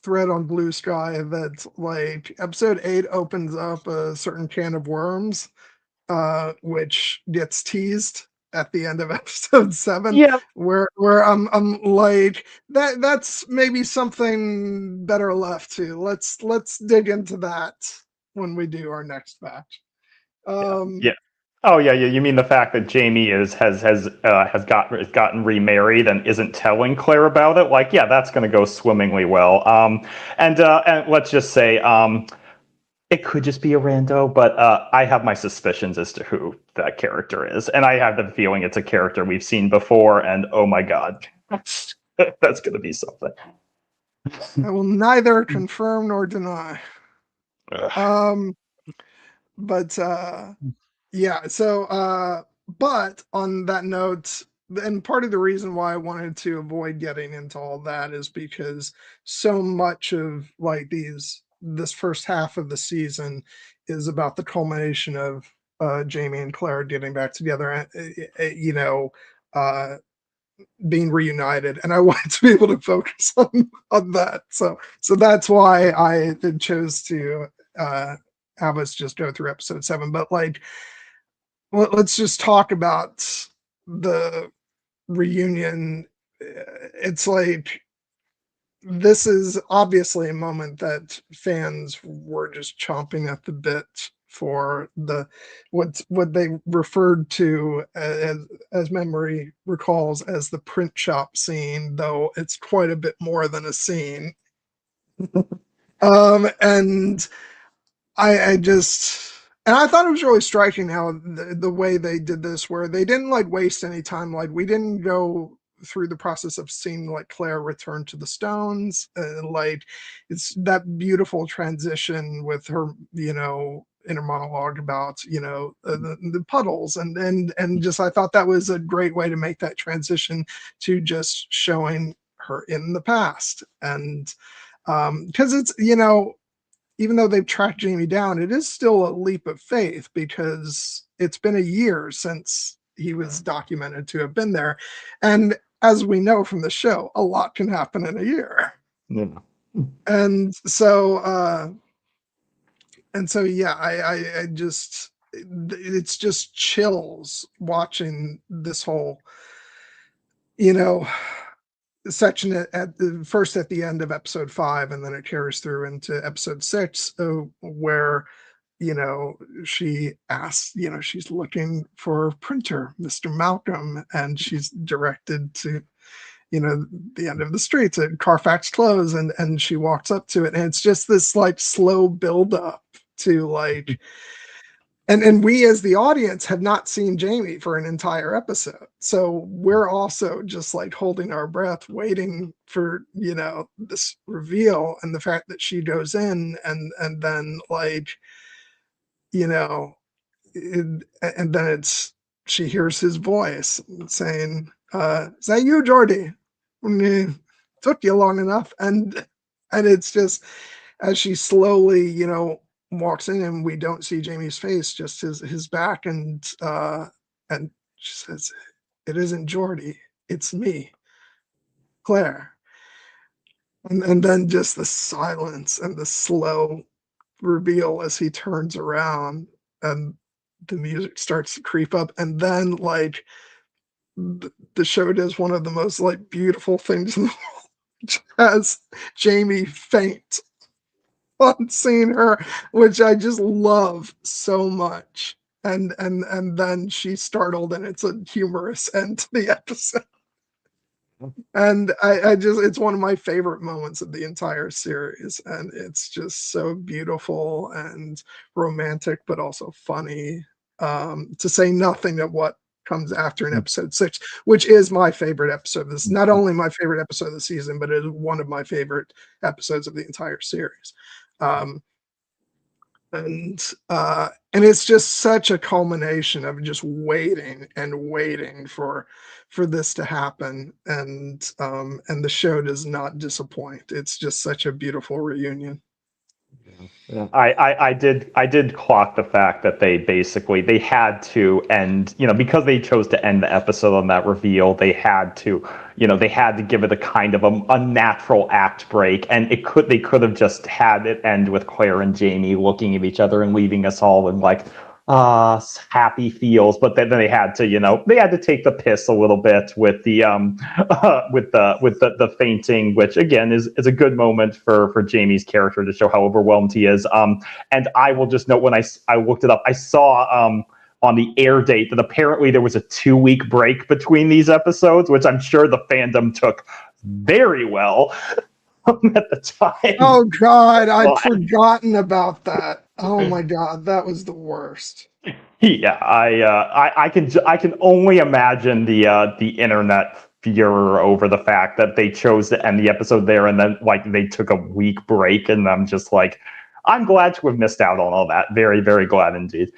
thread on Blue Sky that like episode 8 opens up a certain can of worms, which gets teased at the end of episode 7. Yeah, where I'm like that's maybe something better left to. Let's dig into that when we do our next batch. yeah. Oh yeah. You mean the fact that Jamie has gotten remarried and isn't telling Claire about it? Like, yeah, that's going to go swimmingly well. And let's just say, it could just be a rando, but I have my suspicions as to who that character is, and I have the feeling it's a character we've seen before. And oh my god, that's going to be something. I will neither confirm nor deny. But yeah, so but on that note, and part of the reason why I wanted to avoid getting into all that is because so much of like this first half of the season is about the culmination of Jamie and Claire getting back together, being reunited, and I wanted to be able to focus on that. So that's why I chose to have us just go through episode 7. But like, let's just talk about the reunion. It's like this is obviously a moment that fans were just chomping at the bit for the what they referred to as memory recalls as the print shop scene, though it's quite a bit more than a scene. And I just, and I thought it was really striking how the way they did this, where they didn't like waste any time. Like we didn't go through the process of seeing like Claire return to the Stones. Like it's that beautiful transition with her, inner monologue about the puddles, and just I thought that was a great way to make that transition to just showing her in the past. And because it's even though they've tracked Jamie down, it is still a leap of faith because it's been a year since he was documented to have been there. And as we know from the show, a lot can happen in a year. Yeah. And so, yeah, I just, it's just chills watching this whole, section at the first at the end of episode 5, and then it carries through into episode 6, where she asks, she's looking for a printer, Mr. Malcolm, and she's directed to the end of the streets at Carfax Close, and she walks up to it, and it's just this like slow build up to like, and we as the audience have not seen Jamie for an entire episode, so we're also just like holding our breath waiting for this reveal, and the fact that she goes in and then like and then she hears his voice saying, is that you, Jordy? Took you long enough. And it's just as she slowly walks in, and we don't see Jamie's face, just his back, and she says, it isn't Jordy, it's me, Claire. And then just the silence and the slow reveal as he turns around, and the music starts to creep up, and then like the show does one of the most like beautiful things in the world, which has Jamie faint on seeing her, which I just love so much. and then she's startled, and it's a humorous end to the episode. And I just, it's one of my favorite moments of the entire series, and it's just so beautiful and romantic, but also funny. To say nothing of what comes after in episode 6, which is my favorite episode. This is not only my favorite episode of the season, but it is one of my favorite episodes of the entire series. Um, and it's just such a culmination of just waiting and waiting for this to happen, and the show does not disappoint. It's just such a beautiful reunion. Yeah. I did clock the fact that they had to end, because they chose to end the episode on that reveal. They had to give it a kind of a natural act break, and they could have just had it end with Claire and Jamie looking at each other and leaving us all in like happy feels. But then they had to take the piss a little bit with the with the fainting, which again is a good moment for Jamie's character to show how overwhelmed he is. And I will just note, when I looked it up, I saw on the air date that apparently there was a 2-week break between these episodes, which I'm sure the fandom took very well at the time. Oh God, I'd forgotten about that. Oh my God, that was the worst. Yeah, I can only imagine the internet furor over the fact that they chose to end the episode there, and then like they took a week break, and I'm just like, I'm glad to have missed out on all that. Very, very glad indeed.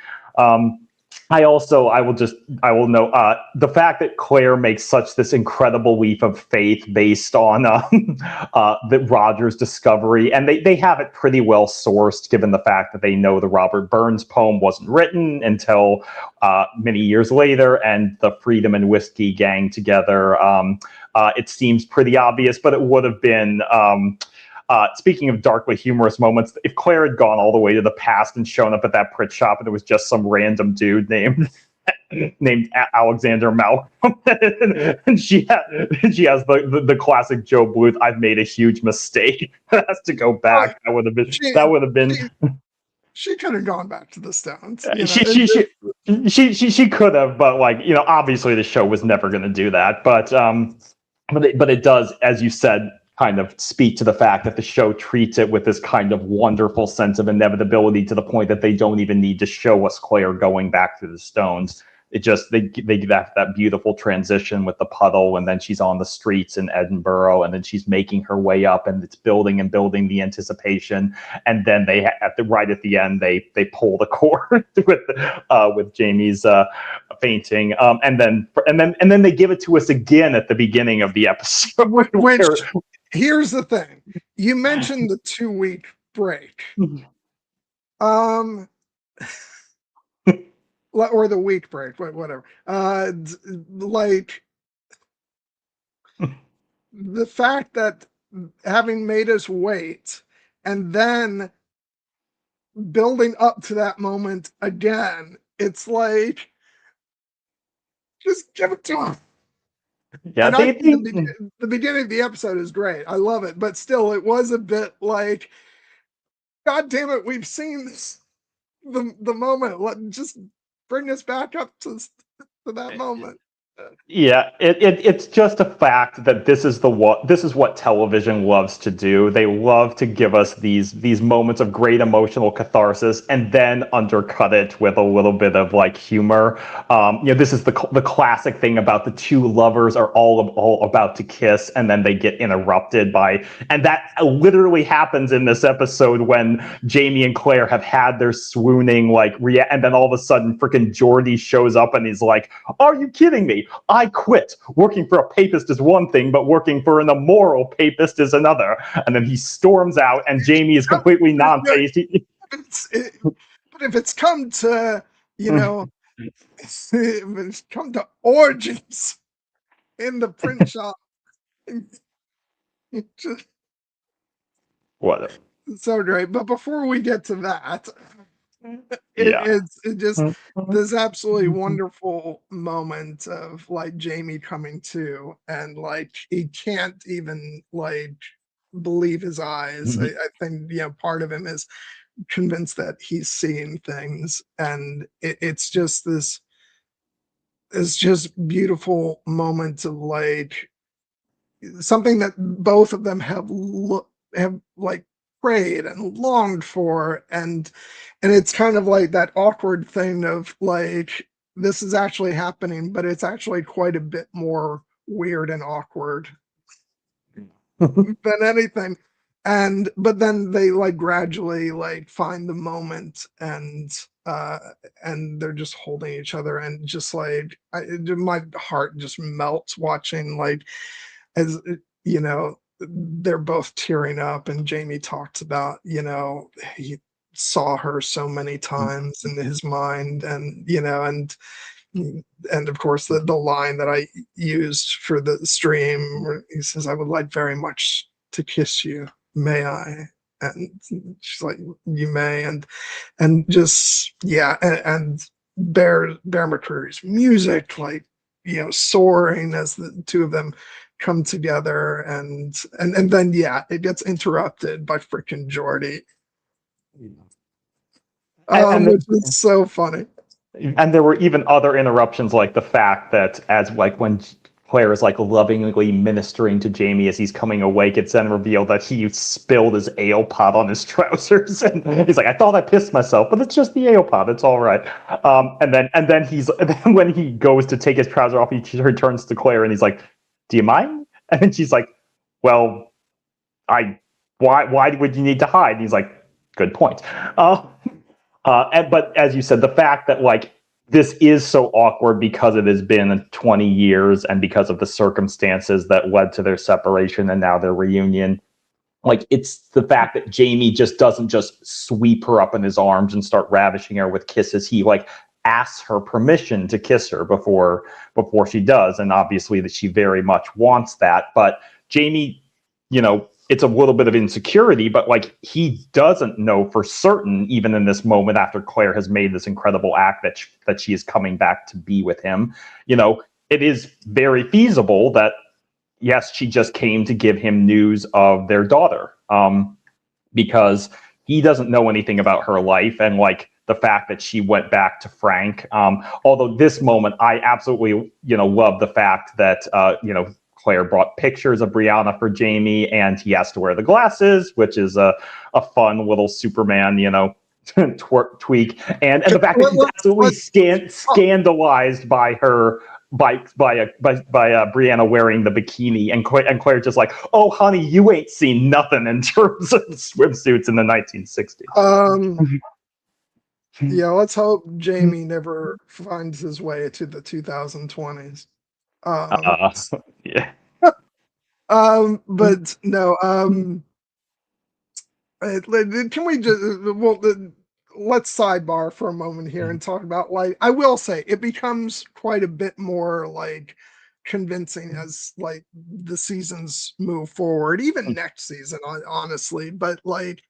I will note the fact that Claire makes such this incredible leap of faith based on the Roger's discovery, and they have it pretty well sourced, given the fact that they know the Robert Burns poem wasn't written until many years later, and the Freedom and Whiskey gang together. It seems pretty obvious, but it would have been. Speaking of darkly humorous moments, if Claire had gone all the way to the past and shown up at that print shop, and it was just some random dude named Alexander Malcolm, and she has the classic Joe Bluth, "I've made a huge mistake," has to go back. That would have been. She could have gone back to the Stones. She could have, but obviously the show was never going to do that. But it does, as you said, kind of speak to the fact that the show treats it with this kind of wonderful sense of inevitability, to the point that they don't even need to show us Claire going back to the Stones. It just they give that beautiful transition with the puddle, and then she's on the streets in Edinburgh, and then she's making her way up, and it's building and building the anticipation, and then right at the end they pull the cord with Jamie's fainting, and then they give it to us again at the beginning of the episode. Which here's the thing: you mentioned the 2-week break. Or the week break, whatever. Like the fact that having made us wait, and then building up to that moment again, it's like, just give it to him. Yeah, the beginning of the episode is great. I love it, but still, it was a bit like, God damn it, we've seen this, the moment. Just bring us back up to that moment. Yeah, it's just a fact that this is what television loves to do. They love to give us these moments of great emotional catharsis, and then undercut it with a little bit of like humor. This is the classic thing about the two lovers are all about to kiss, and then they get interrupted by, and that literally happens in this episode when Jamie and Claire have had their swooning and then all of a sudden freaking Geordie shows up and he's like, "Are you kidding me? I quit. Working for a papist is one thing, but working for an immoral papist is another." And then he storms out, and Jamie is completely non-phased. But if it's come to, if it's come to orgies in the print shop, just What? So great. But before we get to that, it's just this absolutely wonderful moment of like Jamie coming to, and like he can't even like believe his eyes. I think part of him is convinced that he's seeing things, and it's just this, it's just beautiful moments of like something that both of them have like prayed and longed for, and it's kind of like that awkward thing of like this is actually happening, but it's actually quite a bit more weird and awkward than anything. And but then they like gradually like find the moment, uh and they're just holding each other, and just like my heart just melts watching like as you know they're both tearing up, and Jamie talks about, he saw her so many times in his mind, and and of course the line that I used for the stream where he says, I would like very much to kiss you, may I? And she's like, you may. And just yeah, and Bear McCreary's music, like, soaring as the two of them come together, and then yeah, it gets interrupted by freaking Jordy, And which is so funny. and there were even other interruptions, like the fact that as like when Claire is like lovingly ministering to Jamie as he's coming awake, it's then revealed that he spilled his ale pot on his trousers, and he's like, "I thought I pissed myself, but it's just the ale pot. It's all right." And then when he goes to take his trouser off, he returns to Claire and he's like, "Do you mind?" And she's like, "Well, I why would you need to hide?" And he's like, "Good point." But as you said, the fact that like this is so awkward because it has been 20 years and because of the circumstances that led to their separation and now their reunion, like it's the fact that Jamie just doesn't just sweep her up in his arms and start ravishing her with kisses. He like asks her permission to kiss her before she does, and obviously that she very much wants that. But Jamie, it's a little bit of insecurity, but like he doesn't know for certain, even in this moment after Claire has made this incredible act that she is coming back to be with him. It is very feasible that yes, she just came to give him news of their daughter, because he doesn't know anything about her life, and like the fact that she went back to Frank. Although this moment, I absolutely love the fact that Claire brought pictures of Brianna for Jamie, and he has to wear the glasses, which is a fun little Superman, tweak, and the fact that he's absolutely scandalized by her by Brianna wearing the bikini, and Claire just like, oh honey, you ain't seen nothing in terms of swimsuits in the 1960s. Yeah, let's hope Jamie never finds his way to the 2020s. Yeah. But no, can we just, well, let's sidebar for a moment here and talk about, like, I will say it becomes quite a bit more like convincing as like the seasons move forward, even next season, honestly. But like,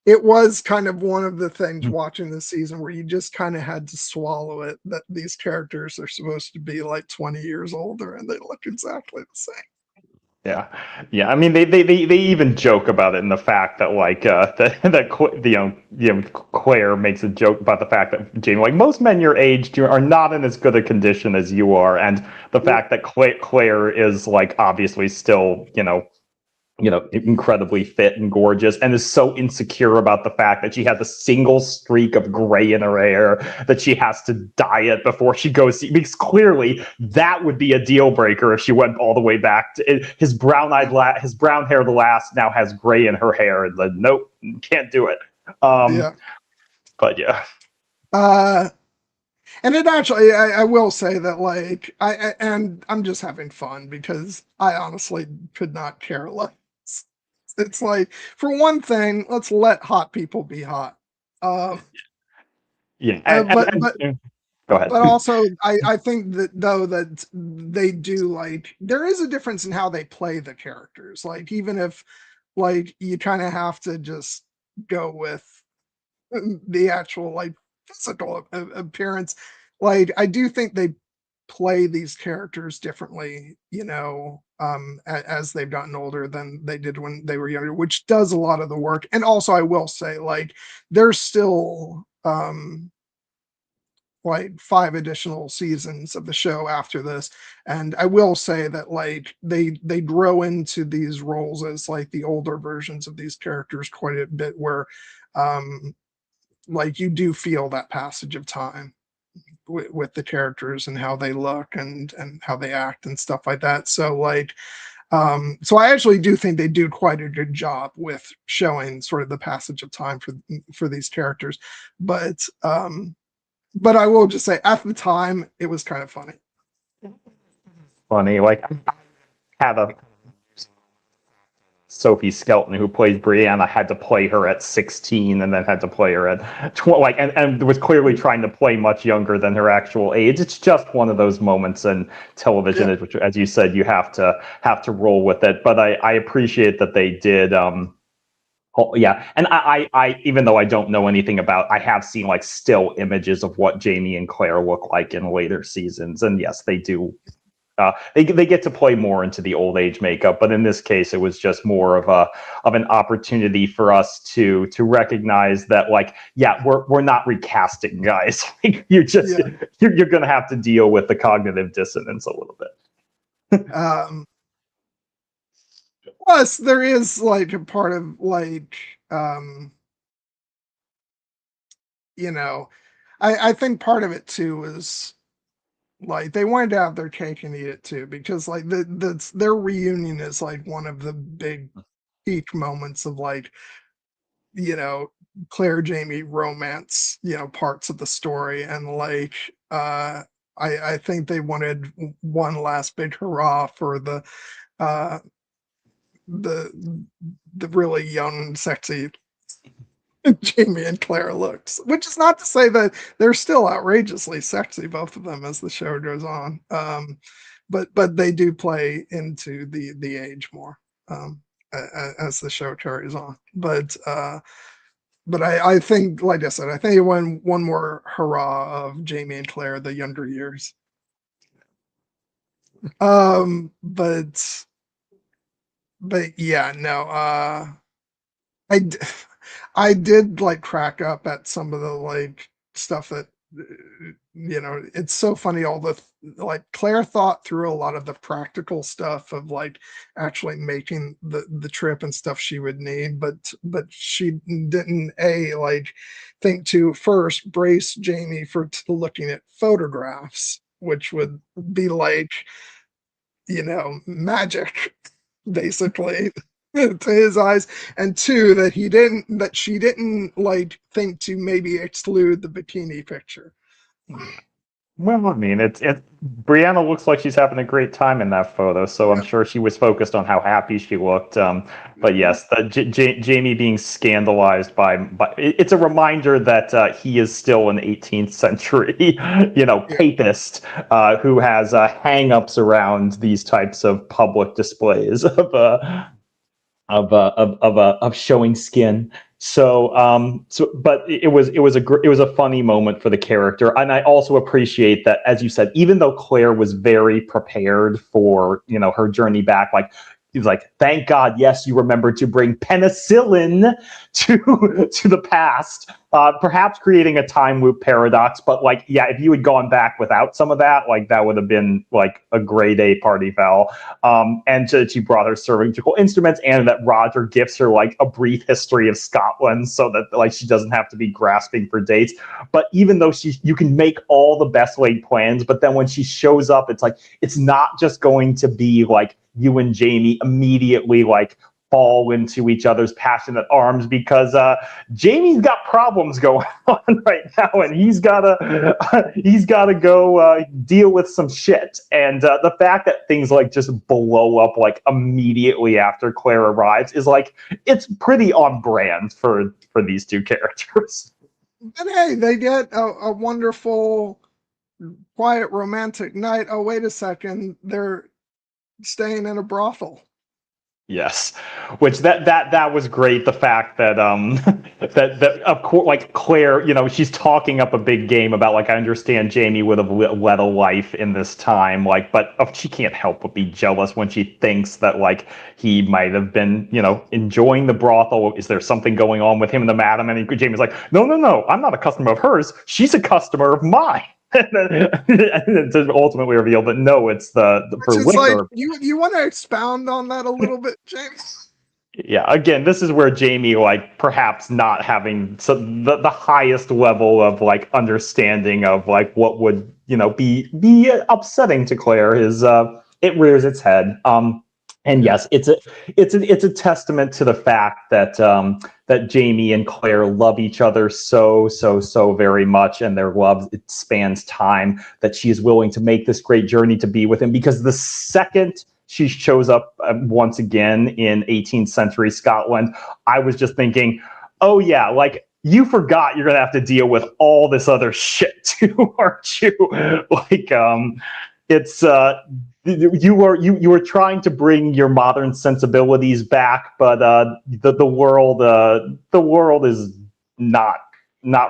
it was kind of one of the things watching this season where you just kind of had to swallow it, that these characters are supposed to be like 20 years older and they look exactly the same. Yeah. I mean, they even joke about it in the fact that like Claire makes a joke about the fact that Jamie, like most men your age, are not in as good a condition as you are, and the fact that Claire is like obviously still incredibly fit and gorgeous, and is so insecure about the fact that she has a single streak of gray in her hair that she has to dye it before she goes see, because clearly that would be a deal breaker if she went all the way back to his brown hair. The last now has gray in her hair, and then nope, can't do it. But yeah. And it actually, I will say that, like, and I'm just having fun because I honestly could not care less. It's like, for one thing, let's let hot people be hot. Yeah. Go ahead. But also, I think that though that they do, like, there is a difference in how they play the characters. Like, even if like you kind of have to just go with the actual like physical appearance, like I do think they play these characters differently, as they've gotten older than they did when they were younger, which does a lot of the work. And also, I will say, like, there's still like 5 additional seasons of the show after this, and I will say that, like, they grow into these roles as like the older versions of these characters quite a bit, where um like you do feel that passage of time with the characters and how they look and how they act and stuff like that. So like so I actually do think they do quite a good job with showing sort of the passage of time for these characters. But I will just say, at the time, it was kind of funny. Funny, like I had a Sophie Skelton who plays Brianna had to play her at 16 and then had to play her at 12, like, and was clearly trying to play much younger than her actual age. It's just one of those moments in television, Yeah. which, as you said, you have to roll with it. But I appreciate that they did. Yeah, and I even though I don't know anything about, I have seen like still images of what Jamie and Claire look like in later seasons, and yes, they do. They get to play more into the old age makeup, but in this case, it was just more of an opportunity for us to recognize that, like, yeah, we're not recasting, guys. you're just Yeah. you're going to have to deal with the cognitive dissonance a little bit. Plus, there is like a part of like you know, I think part of it too is like they wanted to have their cake and eat it too, because like their reunion is like one of the big peak moments of like, you know, Claire Jamie romance, you know, parts of the story. And like I think they wanted one last big hurrah for uh the the really young, sexy Jamie and Claire looks, which is not to say that they're still outrageously sexy, both of them, as the show goes on. But they do play into the age more as the show carries on. But I think, like I said, I think it won one more hurrah of Jamie and Claire, the younger years. Um, but but yeah, no. I d- I did like crack up at some of the like stuff that you know, it's so funny, all the like Claire thought through a lot of the practical stuff of like actually making the trip and stuff she would need, but she didn't like think to first brace Jamie for looking at photographs, which would be like, you know, magic basically to his eyes. And two, that she didn't like think to maybe exclude the bikini picture. Well, I mean, it. Brianna looks like she's having a great time in that photo, so I'm Yeah. sure she was focused on how happy she looked. But yes, Jamie being scandalized by it's a reminder that he is still an 18th century, Yeah. papist who has hang-ups around these types of public displays of showing skin. But it was a funny moment for the character, and I also appreciate that, as you said, even though Claire was very prepared for her journey back, like he's like, thank God, yes, you remembered to bring penicillin to the past, perhaps creating a time loop paradox. But like, yeah, if you had gone back without some of that, like that would have been like a grade A party foul. And she brought her surgical instruments, and that Roger gives her like a brief history of Scotland, so that like she doesn't have to be grasping for dates. But even though you can make all the best laid plans, but then when she shows up, it's like it's not just going to be like you and Jamie immediately like fall into each other's passionate arms, because Jamie's got problems going on right now, and he's gotta go deal with some shit. And the fact that things like just blow up like immediately after Claire arrives is like, it's pretty on brand for these two characters. And hey, they get a wonderful, quiet, romantic night. Oh, wait a second, they're staying in a brothel. Yes, which that was great. The fact that that of course, like Claire, she's talking up a big game about, like, I understand Jamie would have led a life in this time, like, but she can't help but be jealous when she thinks that, like, he might have been, enjoying the brothel. Is there something going on with him and the madam? And Jamie's like, no, no, no, I'm not a customer of hers. She's a customer of mine. And it's ultimately revealed that no, it's Which for is like, liquor. you want to expound on that a little bit, James? Yeah, again, this is where Jamie, like, perhaps not having the highest level of, like, understanding of, like, what would be upsetting to Claire is it rears its head. And yes, it's a testament to the fact that that Jamie and Claire love each other so very much, and their love, it spans time, that she is willing to make this great journey to be with him, because the second she shows up once again in 18th century Scotland, I was just thinking, oh yeah, like, you forgot you're gonna have to deal with all this other shit too, aren't you? Like, it's you were trying to bring your modern sensibilities back, but the world is not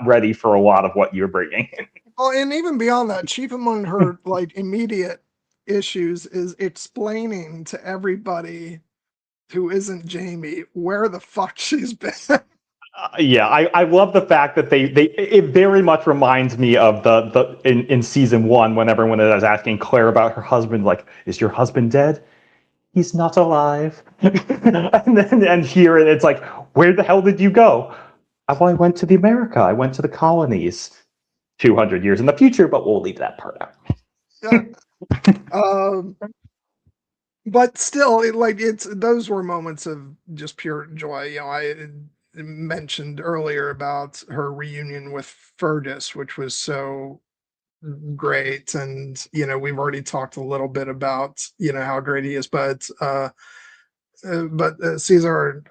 ready for a lot of what you're bringing. Well, and even beyond that, chief among her like immediate issues is explaining to everybody who isn't Jamie where the fuck she's been. Yeah, I love the fact that they it very much reminds me of the in season one, when everyone is asking Claire about her husband, like, is your husband dead? He's not alive. And here it's like, where the hell did you go? Well, I went to the America. I went to the colonies. 200 years in the future, but we'll leave that part out. Yeah. But still, it's those were moments of just pure joy. I mentioned earlier about her reunion with Fergus, which was so great, and we've already talked a little bit about how great he is, but Caesar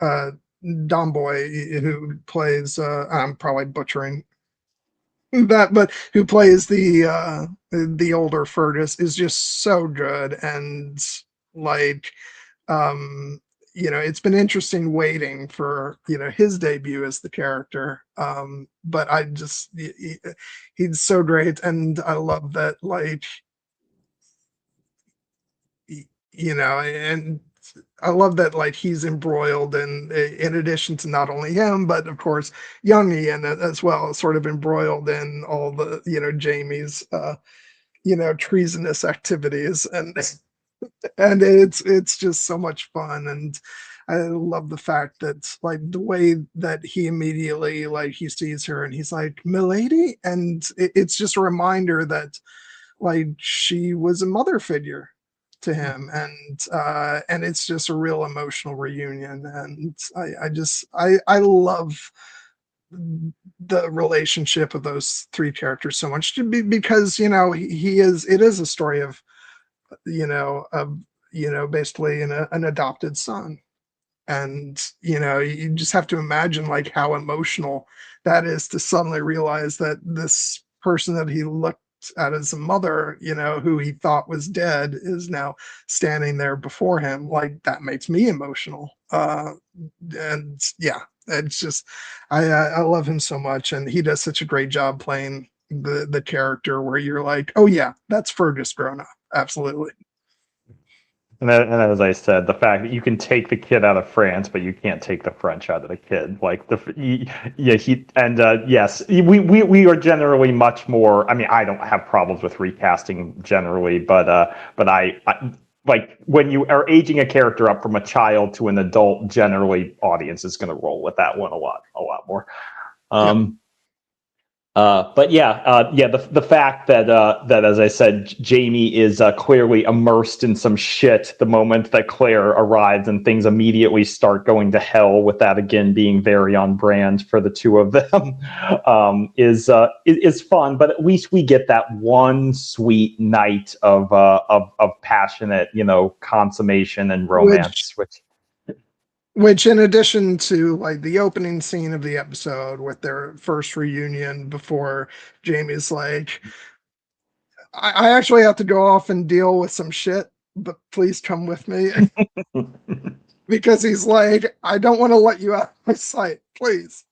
Domboy, who plays I'm probably butchering that, but who plays the older Fergus, is just so good. And like it's been interesting waiting for his debut as the character, but I just he's so great, and I love that, like, and I love that, like, he's embroiled in addition to not only him, but of course young Ian as well, sort of embroiled in all the Jamie's treasonous activities, and it's just so much fun. And I love the fact that, like, the way that he immediately, like, he sees her and he's like, "Milady," and it's just a reminder that, like, she was a mother figure to him, and it's just a real emotional reunion. And I love the relationship of those three characters so much, because he is it is a story of of basically an adopted son. And you just have to imagine, like, how emotional that is, to suddenly realize that this person that he looked at as a mother, who he thought was dead, is now standing there before him. Like, that makes me emotional. And yeah, it's just, I love him so much, and he does such a great job playing the character, where you're like, oh yeah, that's Fergus grown up. Absolutely. And as I said, the fact that you can take the kid out of France, but you can't take the French out of the kid. Like, yeah, he and yes, we are generally much more. I mean, I don't have problems with recasting generally, but I like, when you are aging a character up from a child to an adult, generally audience is going to roll with that one a lot more. Yeah. But yeah, the fact that that, as I said, Jamie is clearly immersed in some shit the moment that Claire arrives, and things immediately start going to hell, with that again being very on brand for the two of them, is fun. But at least we get that one sweet night of passionate, consummation and romance, which, in addition to, like, the opening scene of the episode with their first reunion, before Jamie's like, I actually have to go off and deal with some shit, but please come with me. because he's like, I don't want to let you out of my sight, please.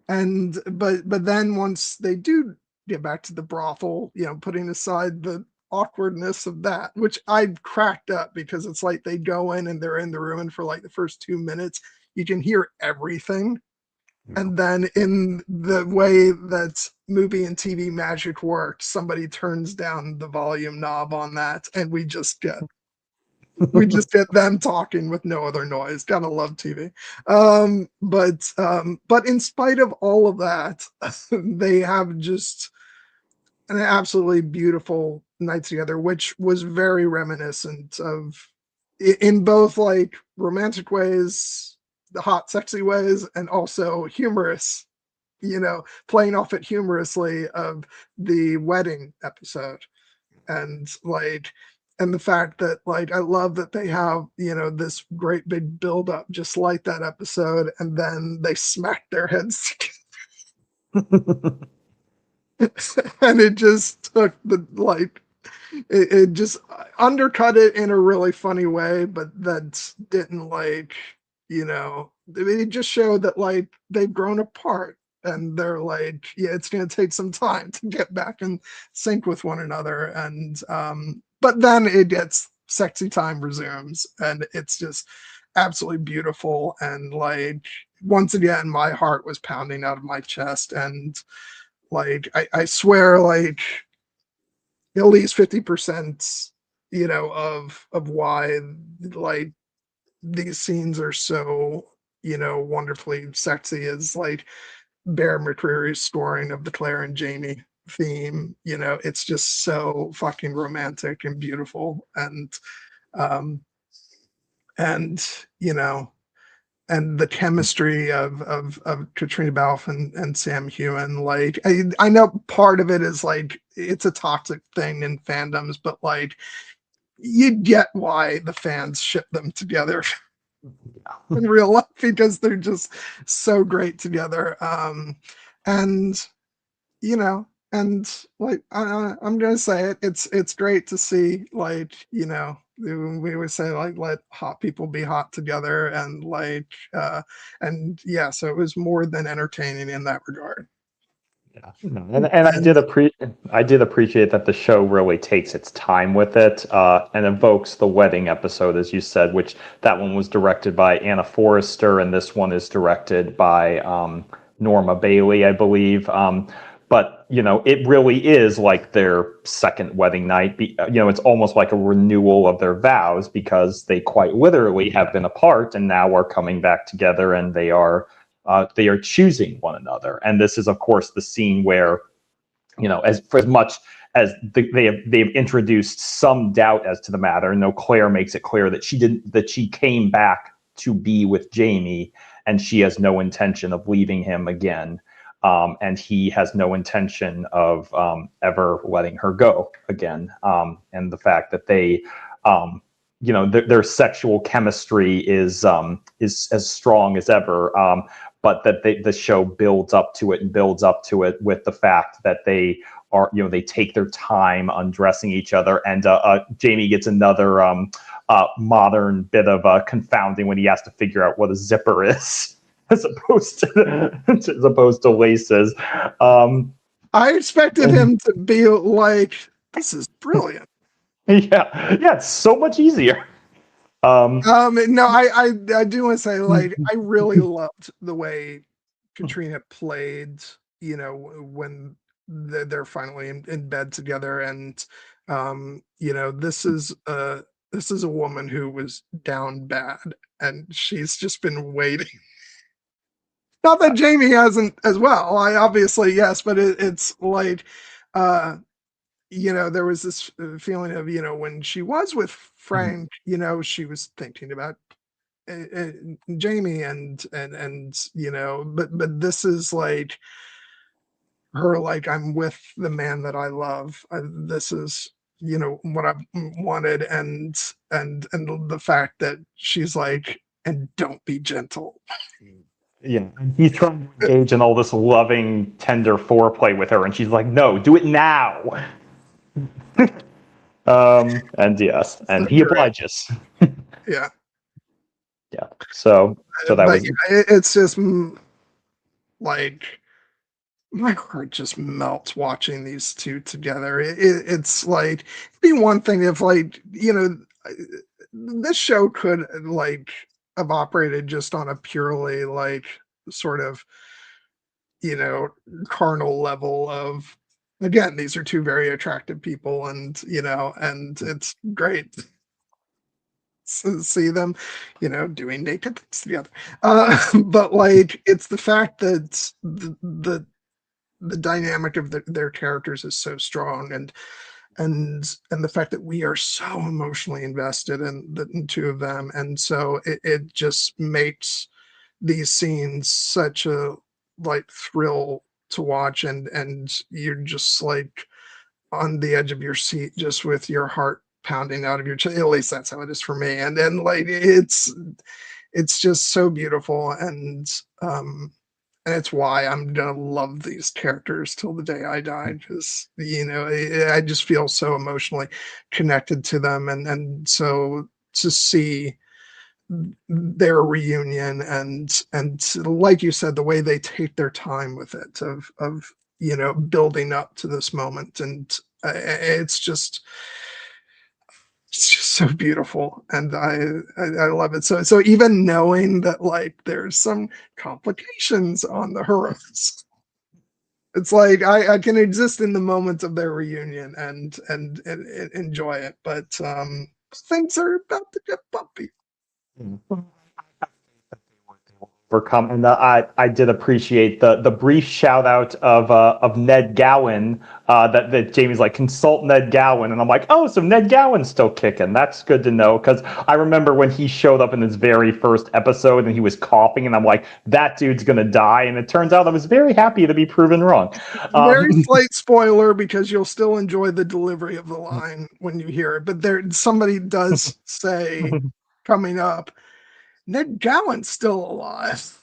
And but then once they do get back to the brothel, putting aside the awkwardness of that, which I cracked up because it's like they go in and they're in the room and for like the first 2 minutes, you can hear everything. And then in the way that movie and TV magic worked, somebody turns down the volume knob on that, and we just get them talking with no other noise. Gotta love TV. But in spite of all of that, they have just an absolutely beautiful night together, which was very reminiscent of, in both like romantic ways, the hot, sexy ways, and also humorous, playing off it humorously of the wedding episode. And like, and the fact that like I love that they have, this great big build up just like that episode, and then they smack their heads together. And it just took the like it just undercut it in a really funny way, but that didn't like, it just showed that like they've grown apart and they're like, yeah, it's going to take some time to get back in sync with one another. And but then it gets sexy time resumes and it's just absolutely beautiful. And like once again, my heart was pounding out of my chest. And like I swear, like at least 50%, of why like these scenes are so, wonderfully sexy is like Bear McCreary's scoring of the Claire and Jamie theme. It's just so fucking romantic and beautiful. Um and and the chemistry of Katrina Balfe and Sam Heughan. Like I know part of it is like it's a toxic thing in fandoms, but like you get why the fans ship them together in real life because they're just so great together. And and like I'm gonna say it, it's great to see like we would say like let hot people be hot together and like and yeah, so it was more than entertaining in that regard. Yeah, and I did appreciate that the show really takes its time with it and evokes the wedding episode, as you said, which that one was directed by Anna Forrester, and this one is directed by Norma Bailey, I believe. But it really is like their second wedding night. It's almost like a renewal of their vows because they quite literally have been apart and now are coming back together, and they are choosing one another. And this is, of course, the scene where, as much as they've introduced some doubt as to the matter. Claire makes it clear that she came back to be with Jamie, and she has no intention of leaving him again. And he has no intention of ever letting her go again. And the fact that they, their sexual chemistry is as strong as ever. But that the show builds up to it with the fact that they are, they take their time undressing each other. And Jamie gets another modern bit of confounding when he has to figure out what a zipper is. As opposed to laces. I expected him to be like, "This is brilliant." Yeah, it's so much easier. No, I do want to say, like, I really loved the way Katrina played. When they're finally in bed together, and this is a woman who was down bad, and she's just been waiting. Not that Jamie hasn't as well. I obviously yes, but it's like, there was this feeling of when she was with Frank, she was thinking about Jamie and but this is like her like I'm with the man that I love. This is what I've wanted and the fact that she's like and don't be gentle. Yeah, he's trying to engage in all this loving, tender foreplay with her, and she's like, "No, do it now." And yes, and he obliges. Yeah. Yeah. So that but was yeah, it's just like my heart just melts watching these two together. It's like it'd be one thing if like this show could like have operated just on a purely like sort of you know carnal level of again these are two very attractive people and and it's great see them doing naked things together but like it's the fact that the dynamic of their characters is so strong and the fact that we are so emotionally invested in the two of them and so it just makes these scenes such a like thrill to watch and you're just like on the edge of your seat just with your heart pounding out of your chest. At least that's how it is for me and then like it's just so beautiful and it's why I'm gonna love these characters till the day I die. Just I just feel so emotionally connected to them, and so to see their reunion and like you said, the way they take their time with it of building up to this moment, and it's just so beautiful and I love it so even knowing that like there's some complications on the horizon it's like I can exist in the moments of their reunion and enjoy it but things are about to get bumpy. overcome. And I did appreciate the brief shout out of Ned Gowan that Jamie's like consult Ned Gowan, and I'm like, oh, so Ned Gowan's still kicking. That's good to know because I remember when he showed up in his very first episode and he was coughing, and I'm like, that dude's gonna die, and it turns out I was very happy to be proven wrong. Very slight spoiler because you'll still enjoy the delivery of the line when you hear it, but there somebody does say coming up Ned Gowan's still alive.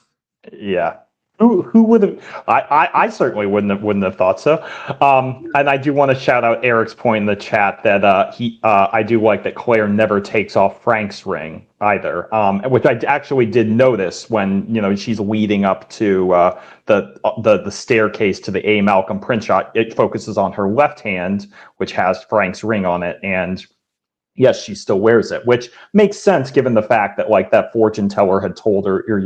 Yeah. Who would have? I certainly wouldn't have thought so. And I do want to shout out Eric's point in the chat that I do like that Claire never takes off Frank's ring either, which I actually did notice when she's leading up to the staircase to the A. Malcolm print shot. It focuses on her left hand, which has Frank's ring on it, and yes, she still wears it, which makes sense given the fact that like that fortune teller had told her, or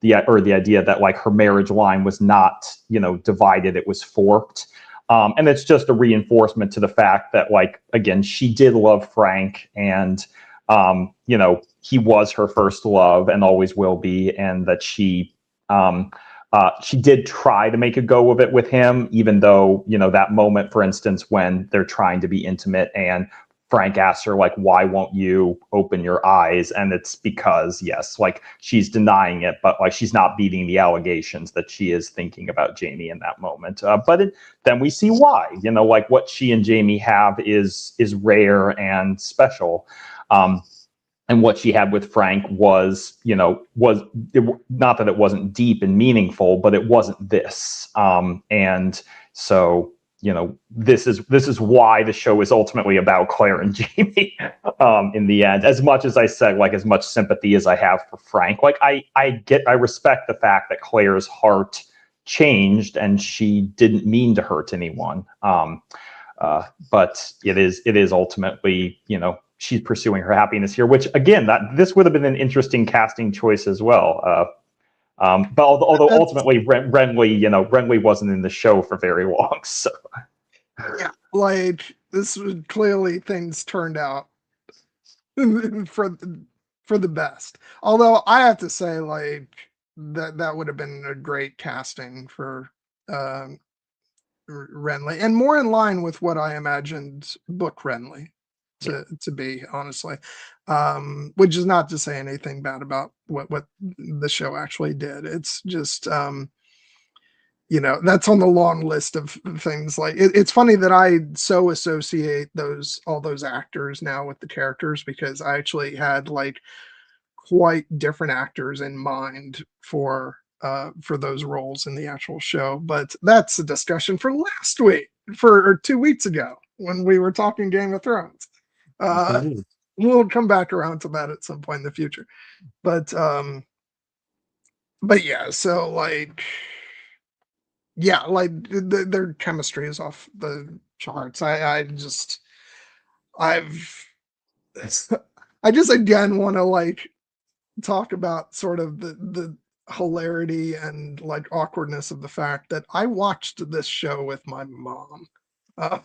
the idea that like her marriage line was not divided, it was forked. And it's just a reinforcement to the fact that like again she did love Frank and he was her first love and always will be, and that she did try to make a go of it with him, even though that moment, for instance, when they're trying to be intimate and Frank asks her, like, why won't you open your eyes? And it's because, yes, like she's denying it, but like she's not beating the allegations that she is thinking about Jamie in that moment. Then we see why, like what she and Jamie have is rare and special. And what she had with Frank was not that it wasn't deep and meaningful, but it wasn't this. And so this is why the show is ultimately about Claire and Jamie in the end. As much as I said, like as much sympathy as I have for Frank, like I respect the fact that Claire's heart changed and she didn't mean to hurt anyone. But it is ultimately, she's pursuing her happiness here, which again, this would have been an interesting casting choice as well. But although ultimately Renly wasn't in the show for very long, so yeah, like this was clearly things turned out for the best. Although I have to say, like that would have been a great casting for Renly, and more in line with what I imagined book Renly to be, honestly. Which is not to say anything bad about what the show actually did. It's just that's on the long list of things. Like it's funny that I so associate all those actors now with the characters because I actually had like quite different actors in mind for those roles in the actual show. But that's a discussion for last week, or 2 weeks ago when we were talking Game of Thrones. we'll come back around to that at some point in the future. But yeah, so like, yeah, like their chemistry is off the charts. I've I just again want to like talk about sort of the hilarity and like awkwardness of the fact that I watched this show with my mom. Uh,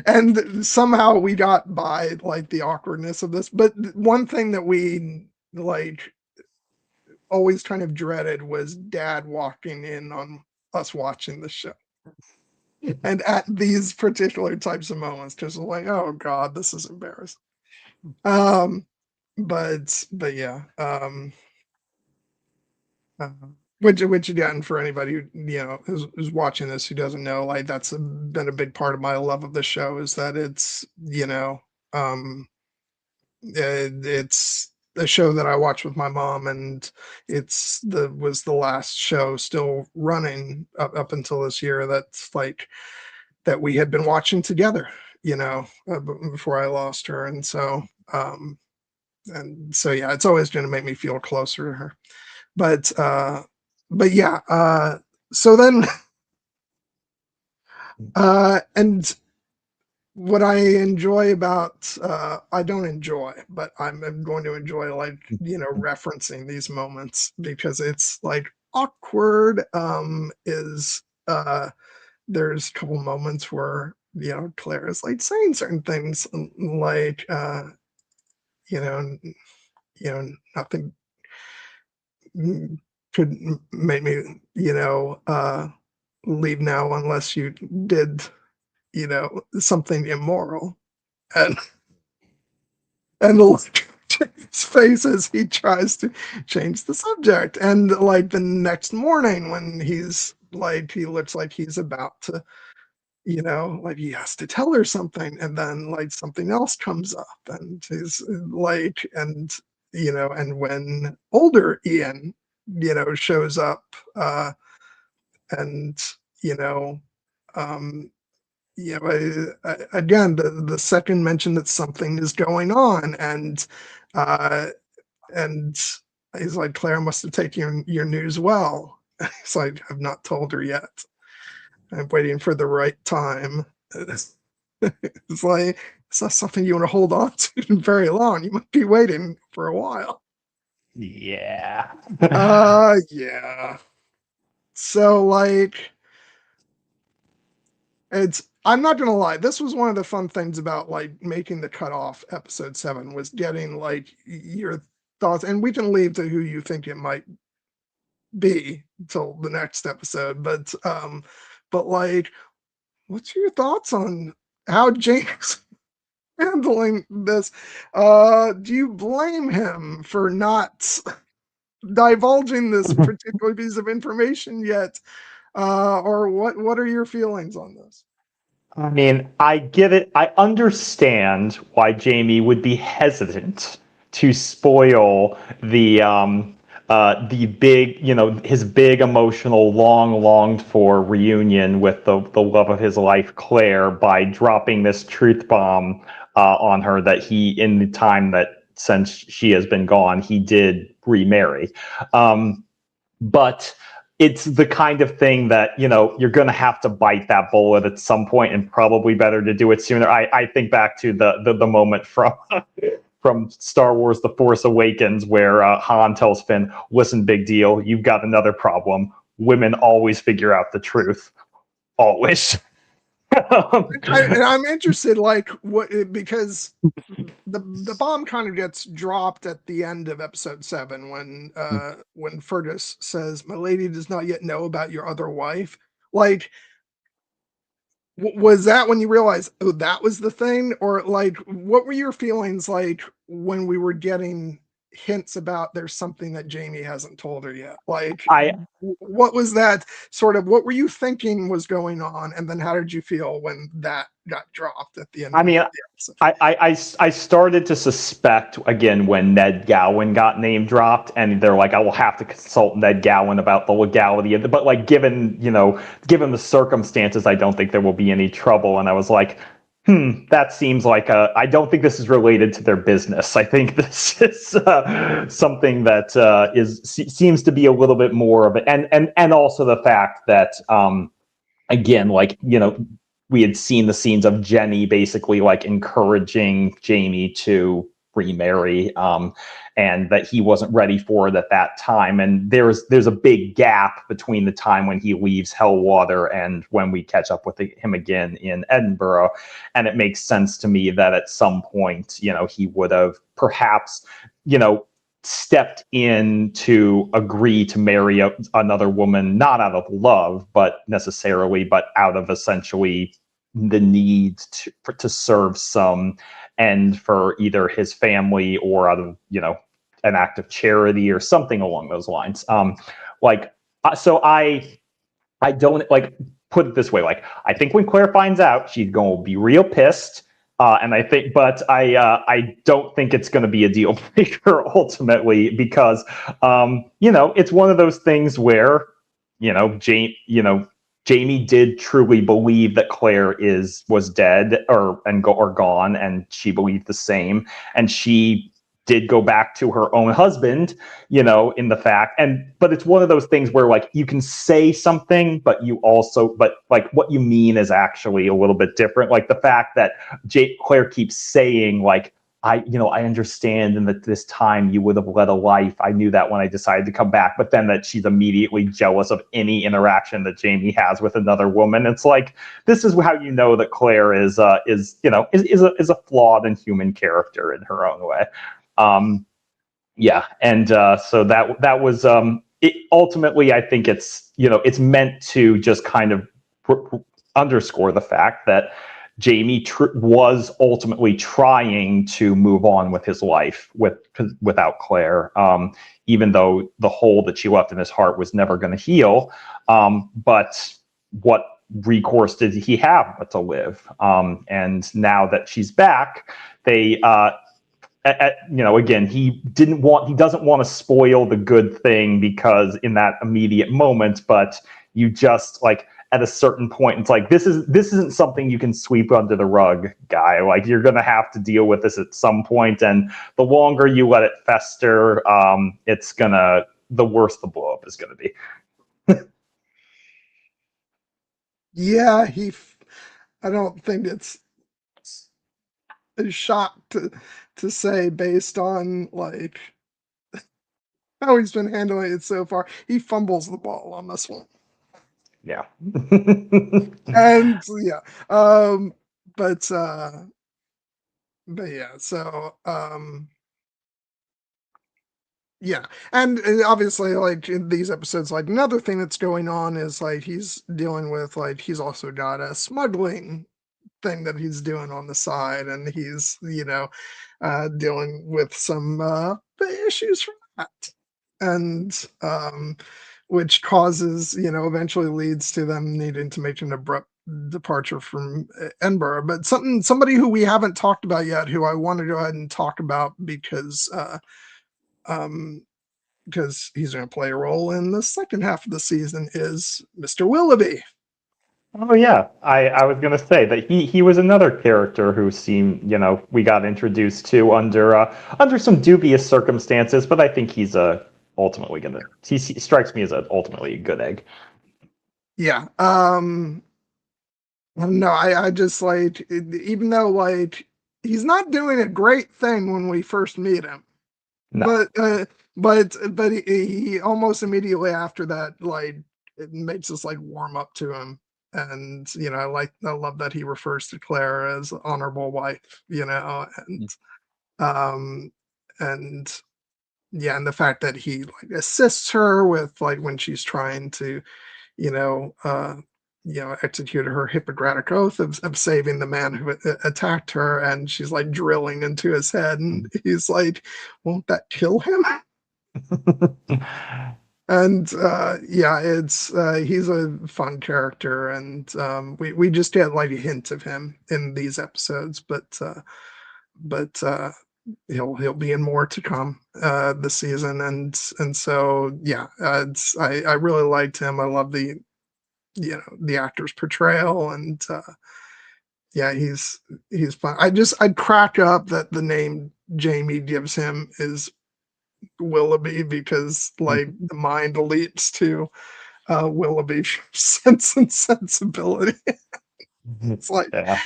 and somehow we got by like the awkwardness of this. But one thing that we like always kind of dreaded was dad walking in on us watching the show. And at these particular types of moments, just like, oh God, this is embarrassing. Um, but yeah, uh, which again, for anybody who who's watching this who doesn't know, like been a big part of my love of the show is that it's um it's a show that I watched with my mom, and was the last show still running up until this year that's like that we had been watching together, before I lost her, um and so yeah, it's always going to make me feel closer to her. But yeah, so then and what I enjoy about I don't enjoy, but I'm going to enjoy like referencing these moments because it's like awkward. Is There's a couple moments where Claire is like saying certain things like you know nothing could make me leave now unless you did something immoral. And the look on his face as he tries to change the subject. And like the next morning when he looks like he's about to, like he has to tell her something, and then like something else comes up, and he's like, and when older Ian, shows up, and you know, um, again, the second mention that something is going on, uh, and he's like, Claire must have taken your news well. He's like, I've not told her yet. I'm waiting for the right time. It's like, it's not something you want to hold on to very long. You might be waiting for a while. Yeah. Yeah. So like, I'm not gonna lie, this was one of the fun things about like making the cutoff episode 7 was getting like your thoughts, and we can leave to who you think it might be till the next episode, but like, what's your thoughts on how James handling this? Do you blame him for not divulging this particular piece of information yet? Or what are your feelings on this? I mean, I get it. I understand why Jamie would be hesitant to spoil the big, his big emotional, long longed for reunion with the love of his life, Claire, by dropping this truth bomb on her that he, in the time that since she has been gone, he did remarry. But it's the kind of thing that you're going to have to bite that bullet at some point, and probably better to do it sooner. I think back to the moment from Star Wars: The Force Awakens where Han tells Finn, "Listen, big deal, you've got another problem. Women always figure out the truth, always." I'm interested, like, because the bomb kind of gets dropped at the end of episode 7 when Fergus says, "My lady does not yet know about your other wife." Like, was that when you realized, oh, that was the thing, or like, what were your feelings like when we were getting hints about there's something that Jamie hasn't told her yet? Like, I what was that sort of, what were you thinking was going on, and then how did you feel when that got dropped at the end I of mean, the episode? I started to suspect again when Ned Gowan got name dropped, and they're like, I will have to consult Ned Gowan about the legality of it. But like, given the circumstances, I don't think there will be any trouble. And I was like, That seems like I don't think this is related to their business. I think this is something that seems to be a little bit more of it, and also the fact that again, like, we had seen the scenes of Jenny basically like encouraging Jamie to remarry, and that he wasn't ready for it at that time. And there's a big gap between the time when he leaves Hellwater and when we catch up with him again in Edinburgh. And it makes sense to me that at some point, he would have perhaps, stepped in to agree to marry another woman, not out of love, but out of essentially the need to serve some end for either his family or out of, an act of charity or something along those lines. So I don't, like, put it this way. Like, I think when Claire finds out, she's going to be real pissed. And I don't think it's going to be a deal breaker ultimately, because, it's one of those things where, Jamie did truly believe that Claire was dead or gone, and she believed the same, and she did go back to her own husband, in the fact. But it's one of those things where, like, you can say something, but like, what you mean is actually a little bit different. Like the fact that Claire keeps saying, like, I understand, and that this time you would have led a life. I knew that when I decided to come back. But then that she's immediately jealous of any interaction that Jamie has with another woman. It's like, this is how you know that Claire is a flawed and human character in her own way. And so that was it. Ultimately, I think it's meant to just kind of underscore the fact that Jamie was ultimately trying to move on with his life without Claire, even though the hole that she left in his heart was never going to heal. But what recourse did he have but to live? And now that she's back, they again, he doesn't want to spoil the good thing, because in that immediate moment, but you just, like, at a certain point, it's like, this isn't something you can sweep under the rug, guy. Like, you're gonna have to deal with this at some point, and the longer you let it fester, the worse the blow up is gonna be. Yeah, I don't think it's a shock to say, based on, like, how he's been handling it so far. He fumbles the ball on this one. Yeah. And yeah, but yeah, so yeah, and obviously, like, in these episodes, like, another thing that's going on is, like, he's dealing with, like, he's also got a smuggling thing that he's doing on the side, and he's dealing with some issues from that, and which causes, eventually leads to them needing to make an abrupt departure from Edinburgh. But somebody who we haven't talked about yet, who I want to go ahead and talk about, um because he's going to play a role in the second half of the season, is Mr. Willoughby. Oh yeah, I was gonna say that he was another character who seemed, we got introduced to under some dubious circumstances, but I think he's ultimately he strikes me as ultimately a good egg. Yeah. No, I just, like, even though, like, he's not doing a great thing when we first meet him, No. but he almost immediately after that, like, it makes us, like, warm up to him. And I love that he refers to Claire as honorable wife, um and yeah, and the fact that he, like, assists her with, like, when she's trying to you know uh execute her Hippocratic oath of saving the man who attacked her, and she's, like, drilling into his head, and he's like, won't that kill him? And yeah, it's he's a fun character, and we just get, like, a hint of him in these episodes, but he'll be in more to come this season. And so yeah, I really liked him. I love the actor's portrayal, and yeah, he's fun. I'd crack up that the name Jamie gives him is Willoughby because like the mind leaps to Willoughby from Sense and Sensibility. It's like Yeah.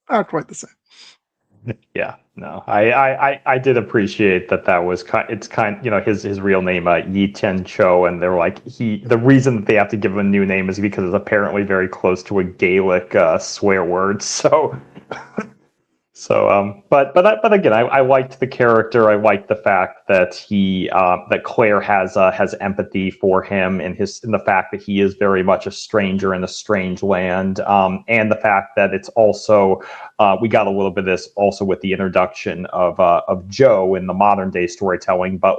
not quite the same. Yeah, no, I did appreciate that. That was it's kind, his real name, Yi Tian Cho, and they're like the reason that they have to give him a new name is because it's apparently very close to a Gaelic swear word. But again, I liked the character. I liked the fact that that Claire has empathy for him, and in the fact that he is very much a stranger in a strange land, and the fact that it's also we got a little bit of this also with the introduction of Joe in the modern day storytelling, but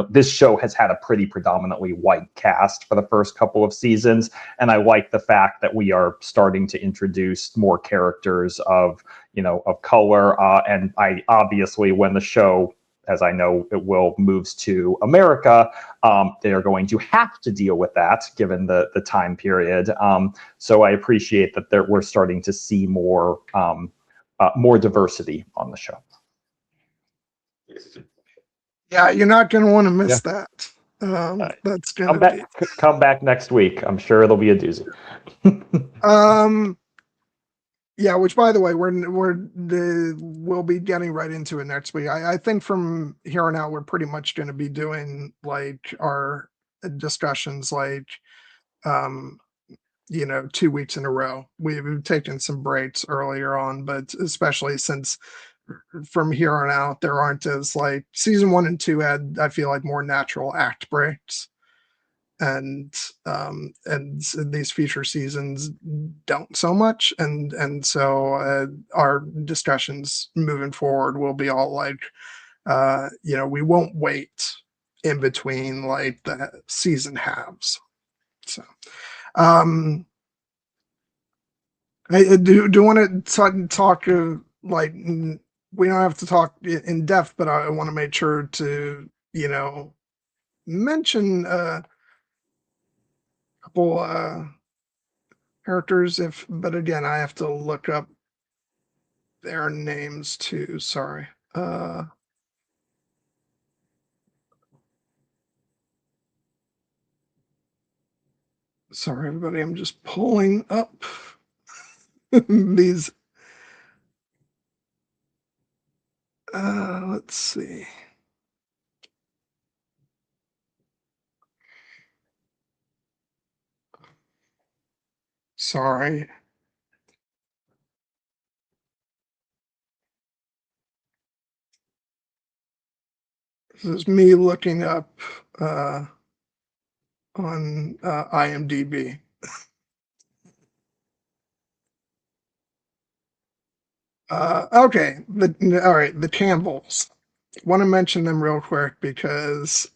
this show has had a pretty predominantly white cast for the first couple of seasons, and I like the fact that we are starting to introduce more characters of color. And I obviously, when the show, as I know it will, moves to America, they are going to have to deal with that given the time period. So I appreciate that we're starting to see more diversity on the show. Yeah, you're not going to want to miss that. That's going to be come back next week. I'm sure it'll be a doozy. Yeah, which by the way, we'll be getting right into it next week. I think from here on out, we're pretty much going to be doing like our discussions, like 2 weeks in a row. We've taken some breaks earlier on, but especially since from here on out, there aren't as like season 1 and 2 had, I feel like, more natural act breaks. And these future seasons don't so much. And so our discussions moving forward will be all like, we won't wait in between like the season halves. So, I do want to talk like we don't have to talk in depth, but I want to make sure to mention couple characters, but again, I have to look up their names too. Sorry. Sorry, everybody. I'm just pulling up these. Let's see. Sorry. This is me looking up on IMDb. Okay. All right. The Campbells. Want to mention them real quick because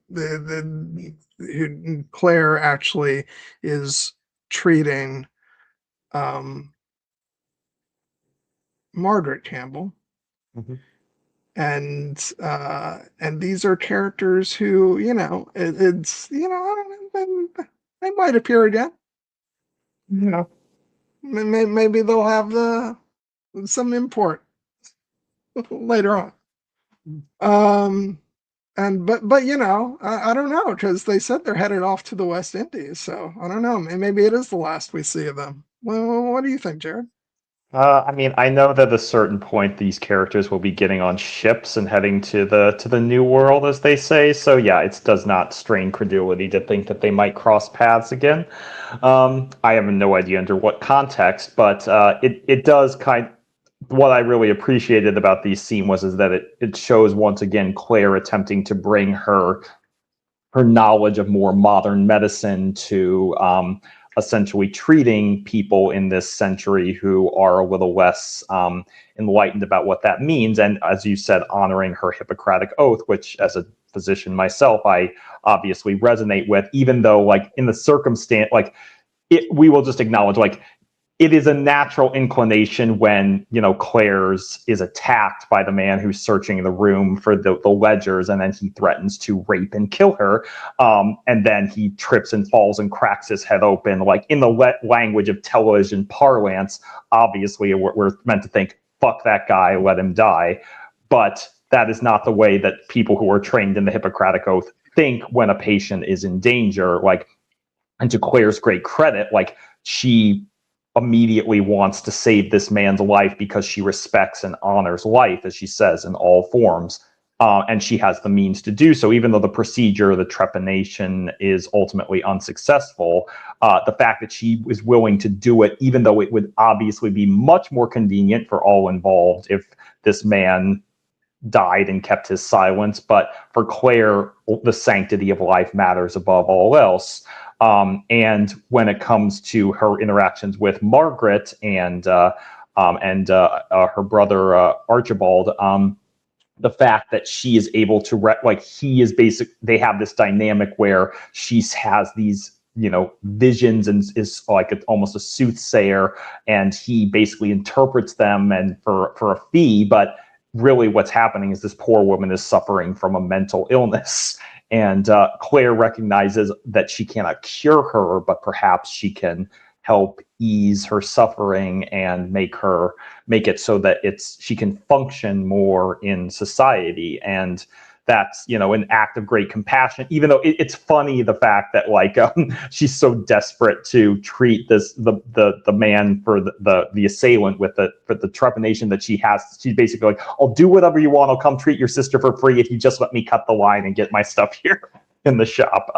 who Claire actually is treating Margaret Campbell. Mm-hmm. And these are characters who, it's I don't know, they might appear again. Maybe they'll have some import later on. But I don't know, because they said they're headed off to the West Indies, so I don't know. Maybe it is the last we see of them. Well, what do you think, Jared? I mean, I know that at a certain point these characters will be getting on ships and heading to the new world, as they say. So yeah, it does not strain credulity to think that they might cross paths again. I have no idea under what context, but it does what I really appreciated about these scenes is that it shows once again Claire attempting to bring her knowledge of more modern medicine to essentially treating people in this century who are a little less enlightened about what that means. And as you said, honoring her Hippocratic oath, which as a physician myself, I obviously resonate with, even though like in the circumstance, like we will just acknowledge, like it is a natural inclination when, Claire's is attacked by the man who's searching the room for the ledgers, and then he threatens to rape and kill her. And then he trips and falls and cracks his head open. Like, in the language of television parlance, obviously we're meant to think, fuck that guy, let him die. But that is not the way that people who are trained in the Hippocratic Oath think when a patient is in danger. Like, and to Claire's great credit, like, she immediately wants to save this man's life because she respects and honors life, as she says, in all forms. And she has the means to do so, even though the procedure, the trepanation, is ultimately unsuccessful. The fact that she is willing to do it, even though it would obviously be much more convenient for all involved if this man died and kept his silence. But for Claire, the sanctity of life matters above all else. And when it comes to her interactions with Margaret and her brother Archibald, the fact that she is able to he is they have this dynamic where she has these visions and is like almost a soothsayer, and he basically interprets them and for a fee. But really what's happening is this poor woman is suffering from a mental illness. And Claire recognizes that she cannot cure her, but perhaps she can help ease her suffering and make it so that she can function more in society. And that's, an act of great compassion, even though it's funny, the fact that she's so desperate to treat the man for the assailant with the trepanation that she has. She's basically like, I'll do whatever you want. I'll come treat your sister for free if you just let me cut the line and get my stuff here in the shop.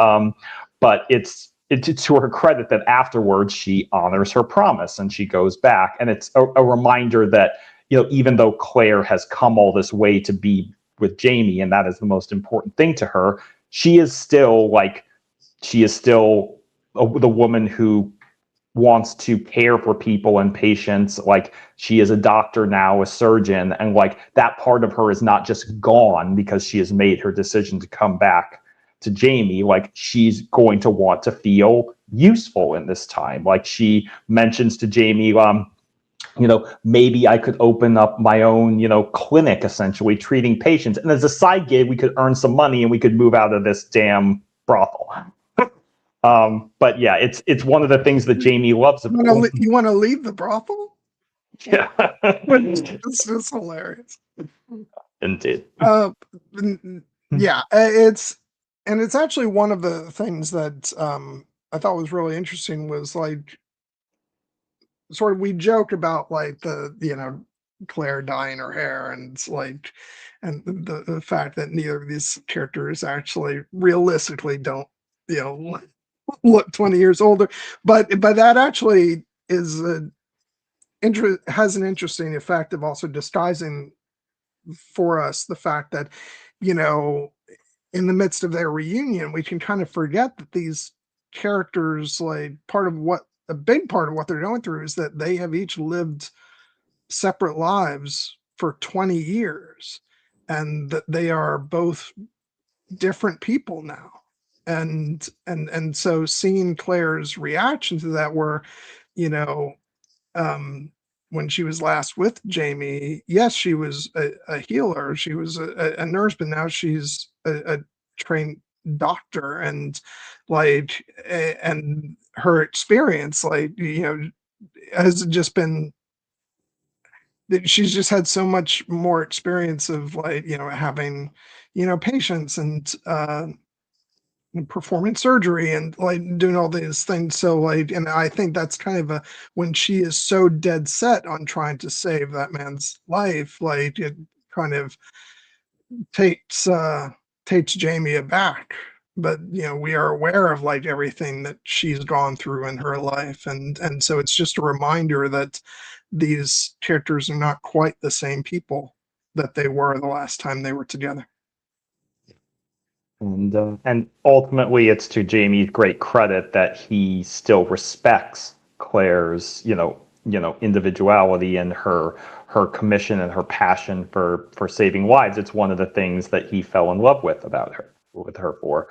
But it's to her credit that afterwards she honors her promise and she goes back. And it's a reminder that, even though Claire has come all this way to be with Jamie, and that is the most important thing to her, she is still the woman who wants to care for people and patients. Like, she is a doctor now, a surgeon, and that part of her is not just gone because she has made her decision to come back to Jamie. Like, she's going to want to feel useful in this time. Like, she mentions to Jamie, maybe I could open up my own, clinic, essentially treating patients. And as a side gig, we could earn some money and we could move out of this damn brothel. But yeah, it's one of the things that Jamie loves. You want to leave the brothel? Yeah. This is hilarious. Indeed. Yeah, it's actually one of the things that I thought was really interesting was sort of, we joke about the Claire dyeing her hair and and the fact that neither of these characters actually realistically don't look 20 years older, but that actually is has an interesting effect of also disguising for us the fact that in the midst of their reunion we can kind of forget that these characters, a big part of what they're going through is that they have each lived separate lives for 20 years and that they are both different people now. And so seeing Claire's reaction to that, where when she was last with Jamie, yes, she was a healer, she was a nurse, but now she's a trained doctor, and and her experience has just been that she's just had so much more experience of having patients and performing surgery and doing all these things. So and I think that's kind of when she is so dead set on trying to save that man's life, it kind of takes Jamie aback. But we are aware of everything that she's gone through in her life, and so it's just a reminder that these characters are not quite the same people that they were the last time they were together. And ultimately, it's to Jamie's great credit that he still respects Claire's, individuality and her commission and her passion for saving lives. It's one of the things that he fell in love with her for.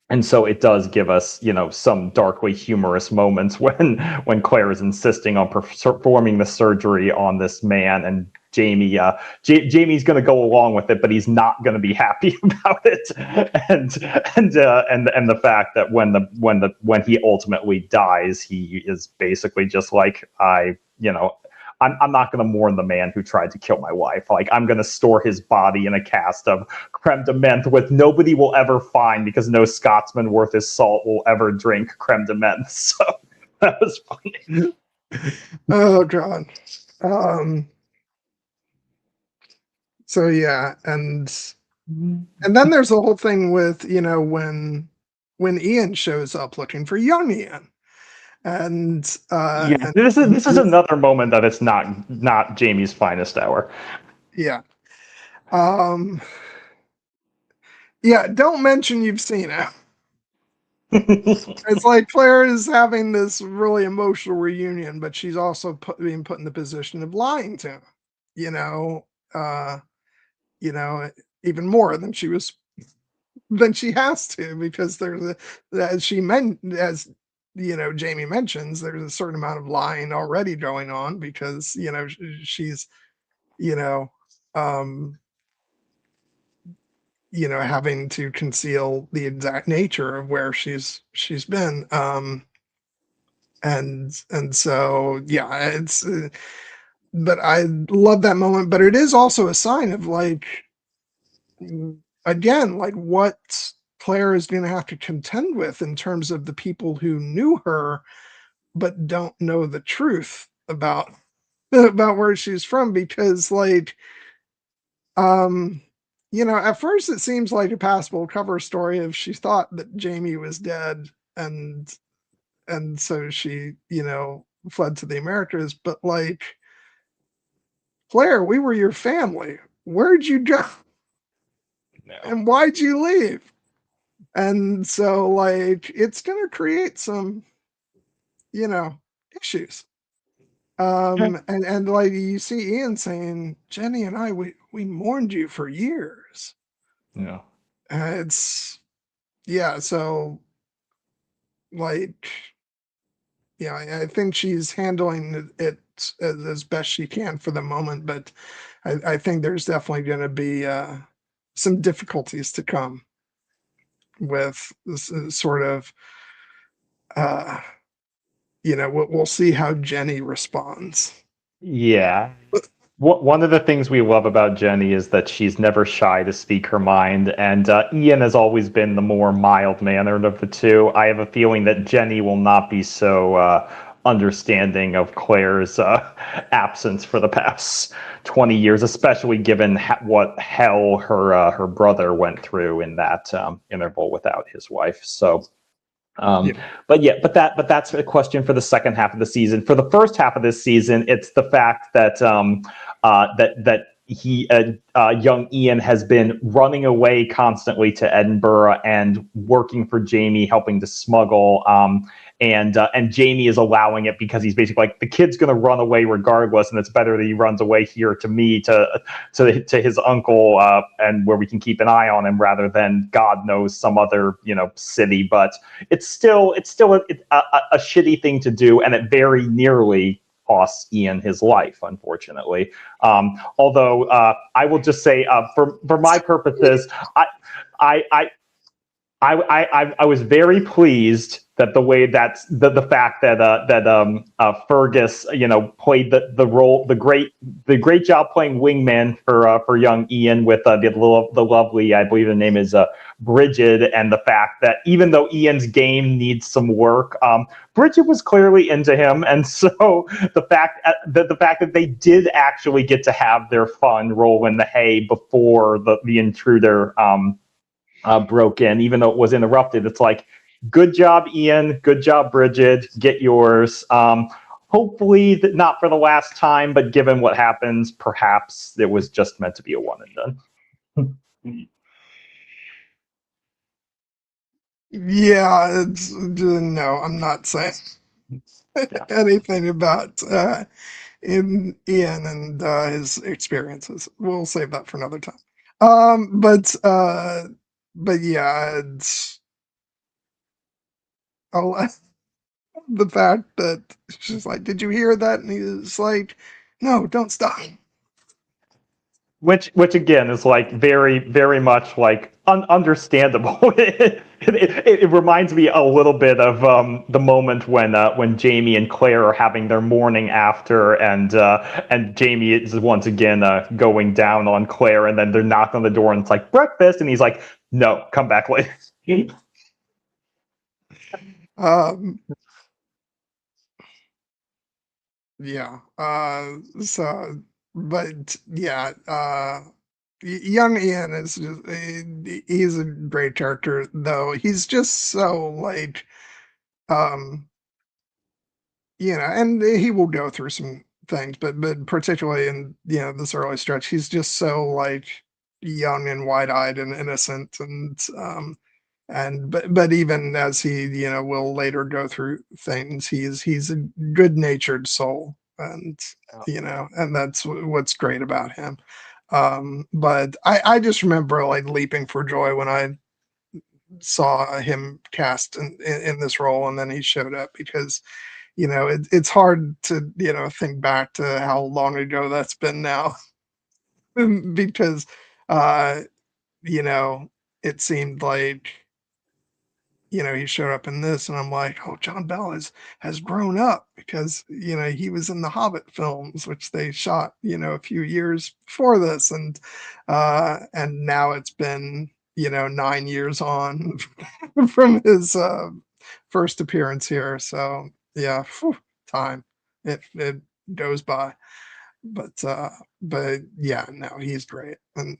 And so it does give us, some darkly humorous moments when Claire is insisting on performing the surgery on this man, and Jamie's going to go along with it, but he's not going to be happy about it. And the fact that when he ultimately dies, he is basically just like, I'm not going to mourn the man who tried to kill my wife. Like, I'm going to store his body in a cask of creme de menthe, which nobody will ever find because no Scotsman worth his salt will ever drink creme de menthe. So that was funny. Oh God. So yeah, and then there's the whole thing with, when Ian shows up looking for young Ian. And This is another moment that it's not Jamie's finest hour. Yeah. Yeah, don't mention you've seen it. It's like Claire is having this really emotional reunion, but she's also being put in the position of lying to him, you know, uh, you know, even more than she has to, because as Jamie mentions, there's a certain amount of lying already going on, because she's you know um having to conceal the exact nature of where she's been. And so, yeah, it's but I love that moment, but it is also a sign of, like, again, like, what Claire is going to have to contend with in terms of the people who knew her but don't know the truth about where she's from. Because, like, at first it seems like a passable cover story if she thought that Jamie was dead, and so she, fled to the Americas. But, like, Claire, we were your family. Where'd you go? No. And why'd you leave? And so, like, it's gonna create some, issues. And like, you see Ian saying, Jenny and I, we mourned you for years. Yeah. It's Yeah, so, like, I think she's handling it as best she can for the moment, but I think there's definitely going to be some difficulties to come with this sort of, uh, we'll see how Jenny responds. Yeah. One of the things we love about Jenny is that she's never shy to speak her mind, and Ian has always been the more mild-mannered of the two. I have a feeling that Jenny will not be so understanding of Claire's absence for the past 20 years, especially given what hell her brother went through in that interval without his wife. So. Yeah. But that's a question for the second half of the season. For the first half of this season, it's the fact that young Ian has been running away constantly to Edinburgh and working for Jamie, helping to smuggle. And Jamie is allowing it because he's basically like, the kid's going to run away regardless, and it's better that he runs away here to me, to his uncle, and where we can keep an eye on him, rather than God knows some other city. But it's still a shitty thing to do, and it very nearly costs Ian his life, unfortunately. Although I will just say, for my purposes, I was very pleased that the way that the fact that Fergus played the role, the great job playing wingman for young Ian with the lovely, I believe the name is Bridget, and the fact that even though Ian's game needs some work, Bridget was clearly into him, and so the fact that they did actually get to have their fun roll in the hay before the intruder broke in, even though it was interrupted. It's like, good job, Ian. Good job, Bridget. Get yours. Hopefully not for the last time, but given what happens, perhaps it was just meant to be a one and done. Yeah, no, I'm not saying anything about Ian and his experiences. We'll save that for another time. But yeah, Oh, the fact that she's like, "Did you hear that?" And he's like, "No, don't stop." Which again is like very very much like understandable. It reminds me a little bit of the moment when Jamie and Claire are having their morning after, and Jamie is once again going down on Claire, and then they're knocking on the door and it's like breakfast, and he's like, no, come back later. Um, yeah. So, but yeah. Young Ian is just, he's a great character, though. He's just so like, um, and he will go through some things, but particularly in this early stretch, he's just so like young and wide eyed and innocent, and but even as he will later go through things, he's a good natured soul, and and that's what's great about him. But I just remember like leaping for joy when I saw him cast in this role, and then he showed up, because it's hard to think back to how long ago that's been now. Because uh you know it seemed like he showed up in this, and I'm like, oh, John Bell has grown up, because he was in the Hobbit films, which they shot a few years before this, and now it's been 9 years on from his first appearance here. So yeah, phew, time it goes by, but yeah, no, he's great, and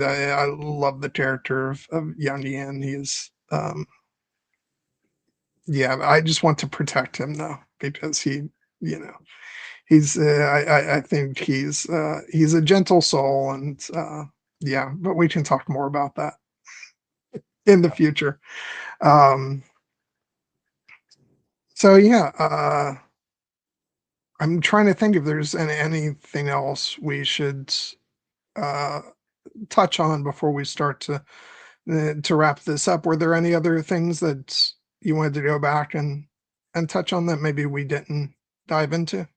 I love the character of young Ian. He's yeah, I just want to protect him though, because you know, I think he's a gentle soul, and yeah, but we can talk more about that in the future. Um, so yeah, I'm trying to think if there's anything else we should uh touch on before we start to wrap this up. Were there any other things that you wanted to go back and touch on that maybe we didn't dive into?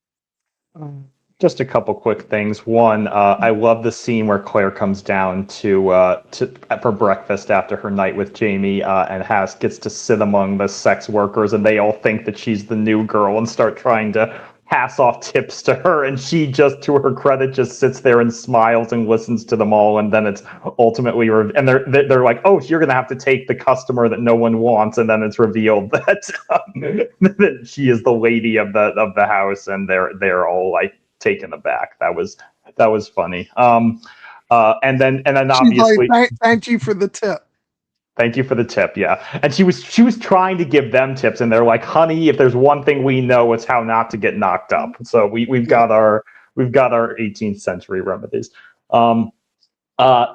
Just a couple quick things. One, I love the scene where Claire comes down to for breakfast after her night with Jamie, and has gets to sit among the sex workers, and they all think that she's the new girl and start trying to pass off tips to her, and she just, to her credit, just sits there and smiles and listens to them all, and then it's ultimately and they're like, oh, you're gonna have to take the customer that no one wants, and then it's revealed that, that she is the lady of the house, and they're all like taken aback. That was funny. And then She's like, obviously, Thank you for the tip." thank you for the tip. Yeah, and she was trying to give them tips, and they're like, honey, if there's one thing we know, it's how not to get knocked up. So Yeah. we've got our 18th century remedies.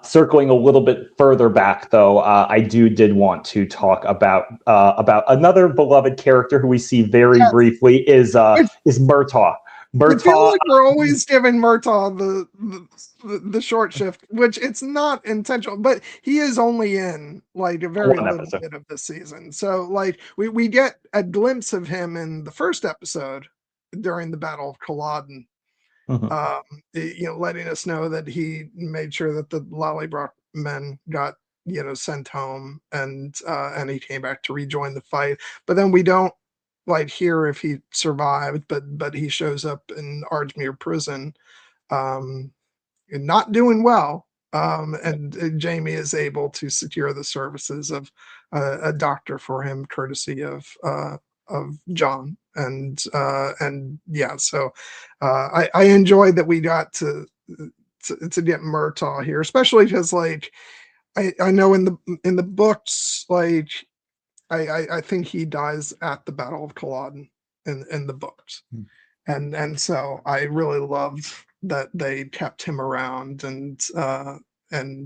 Circling a little bit further back, though, I did want to talk about another beloved character who we see very Yes. briefly Which is Murtaugh. I feel Murtaugh, like we're always giving Murtaugh the short shift, which it's not intentional, but he is only in like a very one little episode. bit of the season. So like we get a glimpse of him in the first episode during the Battle of Culloden, Mhm. um, letting us know that he made sure that the Lollybrook men got sent home, and he came back to rejoin the fight. But then we don't like hear if he survived, but he shows up in Ardmere prison, um, and not doing well. And Jamie is able to secure the services of a doctor for him, courtesy of John, and yeah. So I enjoyed that we got to get Murtaugh here, especially because like I know in the books, like I think he dies at the Battle of Culloden in the books, and so I really loved that they kept him around, and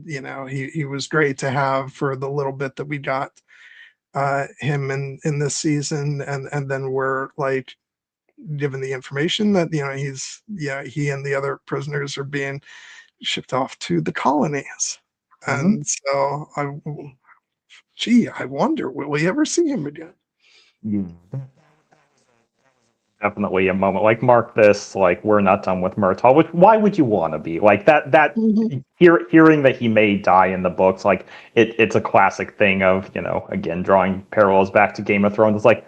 he was great to have for the little bit that we got him in this season, and then we're like given the information that he and the other prisoners are being shipped off to the colonies, Mhm. and so I wonder, will we ever see him again? Yeah. Definitely a moment like mark this, like we're not done with Murtaugh. Which why would you want to be like that? Mhm. Hearing that he may die in the books, like it's a classic thing of again drawing parallels back to Game of Thrones. It's like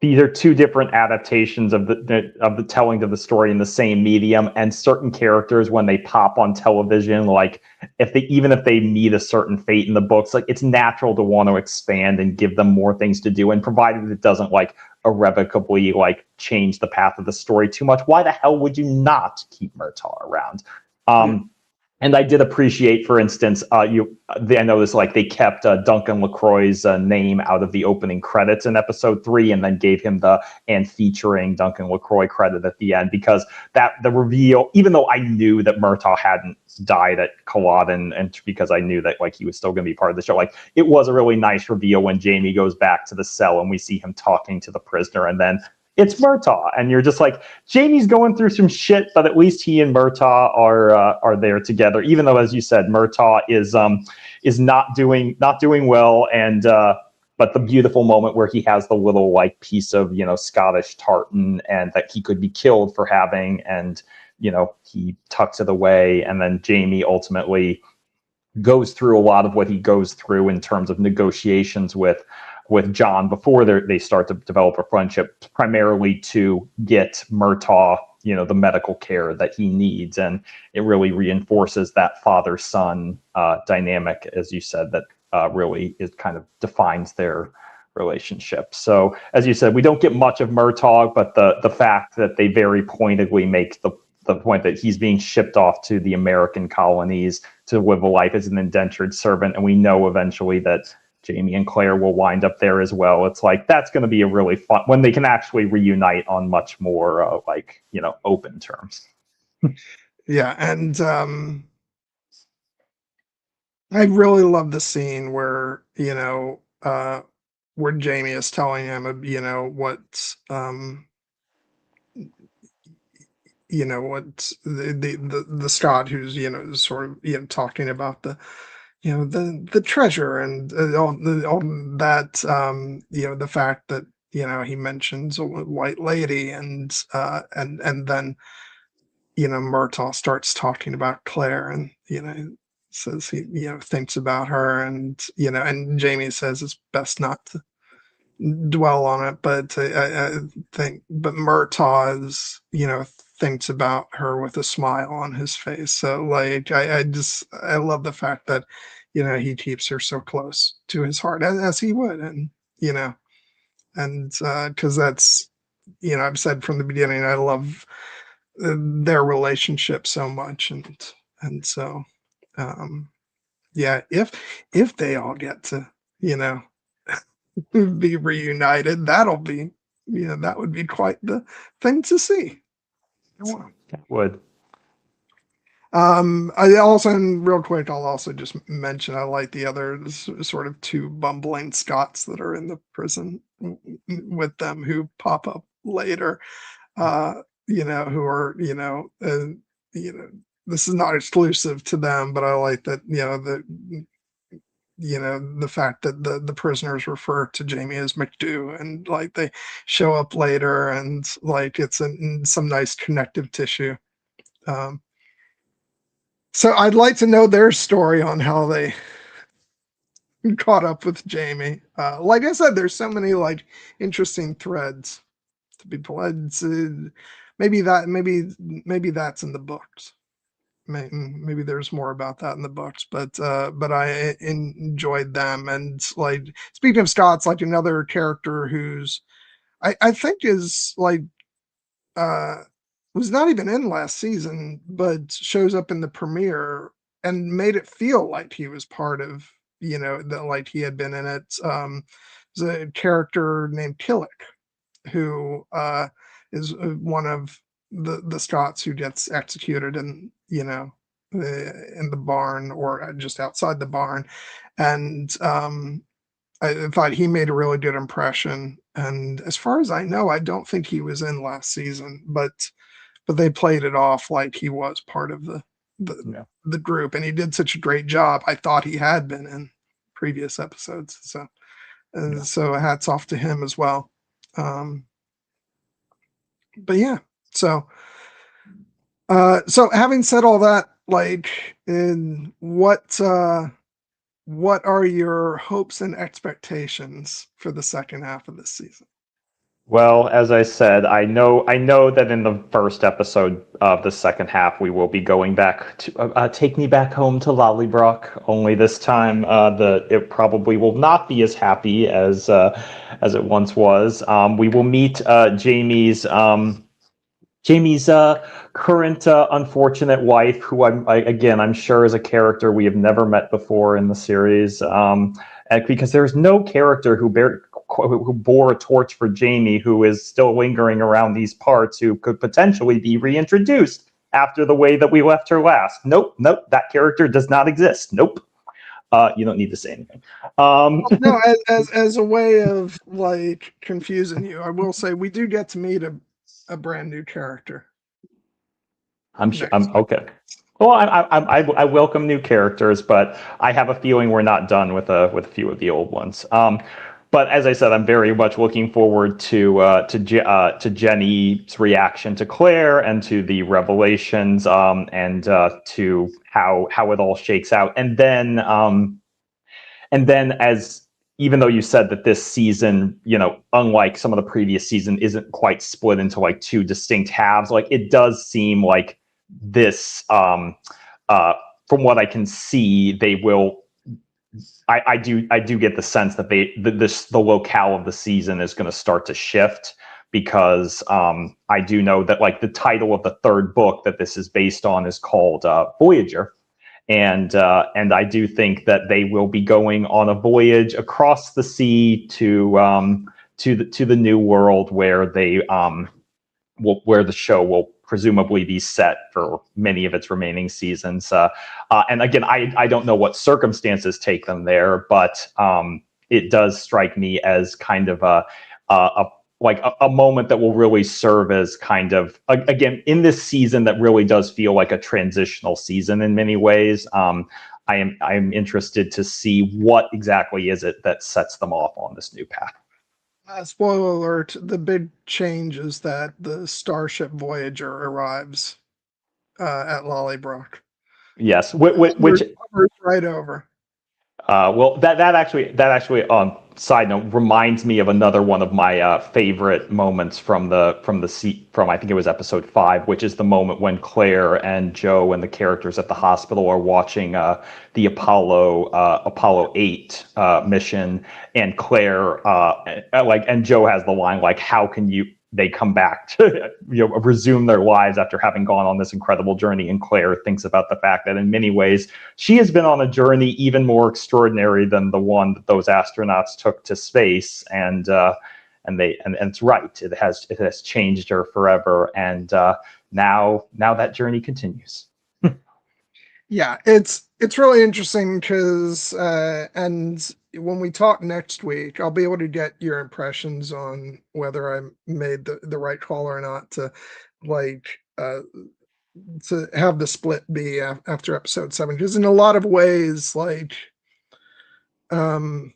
these are two different adaptations of the telling of the story in the same medium, and certain characters when they pop on television, like even if they meet a certain fate in the books, like it's natural to want to expand and give them more things to do, and provided it doesn't like irrevocably like change the path of the story too much, why the hell would you not keep Murtaugh around? Yeah. And I did appreciate, for instance, I noticed like they kept Duncan LaCroix's name out of the opening credits in episode 3, and then gave him the and featuring Duncan LaCroix credit at the end, because that the reveal, even though I knew that Murtaugh hadn't died at Culloden, and because I knew that like he was still going to be part of the show, like it was a really nice reveal when Jamie goes back to the cell and we see him talking to the prisoner, and then it's Murtaugh, and you're just like, Jamie's going through some shit, but at least he and Murtaugh are there together. Even though, as you said, Murtaugh is not doing well, and but the beautiful moment where he has the little like piece of Scottish tartan, and that he could be killed for having, and he tucks it away, and then Jamie ultimately goes through a lot of what he goes through in terms of negotiations with John before they start to develop a friendship, primarily to get Murtaugh, the medical care that he needs. And it really reinforces that father-son dynamic, as you said, that really is kind of defines their relationship. So, as you said, we don't get much of Murtaugh, but the fact that they very pointedly make the point that he's being shipped off to the American colonies to live a life as an indentured servant, and we know eventually that Jamie and Claire will wind up there as well. It's like that's going to be a really fun when they can actually reunite on much more open terms. Yeah, and I really love the scene where where Jamie is telling him what what the Scott who's sort of talking about the treasure and all that the fact that he mentions a white lady and then Murtaugh starts talking about Claire and says he thinks about her and and Jamie says it's best not to dwell on it, but I think but Murtaugh is thinks about her with a smile on his face. So like I love the fact that he keeps her so close to his heart as he would, and and because that's I've said from the beginning I love their relationship so much, and so um yeah, if they all get to you know be reunited, that'll be that would be quite the thing to see. So Would. I also, and real quick, I'll also just mention I like the other sort of two bumbling Scots that are in the prison with them who pop up later. Who are you know this is not exclusive to them, but I like that the fact that the prisoners refer to Jamie as McDo, and like they show up later, and like it's some nice connective tissue. Um, so I'd like to know their story on how they caught up with Jamie. Like I said, there's so many like interesting threads to be pulled. Maybe that's in the books. Maybe there's more about that in the books, but I enjoyed them. And like speaking of Scots, like another character who's I think is like uh was not even in last season, but shows up in the premiere and made it feel like he was part of that like he had been in it. There's a character named Killick who is one of the Scots who gets executed in the barn or just outside the barn, and I thought he made a really good impression. And as far as I know, I don't think he was in last season, but they played it off like he was part of the Yeah. the group, and he did such a great job. I thought he had been in previous episodes, so Yeah. so hats off to him as well. Um, but yeah, so so having said all that, like, in what are your hopes and expectations for the second half of this season? Well, as I said, I know that in the first episode of the second half, we will be going back to take me back home to Lollybrock. Only this time, it probably will not be as happy as it once was. We will meet Jamie's current unfortunate wife, who I'm sure is a character we have never met before in the series, and because there's no character who bore a torch for Jamie who is still lingering around these parts, who could potentially be reintroduced after the way that we left her last. Nope, that character does not exist. Nope. You don't need to say anything. No, as a way of like confusing you, I will say we do get to meet a brand new character I'm sure. next I'm week. okay. Well, I welcome new characters, but I have a feeling we're not done with a few of the old ones. But as I said, I'm very much looking forward to Jenny's reaction to Claire and to the revelations, and to how it all shakes out. And then as even though you said that this season, unlike some of the previous season, isn't quite split into like two distinct halves, like it does seem like this, from what I can see, they will. I do get the sense that the locale of the season is going to start to shift, because I do know that like the title of the third book that this is based on is called Voyager, and I do think that they will be going on a voyage across the sea to the new world, where where the show will presumably be set for many of its remaining seasons. And again, I don't know what circumstances take them there, but it does strike me as kind of a moment that will really serve as kind of, again, in this season that really does feel like a transitional season in many ways. I'm interested to see what exactly is it that sets them off on this new path. Spoiler alert, the big change is that the starship Voyager arrives at Lollybrook. Yes, Hovers right over. well, that actually, side note, reminds me of another one of my favorite moments from I think it was episode 5, which is the moment when Claire and Joe and the characters at the hospital are watching the Apollo 8 mission, and Claire and Joe has the line like, "How can they come back to resume their lives after having gone on this incredible journey?" And Claire thinks about the fact that in many ways she has been on a journey even more extraordinary than the one that those astronauts took to space, and it's right. It has changed her forever, and now that journey continues. Yeah, it's really interesting because and when we talk next week, I'll be able to get your impressions on whether I made the right call or not to like to have the split be after episode 7, because in a lot of ways, like, um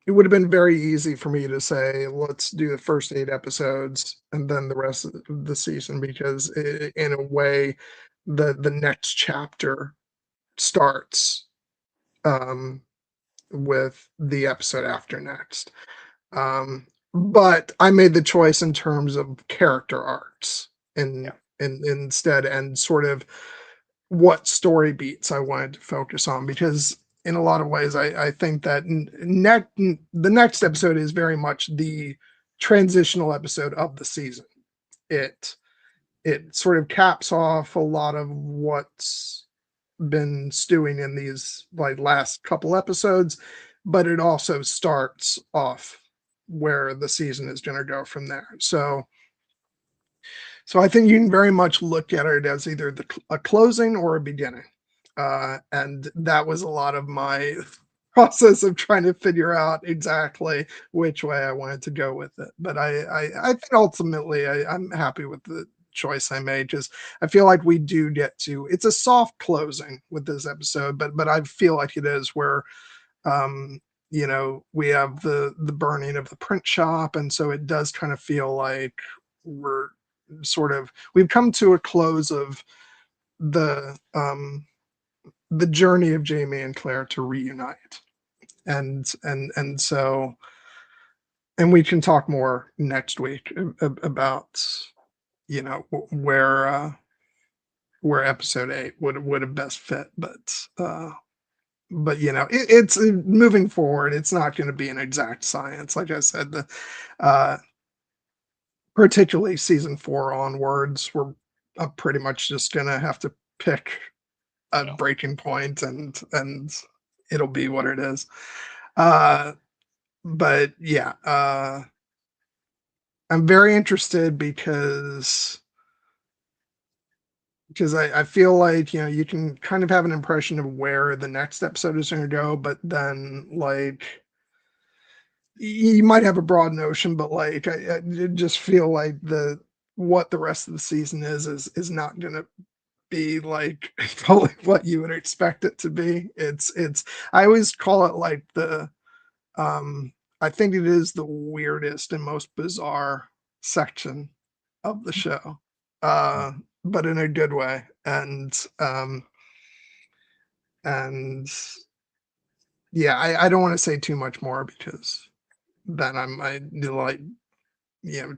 it would have been very easy for me to say, let's do the first 8 episodes and then the rest of the season, because in a way, the next chapter starts um, with the episode after next. But I made the choice in terms of character arcs and, Yeah. instead, and sort of what story beats I wanted to focus on, because in a lot of ways I think that the next episode is very much the transitional episode of the season. It it sort of caps off a lot of what's been stewing in these like last couple episodes, but it also starts off where the season is going to go from there. So I think you can very much look at it as either a closing or a beginning. And that was a lot of my process of trying to figure out exactly which way I wanted to go with it. But I think ultimately I'm happy with the choice I made, because I feel like we do get to, it's a soft closing with this episode, but I feel like it is where um we have the burning of the print shop, and so it does kind of feel like we've come to a close of the journey of Jamie and Claire to reunite. And we can talk more next week about where episode 8 would have best fit, but it's moving forward. It's not going to be an exact science, like I said. Uh, Particularly season 4 onwards, we're pretty much just going to have to pick a breaking point, and it'll be what it is. But yeah, I'm very interested because I feel like you can kind of have an impression of where the next episode is going to go, but then like you might have a broad notion, but like I just feel like what the rest of the season is not going to be like probably what you would expect it to be. It's I always call it like I think it is the weirdest and most bizarre section of the show, but in a good way. And yeah, I don't want to say too much more because then I like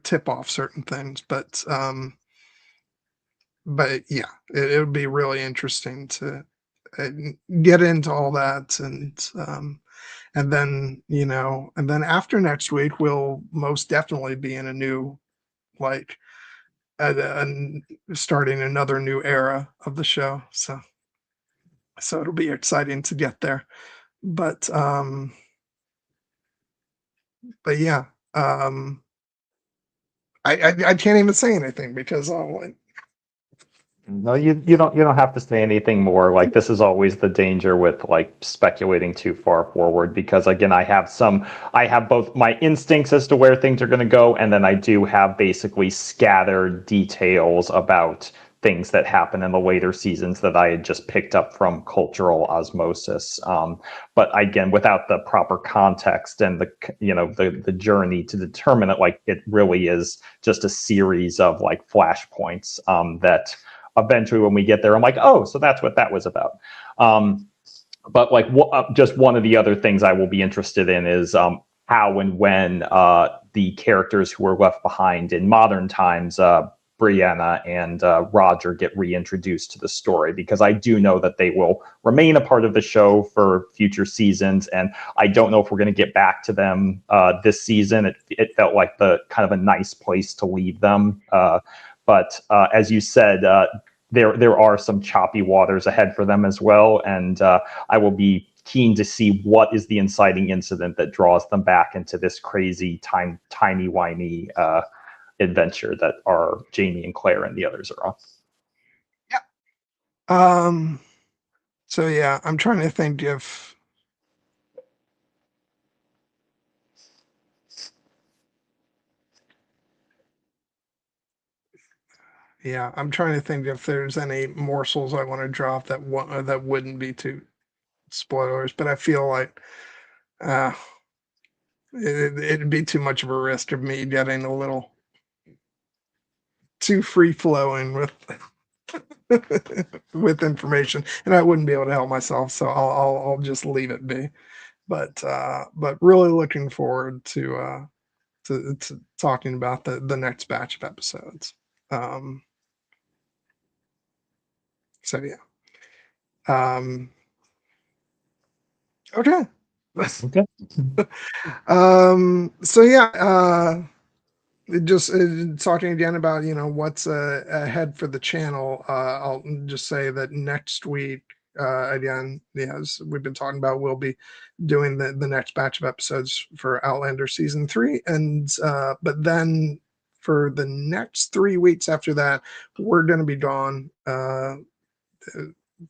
tip off certain things, but yeah, it would be really interesting to uh, get into all that, and then and then after next week we'll most definitely be in a new like starting another new era of the show, so it'll be exciting to get there, but yeah, I can't even say anything because I'll like, No, you don't have to say anything more. Like this is always the danger with like speculating too far forward because again, I have both my instincts as to where things are going to go, and then I do have basically scattered details about things that happen in the later seasons that I had just picked up from cultural osmosis. But again, without the proper context and the journey to determine it, like it really is just a series of like flashpoints that eventually when we get there, I'm like, oh, so that's what that was about. But like just one of the other things I will be interested in is how and when the characters who were left behind in modern times, Brianna and Roger, get reintroduced to the story, because I do know that they will remain a part of the show for future seasons, and I don't know if we're going to get back to them this season. It felt like the kind of a nice place to leave them. But as you said, there are some choppy waters ahead for them as well, and I will be keen to see what is the inciting incident that draws them back into this crazy timey-wimey adventure that are Jamie and Claire and the others are on. yeah. So yeah, I'm trying to think if I'm trying to think if there's any morsels I want to drop that wouldn't be too spoilers, but I feel like uh, it'd be too much of a risk of me getting a little too free flowing with with information, and I wouldn't be able to help myself, so I'll just leave it be. But really looking forward to talking about the next batch of episodes. Um, so yeah. Okay. Okay. So yeah, just talking again about what's ahead for the channel. I'll just say that next week, again, as we've been talking about, we'll be doing the next batch of episodes for Outlander season 3, and but then for the next 3 weeks after that, we're going to be gone.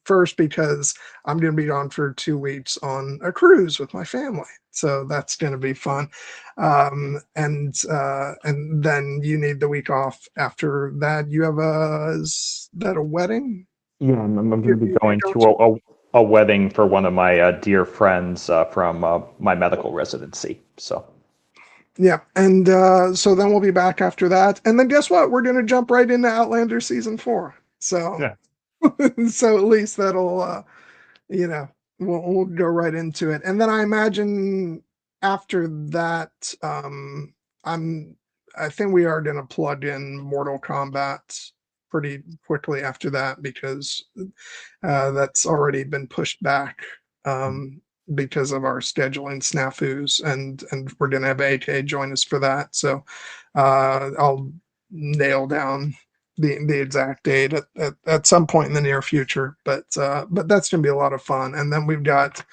First, because I'm going to be gone for 2 weeks on a cruise with my family, so that's going to be fun. And then you need the week off after that. You have is that a wedding? Yeah, I'm going to be You're going going to a wedding for one of my dear friends from my medical residency. So Yeah, and so then we'll be back after that, and then guess what? We're gonna jump right into Outlander season 4. So, yeah. so at least that'll you know, we'll go right into it. And then I imagine after that, I'm I think we are gonna plug in Mortal Kombat pretty quickly after that because that's already been pushed back because of our scheduling snafus, and we're gonna have AK join us for that. So I'll nail down the exact date at some point in the near future, but that's gonna be a lot of fun. And then we've got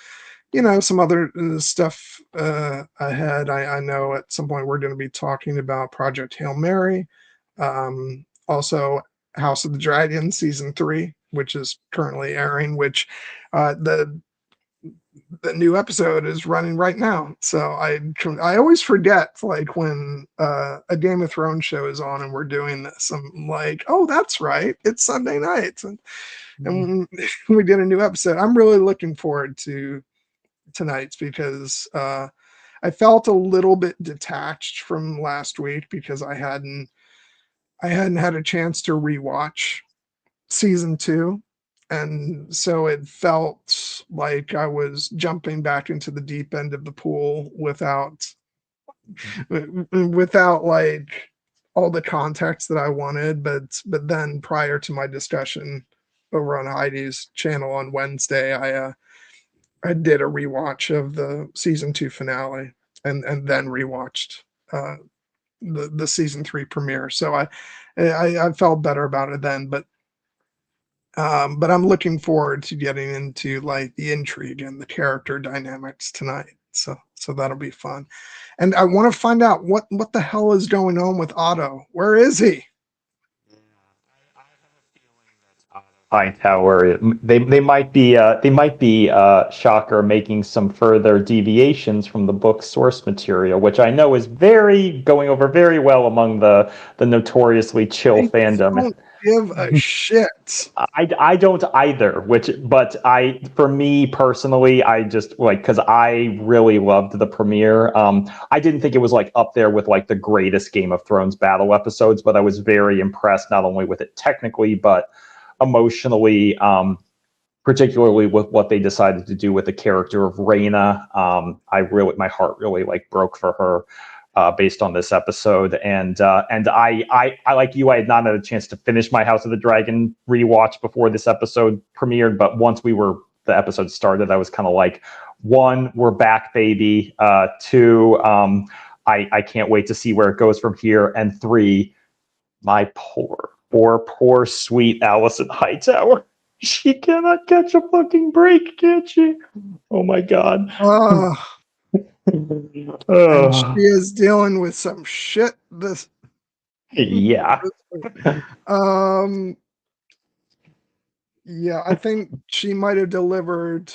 some other stuff ahead. I know at some point we're going to be talking about Project Hail Mary, also House of the Dragon season 3, which is currently airing, which the new episode is running right now. So I always forget, like, when a Game of Thrones show is on and we're doing this. I'm like, oh, that's right, it's Sunday nights, and we did a new episode. I'm really looking forward to tonight's because I felt a little bit detached from last week because I hadn't had a chance to rewatch season 2, and so it felt like I was jumping back into the deep end of the pool without like all the context that I wanted. But then prior to my discussion over on Heidi's channel on Wednesday, I did a rewatch of the season 2 finale, and then rewatched the season 3 premiere. So I felt better about it then, but I'm looking forward to getting into like the intrigue and the character dynamics tonight. So that'll be fun. And I want to find out what the hell is going on with Otto. Where is he? Hightower. They might be Shocker making some further deviations from the book source material, which I know is going over very well among the notoriously chill I fandom. don't give a shit. I don't either, but for me personally, I just like, because I really loved the premiere. I didn't think it was like up there with like the greatest Game of Thrones battle episodes, but I was very impressed not only with it technically but emotionally, particularly with what they decided to do with the character of Rhaena. My heart really like broke for her based on this episode. And I like you, I had not had a chance to finish my House of the Dragon rewatch before this episode premiered, but once the episode started, I was kind of like, one, we're back, baby. Two, I can't wait to see where it goes from here. And three, my poor sweet Allison Hightower. She cannot catch a fucking break, can she? Oh my god. Uh, and she is dealing with some shit Yeah. um yeah, I think she might have delivered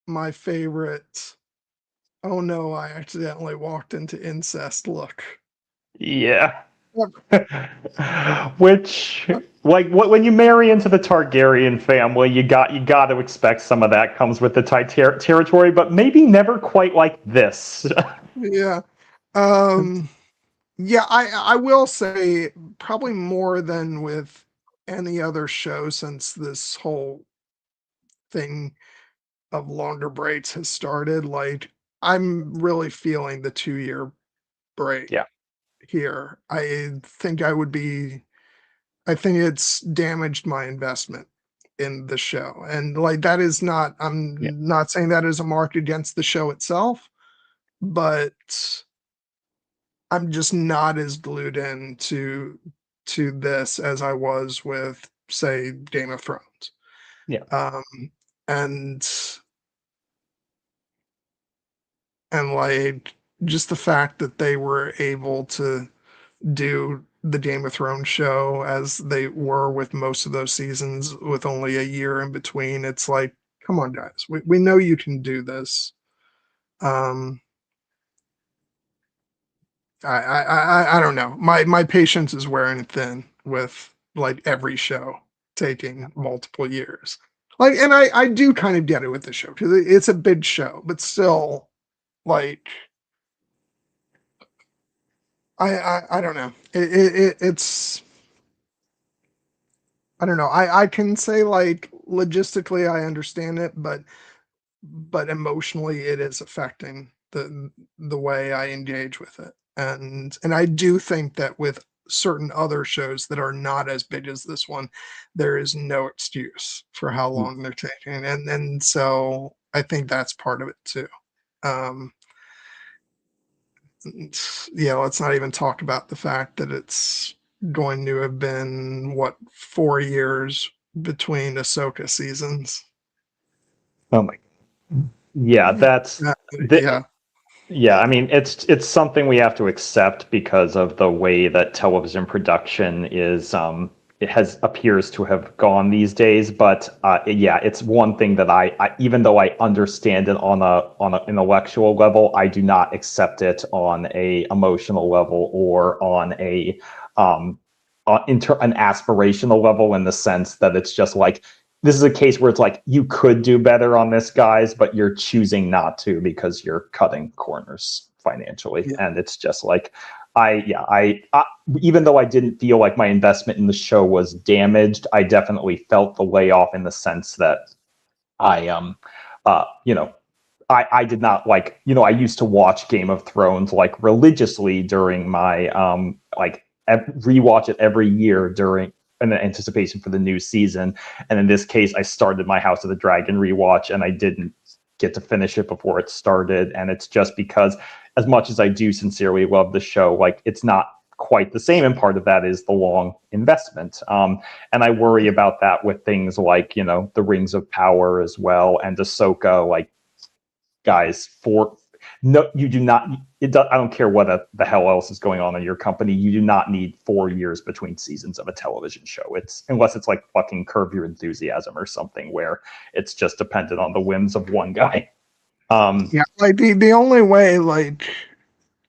my favorite, oh no, I accidentally walked into incest look. Yeah. Which, like, when you marry into the Targaryen family, you got to expect some of that comes with the territory, but maybe never quite like this. Yeah. Um yeah, I will say probably more than with any other show since this whole thing of longer breaks has started. Like, I'm really feeling the 2-year break Yeah. here. I think it's damaged my investment in the show. And like, Yeah. I'm not saying that as a mark against the show itself, but I'm just not as glued in to this as I was with, say, Game of Thrones. Yeah. Um, and like, just the fact that they were able to do the Game of Thrones show as they were with most of those seasons with only a year in between. It's like, come on, guys, we know you can do this. Um, I don't know. My patience is wearing thin with like every show taking multiple years. Like, and I do kind of get it with the show because it's a big show, but still, like, I don't know. It's I don't know. I can say like logistically I understand it, but emotionally it is affecting the way I engage with it. And I do think that with certain other shows that are not as big as this one, there is no excuse for how long they're taking. And so I think that's part of it too. Um yeah, let's not even talk about the fact that it's going to have been what 4 years between Ahsoka seasons. Oh my, yeah, that's Uh, the, yeah, yeah. I mean, it's something we have to accept because of the way that television production is. It has appears to have gone these days, but yeah, it's one thing that even though I understand it on an intellectual level, I do not accept it on a emotional level or on a um an aspirational level, in the sense that it's just like, this is a case where it's like, you could do better on this, guys, but you're choosing not to because you're cutting corners financially. yeah, And it's just like, I even though I didn't feel like my investment in the show was damaged, I definitely felt the layoff, in the sense that I you know, I did not like, I used to watch Game of Thrones like religiously during my like rewatch it every year during in anticipation for the new season. And in this case, I started my House of the Dragon rewatch and I didn't get to finish it before it started. And it's just because, as much as I do sincerely love the show, like, it's not quite the same. And part of that is the long investment. And I worry about that with things like, the Rings of Power as well, and Ahsoka. Like, guys, for no, you do not. I don't care what the hell else is going on in your company. You do not need 4 years between seasons of a television show. Unless it's like fucking Curb Your Enthusiasm or something, where it's just dependent on the whims of one guy. yeah. Like the only way, like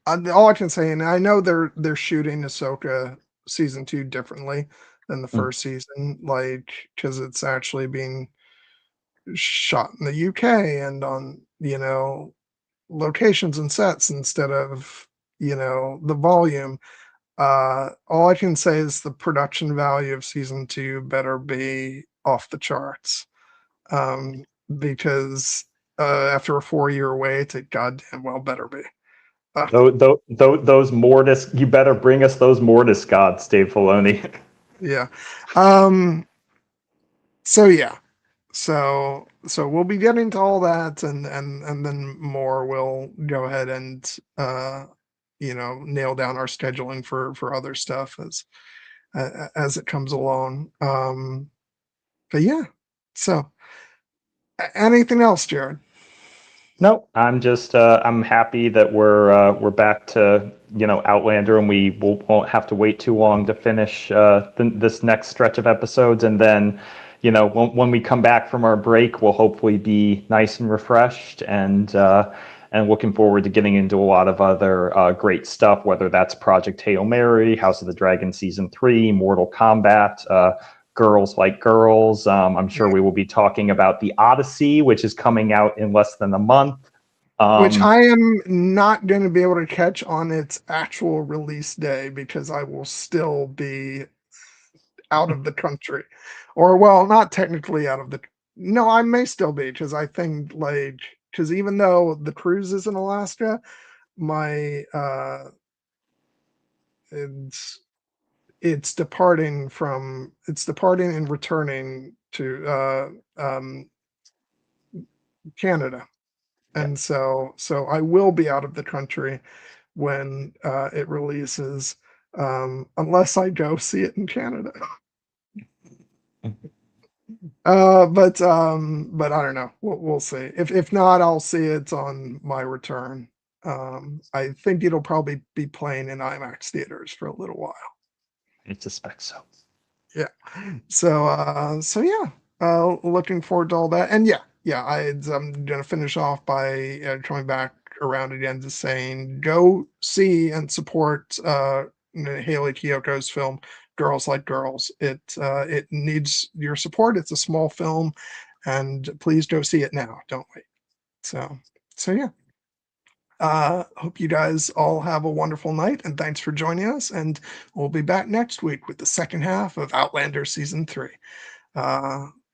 all I can say, and I know they're shooting Ahsoka season 2 differently than the first season, like because it's actually being shot in the UK and on locations and sets instead of the volume. All I can say is the production value of season 2 better be off the charts. Um, because after a 4-year wait, it goddamn well better be. Uh, Those Mortis, you better bring us those Mortis gods, Dave Filoni. yeah. Um, so yeah. So we'll be getting to all that and then more. We'll go ahead and nail down our scheduling for other stuff as it comes along. But yeah. So anything else, Jared? No, I'm happy that we're back to Outlander, and won't have to wait too long to finish this next stretch of episodes. And then, when we come back from our break, we'll hopefully be nice and refreshed, and looking forward to getting into a lot of other great stuff, whether that's Project Hail Mary, House of the Dragon season 3, Mortal Kombat, Girls Like Girls. I'm sure we will be talking about The Odyssey, which is coming out in less than a month. Which Um, I am not going to be able to catch on its actual release day because I will still be out of the country. Or, well, not technically out of the. No, I may still be because I think, like, because even though the cruise is in Alaska, my it's it's departing and returning to Canada. yeah. And so I will be out of the country when it releases, unless I go see it in Canada. But I don't know. We'll see. If not, I'll see it on my return. I think it'll probably be playing in IMAX theaters for a little while. I suspect so. Yeah. So yeah. Looking forward to all that. And yeah. I'm gonna finish off by coming back around again to saying go see and support Haley Kiyoko's film Girls Like Girls. It needs your support. It's a small film, and please go see it now. Don't wait. So yeah. Hope you guys all have a wonderful night, and thanks for joining us. And we'll be back next week with the second half of Outlander season 3.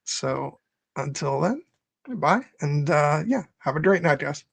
So until then, goodbye, and yeah, have a great night, guys.